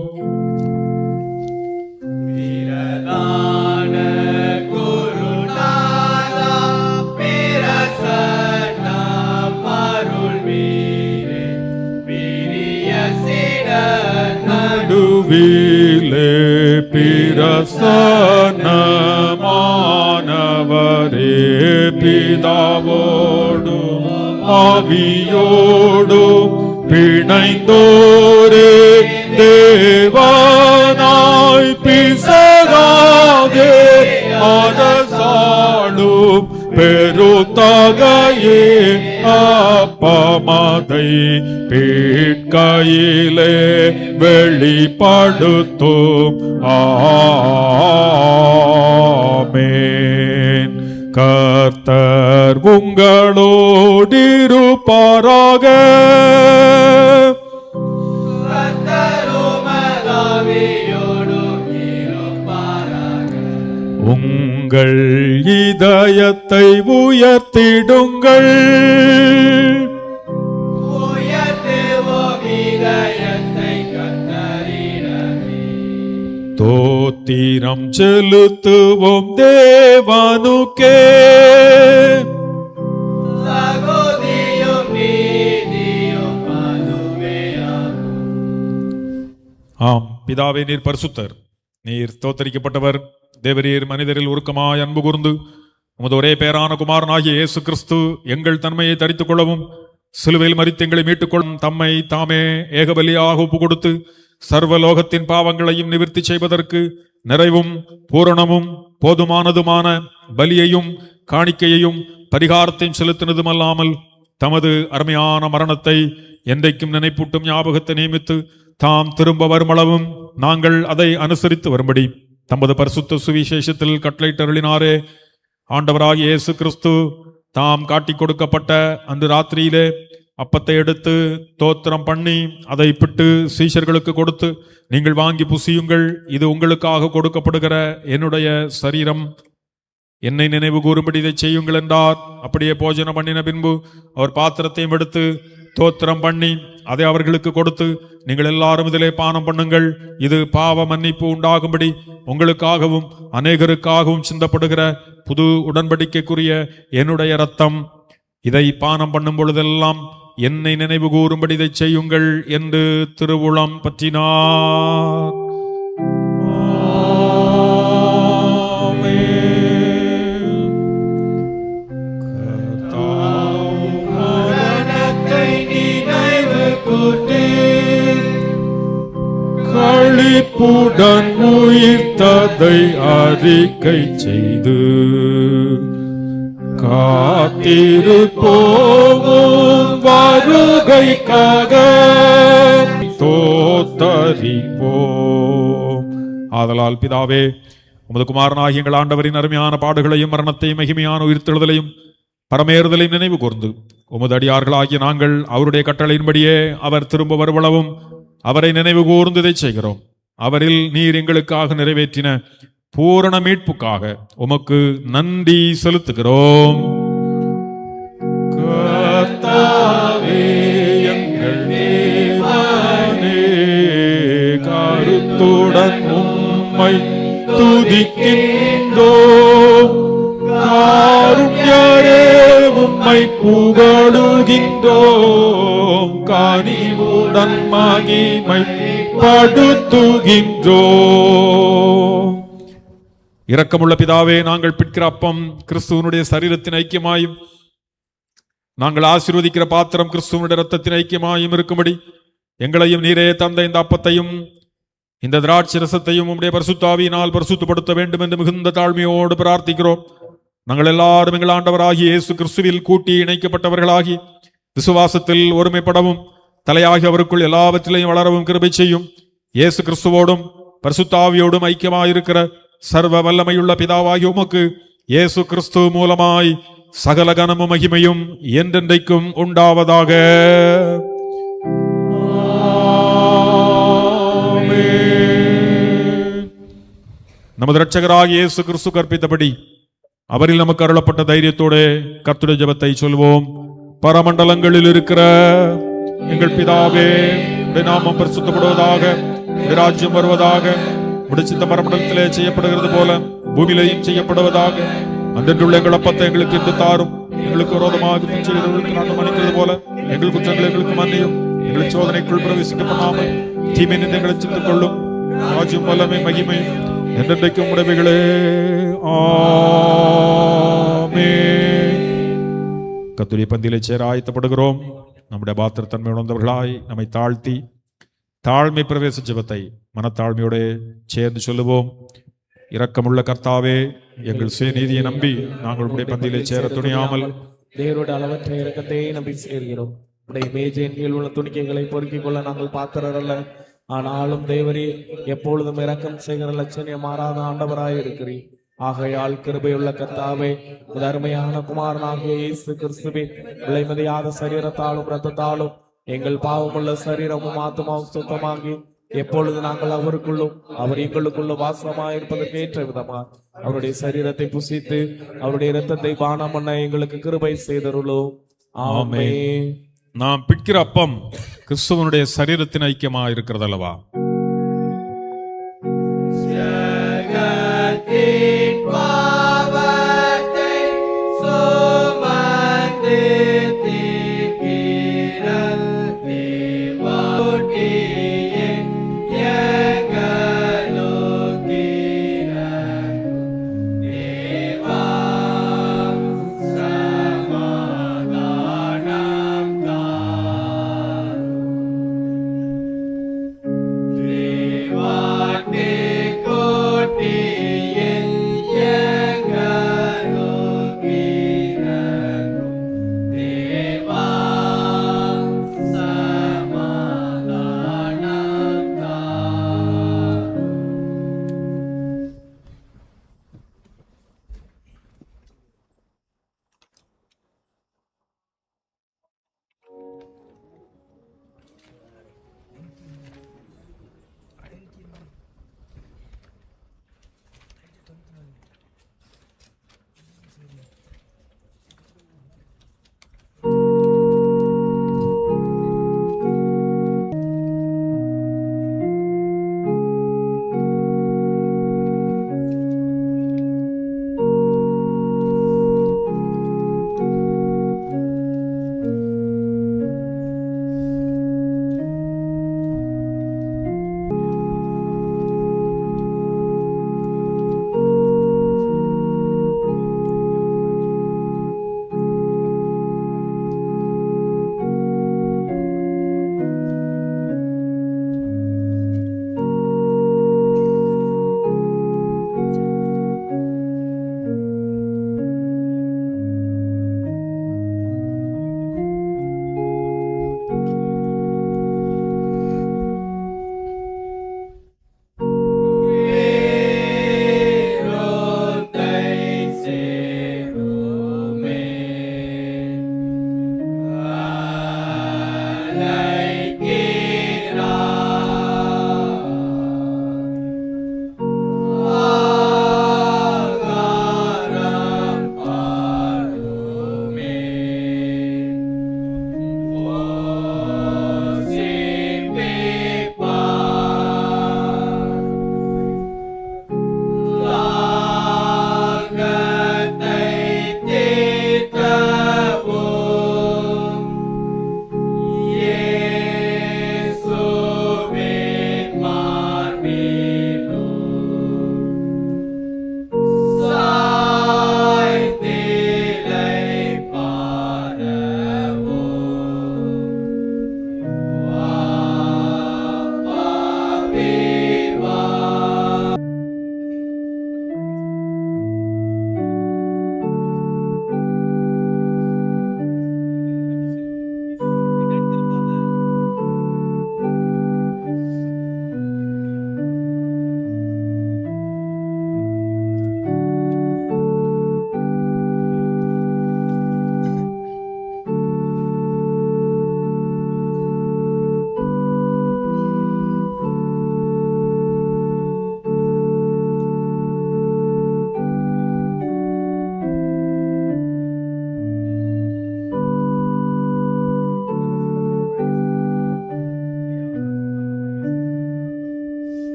நடுவிலே பிரசன்னமானவரே, பிதாவோடும் ஆவியோடும் பிணைந்தோரே, தேவனாய் பிசகாதே அரசாளும் பெருத்தகையே, அப்பமதை பீட்கையிலே வெளிப்படுத்தும். ஆமென். கர்த்தர் உங்களோடிருப்பாராக. உங்கள் இதயத்தை உயர்த்திடுங்கள். தோத்திரம் செலுத்துவோம் தேவனுக்கே. ஆம் பிதாவே, நீர் பரிசுத்தர், நீர் ஸ்தோத்தரிக்கப்பட்டவர். தேவரீர் மனிதரில் உருக்கமாய் அன்பு கூர்ந்து உமது ஒரே பேரான குமாரனாகிய இயேசு கிறிஸ்து எங்கள் தன்மையை தரித்துக் கொள்ளவும், சிலுவையில் மரித்து எங்களை மீட்டுக் கொள்ளும், தம்மை தாமே ஏகபலியாக ஒப்பு கொடுத்து சர்வலோகத்தின் பாவங்களையும் நிவர்த்தி செய்வதற்கு நிறைவும் பூரணமும் போதுமானதுமான பலியையும் காணிக்கையையும் பரிகாரத்தையும் செலுத்தினதுமல்லாமல் தமது அருமையான மரணத்தை என்றைக்கும் நினைப்பூட்டும் ஞாபகத்தை நியமித்து தாம் திரும்ப வருமளவும் நாங்கள் அதை அனுசரித்து வரும்படி தமது பரிசுத்த சுவிசேஷத்தில் கட்டளையிட்டருளினாரே. ஆண்டவராகிய இயேசு கிறிஸ்து தாம் காட்டிக் கொடுக்கப்பட்ட அன்று ராத்திரியிலே அப்பத்தை எடுத்து தோத்திரம் பண்ணி அதை பிட்டு சீஷர்களுக்கு கொடுத்து, நீங்கள் வாங்கி புசியுங்கள், இது உங்களுக்காக கொடுக்கப்படுகிற என்னுடைய சரீரம், என்னை நினைவு கூறும்படி இதை செய்யுங்கள் என்றார். அப்படியே போஜனம் பண்ணின பின்பு அவர் பாத்திரத்தையும் எடுத்து தோத்திரம் பண்ணி அதை அவர்களுக்கு கொடுத்து, நீங்கள் எல்லாரும் இதிலே பானம் பண்ணுங்கள், இது பாவ மன்னிப்பு உண்டாகும்படி உங்களுக்காகவும் அநேகருக்காகவும் சிந்தப்படுகிற புது உடன்படிக்கைக்குரிய என்னுடைய இரத்தம், இதை பானம் பண்ணும் பொழுதெல்லாம் என்னை நினைவு கூறும்படி இதை செய்யுங்கள் என்று திருவுளம் பற்றினார். களிப்புடன் உயிர்த்ததை அறிக்கை செய்து காத்திருப்போம் வருகைக்காக தோத்தரிப்போம். ஆதலால் பிதாவே, உமது குமாரனாகிய எங்கள் ஆண்டவரின் அருமையான பாடுகளையும் மரணத்தையும் மகிமையான உயிர்த்தெழுதலையும் பரமேறுதலையும் நினைவு கூர்ந்து, உமது அடியார்களாகிய நாங்கள் அவருடைய கட்டளையின்படியே அவர் திரும்ப வருவளவும் அவரை நினைவு கூர்ந்து இதை செய்கிறோம். அவரில் நீர் எங்களுக்காக நிறைவேற்றின பூரண மீட்புக்காக உமக்கு நன்றி செலுத்துகிறோம். கர்த்தாவே, எங்கள் தேவனே, கருத்துடன் உம்மை துதிக்கின்றோம். காருண்யரே, உம்மை புகழுகின்றோம். கனிவுடன் மகிமை படுத்துகின்றோம். இரக்கமுள்ள பிதாவே, நாங்கள் பிற்கிற அப்பம் கிறிஸ்துவனுடைய சரீரத்தின் ஐக்கியமாயும் நாங்கள் ஆசீர்வதிக்கிற பாத்திரம் கிறிஸ்துவனுடைய இரத்தத்தின் ஐக்கியமாயும் இருக்கும்படி எங்களையும் நீரே தந்த இந்த அப்பத்தையும் இந்த திராட்சை ரசத்தையும் உம்முடைய பரிசுத்தாவியினால் பரிசுத்தப்படுத்த வேண்டும் என்று மிகுந்த தாழ்மையோடு பிரார்த்திக்கிறோம். நாங்கள் எல்லாரும் எங்கள் ஆண்டவராகிய இயேசு கிறிஸ்துவில் கூட்டி இணைக்கப்பட்டவர்களாகி விசுவாசத்தில் ஒருமைப்படவும் தலையாகி அவருக்குள் எல்லாவற்றிலையும் வளரவும் கிருபை செய்யும். இயேசு கிறிஸ்துவோடும் பரிசுத்தாவியோடும் ஐக்கியமாயிருக்கிற சர்வ வல்லமையுள்ள பிதாவாகிய உமக்கு இயேசு கிறிஸ்து மூலமாய் சகல கனமும் மகிமையும் என்றென்றைக்கும் உண்டாவதாக. நமது இரட்சகராகிய இயேசு கிறிஸ்து கற்பித்தபடி அவரில் நமக்கு அருளப்பட்ட தைரியத்தோடு கர்த்தருடைய ஜெபத்தை சொல்வோம். பரமண்டலங்களில் இருக்கிற எங்கள் பிதாவே, உம்முடைய நாமம் பரிசுத்தப்படுவதாக, உம்முடைய ராஜ்யம் வருவதாக, உம்முடைய சித்தம் பரமண்டலத்திலே செய்யப்படுகிறது போல பூமியிலேயும் செய்யப்படுவதாக. அன்றென்றுள்ள எங்கள் அப்பத்தை எங்களுக்கு இன்று தாரும். எங்களுக்கு விரோதமாக குற்றம் செய்கிறவர்களுக்கு நாங்கள் மன்னிக்கிறது போல எங்கள் குற்றங்களை எங்களுக்கு மன்னியும். எங்களை சோதனைக்குள் பிரவேசிக்க பண்ணாமல் தீமை நின்று எங்களை சித்துக் கொள்ளும். ராஜ்யம் வல்லமை மகிமை என்றென்றைக்கும் உடைமைகளே. ஆமென். கர்த்தருடைய பந்தியிலே சேர ஆயத்தப்படுகிறோம். நம்முடைய பாத்திரத்தன்மை உணர்ந்தவர்களாய் நம்மை தாழ்த்தி தாழ்மை பிரவேச ஜெபத்தை மனத்தாழ்மையோட சேர்ந்து சொல்லுவோம். இரக்கமுள்ள கர்த்தாவே, எங்கள் சுயநீதியை நம்பி நாங்கள் உடைய பந்தியிலே சேர துணியாமல் தேவனுடைய அளவற்ற இரக்கத்தை நம்பி சேர்கிறோம். உடைய மேஜையின் கீழ் உள்ள துணிக்கைகளை பொறுக்கிக் கொள்ள நாங்கள் பாத்திரர் அல்ல. ஆனாலும் தேவரே, எப்பொழுதும் இரக்கம் செய்கிற லட்சணியம் மாறாத ஆண்டவராய் இருக்கிறீர். ஆகையால் கிருபையுள்ள கர்த்தாவே, உமது அருமையான குமாரனாகிய இயேசு கிறிஸ்துவின் விலைமதியாத சரீரத்தாலும் இரத்தத்தாலும் எங்கள் பாவமுள்ள சரீரமும் ஆத்மாவும் சுத்தமாகி எப்பொழுது நாங்கள் அவருக்குள்ளும் அவர் எங்களுக்குள்ளும் வாசமாயிருப்பதற்கு ஏற்ற விதமா அவருடைய சரீரத்தை புசித்து அவருடைய இரத்தத்தை பானம் பண்ண எங்களுக்கு கிருபை செய்தருளோம். ஆமென். நாம் பிற்கிற அப்பம் கிறிஸ்துவனுடைய சரீரத்தின் ஐக்கியமாக இருக்கிறது அல்லவா?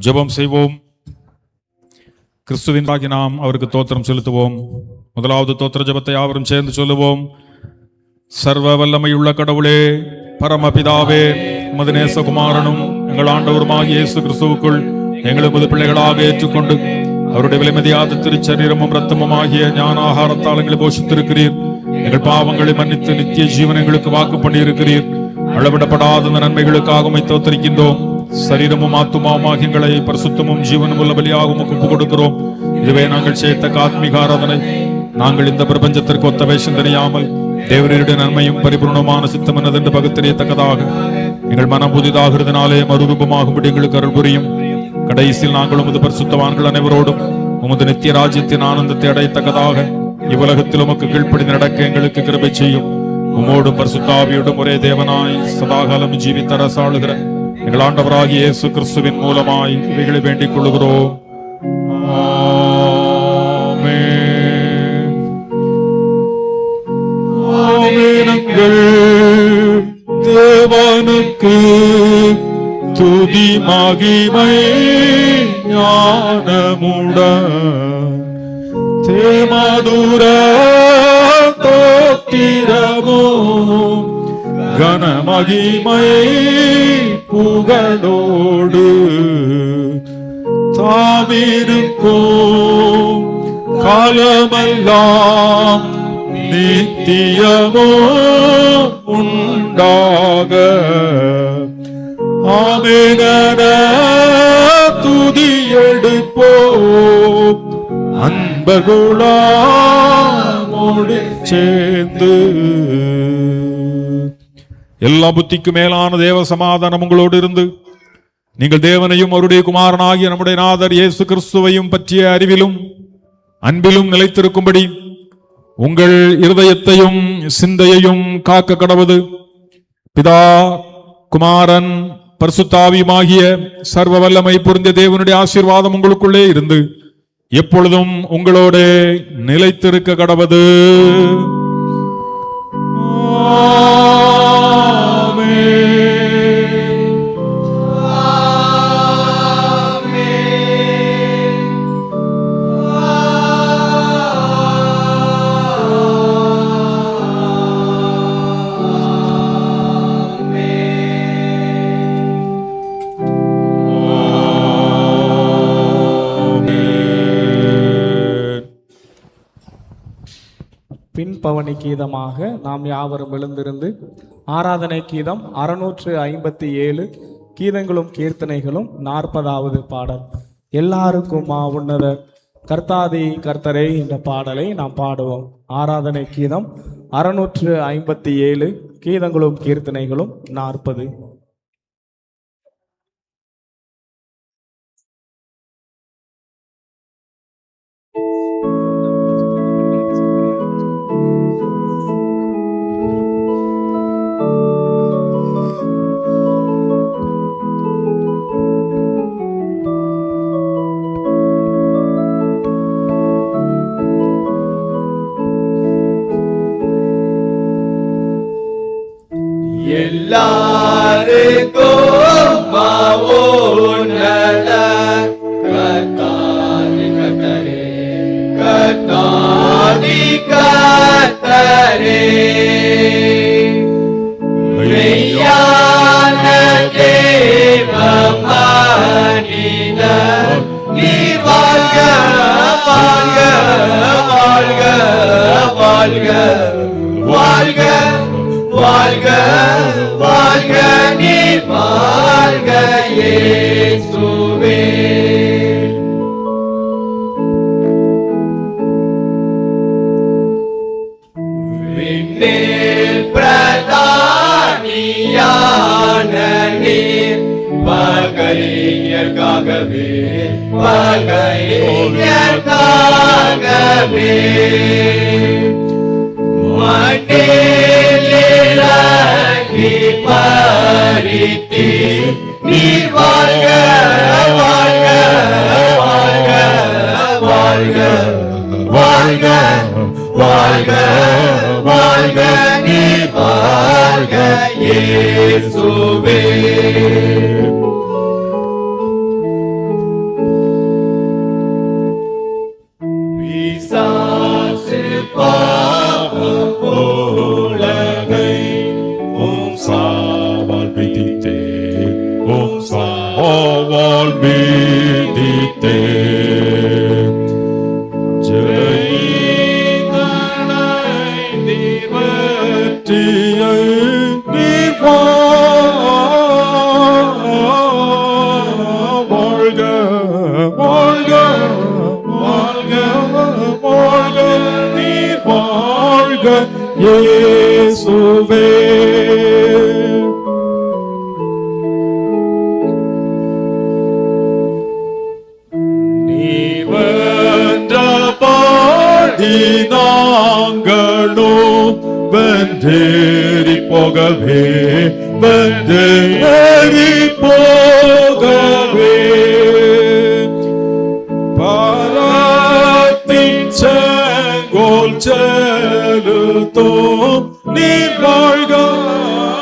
ஜெபம் செய்வோம். கிறிஸ்துவின் ஆகி நாம் அவருக்கு தோத்திரம் செலுத்துவோம். முதலாவது தோத்திர ஜெபத்தை யாவரும் சேர்ந்து சொல்லுவோம். சர்வ வல்லமையுள்ள கடவுளே, பரமபிதாவே, உமது நேசகுமாரனும் எங்கள் ஆண்டவருமாகிய இயேசு கிறிஸ்துவுக்குள் எங்களை உமது பிள்ளைகளாக ஏற்றுக்கொண்டு அவருடைய விலைமதியாத திருச்சரீரமும் இரத்தமும் ஆகிய ஞான ஆகாரத்தால் எங்களை போஷித்திருக்கிறீர். எங்கள் பாவங்களை மன்னித்து நித்திய ஜீவன் எங்களுக்கு வாக்கு பண்ணியிருக்கிறீர். அளவிடப்படாத நன்மைகளுக்காக உம்மை தோத்தரிக்கின்றோம். சரீரமும் ஆத்துமாவுமாக எங்களை பரிசுத்தமும் ஜீவனும் உள்ள பலியாக உமக்கு ஒப்புக் கொடுக்கிறோம். இதுவே நாங்கள் செய்யத்தக்க ஆத்மீக ஆராதனை. நாங்கள் இந்த பிரபஞ்சத்திற்கு ஒத்த வேஷம் தெரியாமல் தேவருடைய நன்மையும் பரிபூர்ணமான சித்தம் என்னதென்று பகுத்தறியத்தக்கதாக எங்கள் மனம் புதிதாகிறதுனாலே மறுரூபமாகும்படி எங்களுக்கு அருள் புரியும். கடைசியில் நாங்கள் உமது பரிசுத்தவான்கள் அனைவரோடும் உமது நித்திய ராஜ்யத்தின் ஆனந்தத்தை அடையத்தக்கதாக இவ்வுலகத்தில் உமக்கு கீழ்ப்படி நடக்க எங்களுக்கு கிருபை செய்யும். உம்மோடும் பரிசுத்த ஆவியோடும் ஒரே தேவனாய் சதாகாலம் ஜீவித்த அரசாளுகிற எங்கள் ஆண்டவராகிய இயேசு கிறிஸ்துவின் மூலமாய் இவைகளை வேண்டிக் கொள்கிறோம். ஆமென். ஆமெனங்கள் தேவனுக்கு துதி மகிமை ஞானமுடன் தேமதுர தோத்திரமும் கனமகிமை புகழோடு தாமிருக்கும் காலமெல்லாம் நித்தியமோ உண்டாக ஆமென். துதி எடுப்போம் அன்பர்களோடு சேர்ந்து. எல்லா புத்திக்கு மேலான தேவ சமாதானம் உங்களோடு இருந்து நீங்கள் தேவனையும் அவருடைய குமாரனாகிய நம்முடைய நாதர் இயேசு கிறிஸ்துவையும் பற்றிய அறிவிலும் அன்பிலும் நிலைத்திருக்கும்படி உங்கள் இருதயத்தையும் சிந்தையையும் காக்க கடவது. பிதா, குமாரன், பரிசுத்தாவியுமாகிய சர்வ வல்லமை பொருந்திய தேவனுடைய ஆசீர்வாதம் உங்களுக்குள்ளே இருந்து எப்பொழுதும் உங்களோட நிலைத்திருக்க கடவது. பின்பவனி கீதமாக நாம் யாவரும் எழுந்திருந்து ஆராதனை கீதம் 657 கீதங்களும் கீர்த்தனைகளும் 40வது பாடல் எல்லாருக்கும் உன்னத கர்த்தாதி கர்த்தரே என்ற பாடலை நாம் பாடுவோம். ஆராதனை கீதம் 657 கீதங்களும் கீர்த்தனைகளும் 40. எல்லாருக்கும் உன்னத கர்த்தாதி கர்த்தரே, கர்த்தாதி கர்த்தரே, மெய்யான தேவ மனிதர் நீர் வாழ்க வாழ்க வாழ்க வாழ்க வாழ்க வாழ்க வாழ்க நீர் வாழ்க இயேசுவே. விண்ணில் பிரதானியான நீர் பகைஞர்காகவே பகைஞர்காகவே மண்ணிலிறங்கி பரித்தி நீர் வாழ்க வாழ்க வாழ்க வாழ்க வாழ்க வாழ்க வாழ்க நீர் வாழ்க இயேசுவே. பாவம் உலகை உம் சாவால் மிதித்தே, உம் சாவால் மிதித்தே. வெற்றியை நீர் வாழ்க, வாழ்க, வாழ்க, வாழ்க, நீர் வாழ்க இயேசுவே. நீர் வென்ற பாடி நாங்களும் வென்றேறி போகவே, வென்றேறி போகவே. பாராத்தின் செங்கோல் செலுத்தும் நீர் வாழ்க,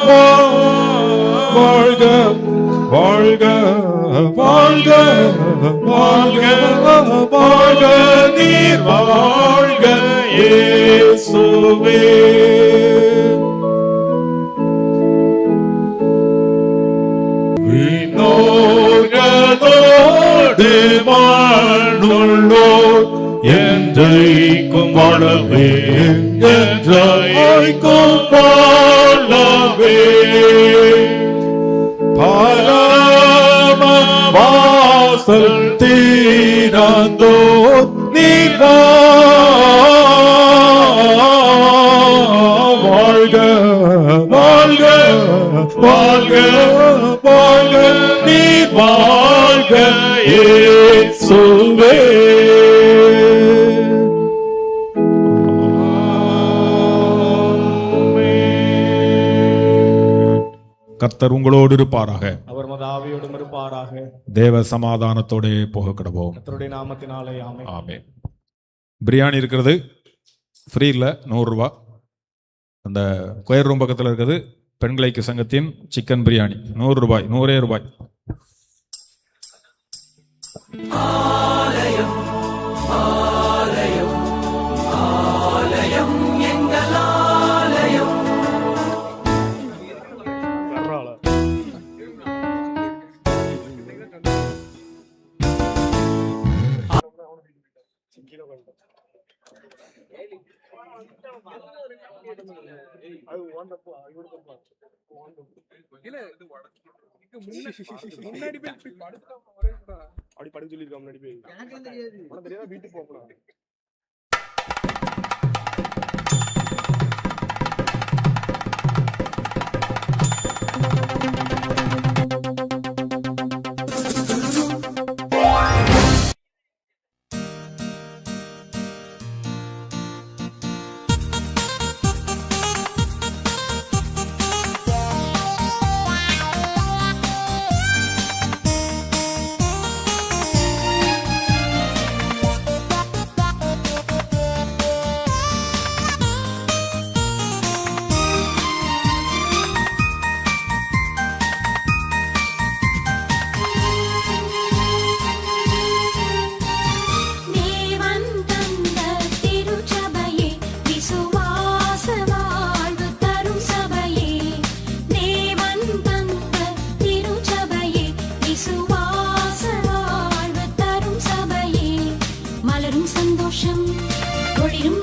வாழ்க, வாழ்க, வாழ்க, வாழ்க, வாழ்க, நீர் வாழ்க இயேசுவே. விண்ணோர்களோடு மண்ணுள்ளோர் என்றைக்கும் வாழவே, என்றைக்கும் வாழவே. பரம வாசல் தீரந்தோ நீர் வாழ்க, வாழ்க, வாழ்க, வாழ்க, நீர் வாழ்க இயேசுவே. கர்த்தர் உங்களோடு இருப்பாராக. அவர் மத ஆவியோடும் இருப்பாராக. தேவ சமாதானத்தோட போக கிடவோம். கர்த்தருடைய நாமத்தினாலே ஆமென். ஆமென். பிரியாணி இருக்கிறது, ஃப்ரீ இல்லை, 100 ரூபா. அந்த கொயர் ரூம் பக்கத்தில் இருக்கிறது பெண்கள் ஐக்கிய சங்கத்தின் சிக்கன் பிரியாணி, 100 ரூபாய், 100 ரூபாய். ஆலயம், ஆலயம், ஆலயம், எங்கள் ஆலயம். அப்படி படுக்க சொல்லிருக்கா முன்னாடி போய் தெரியாத வீட்டுக்கு போகலாம். மலரும் சந்தோஷம் ஒளிரும்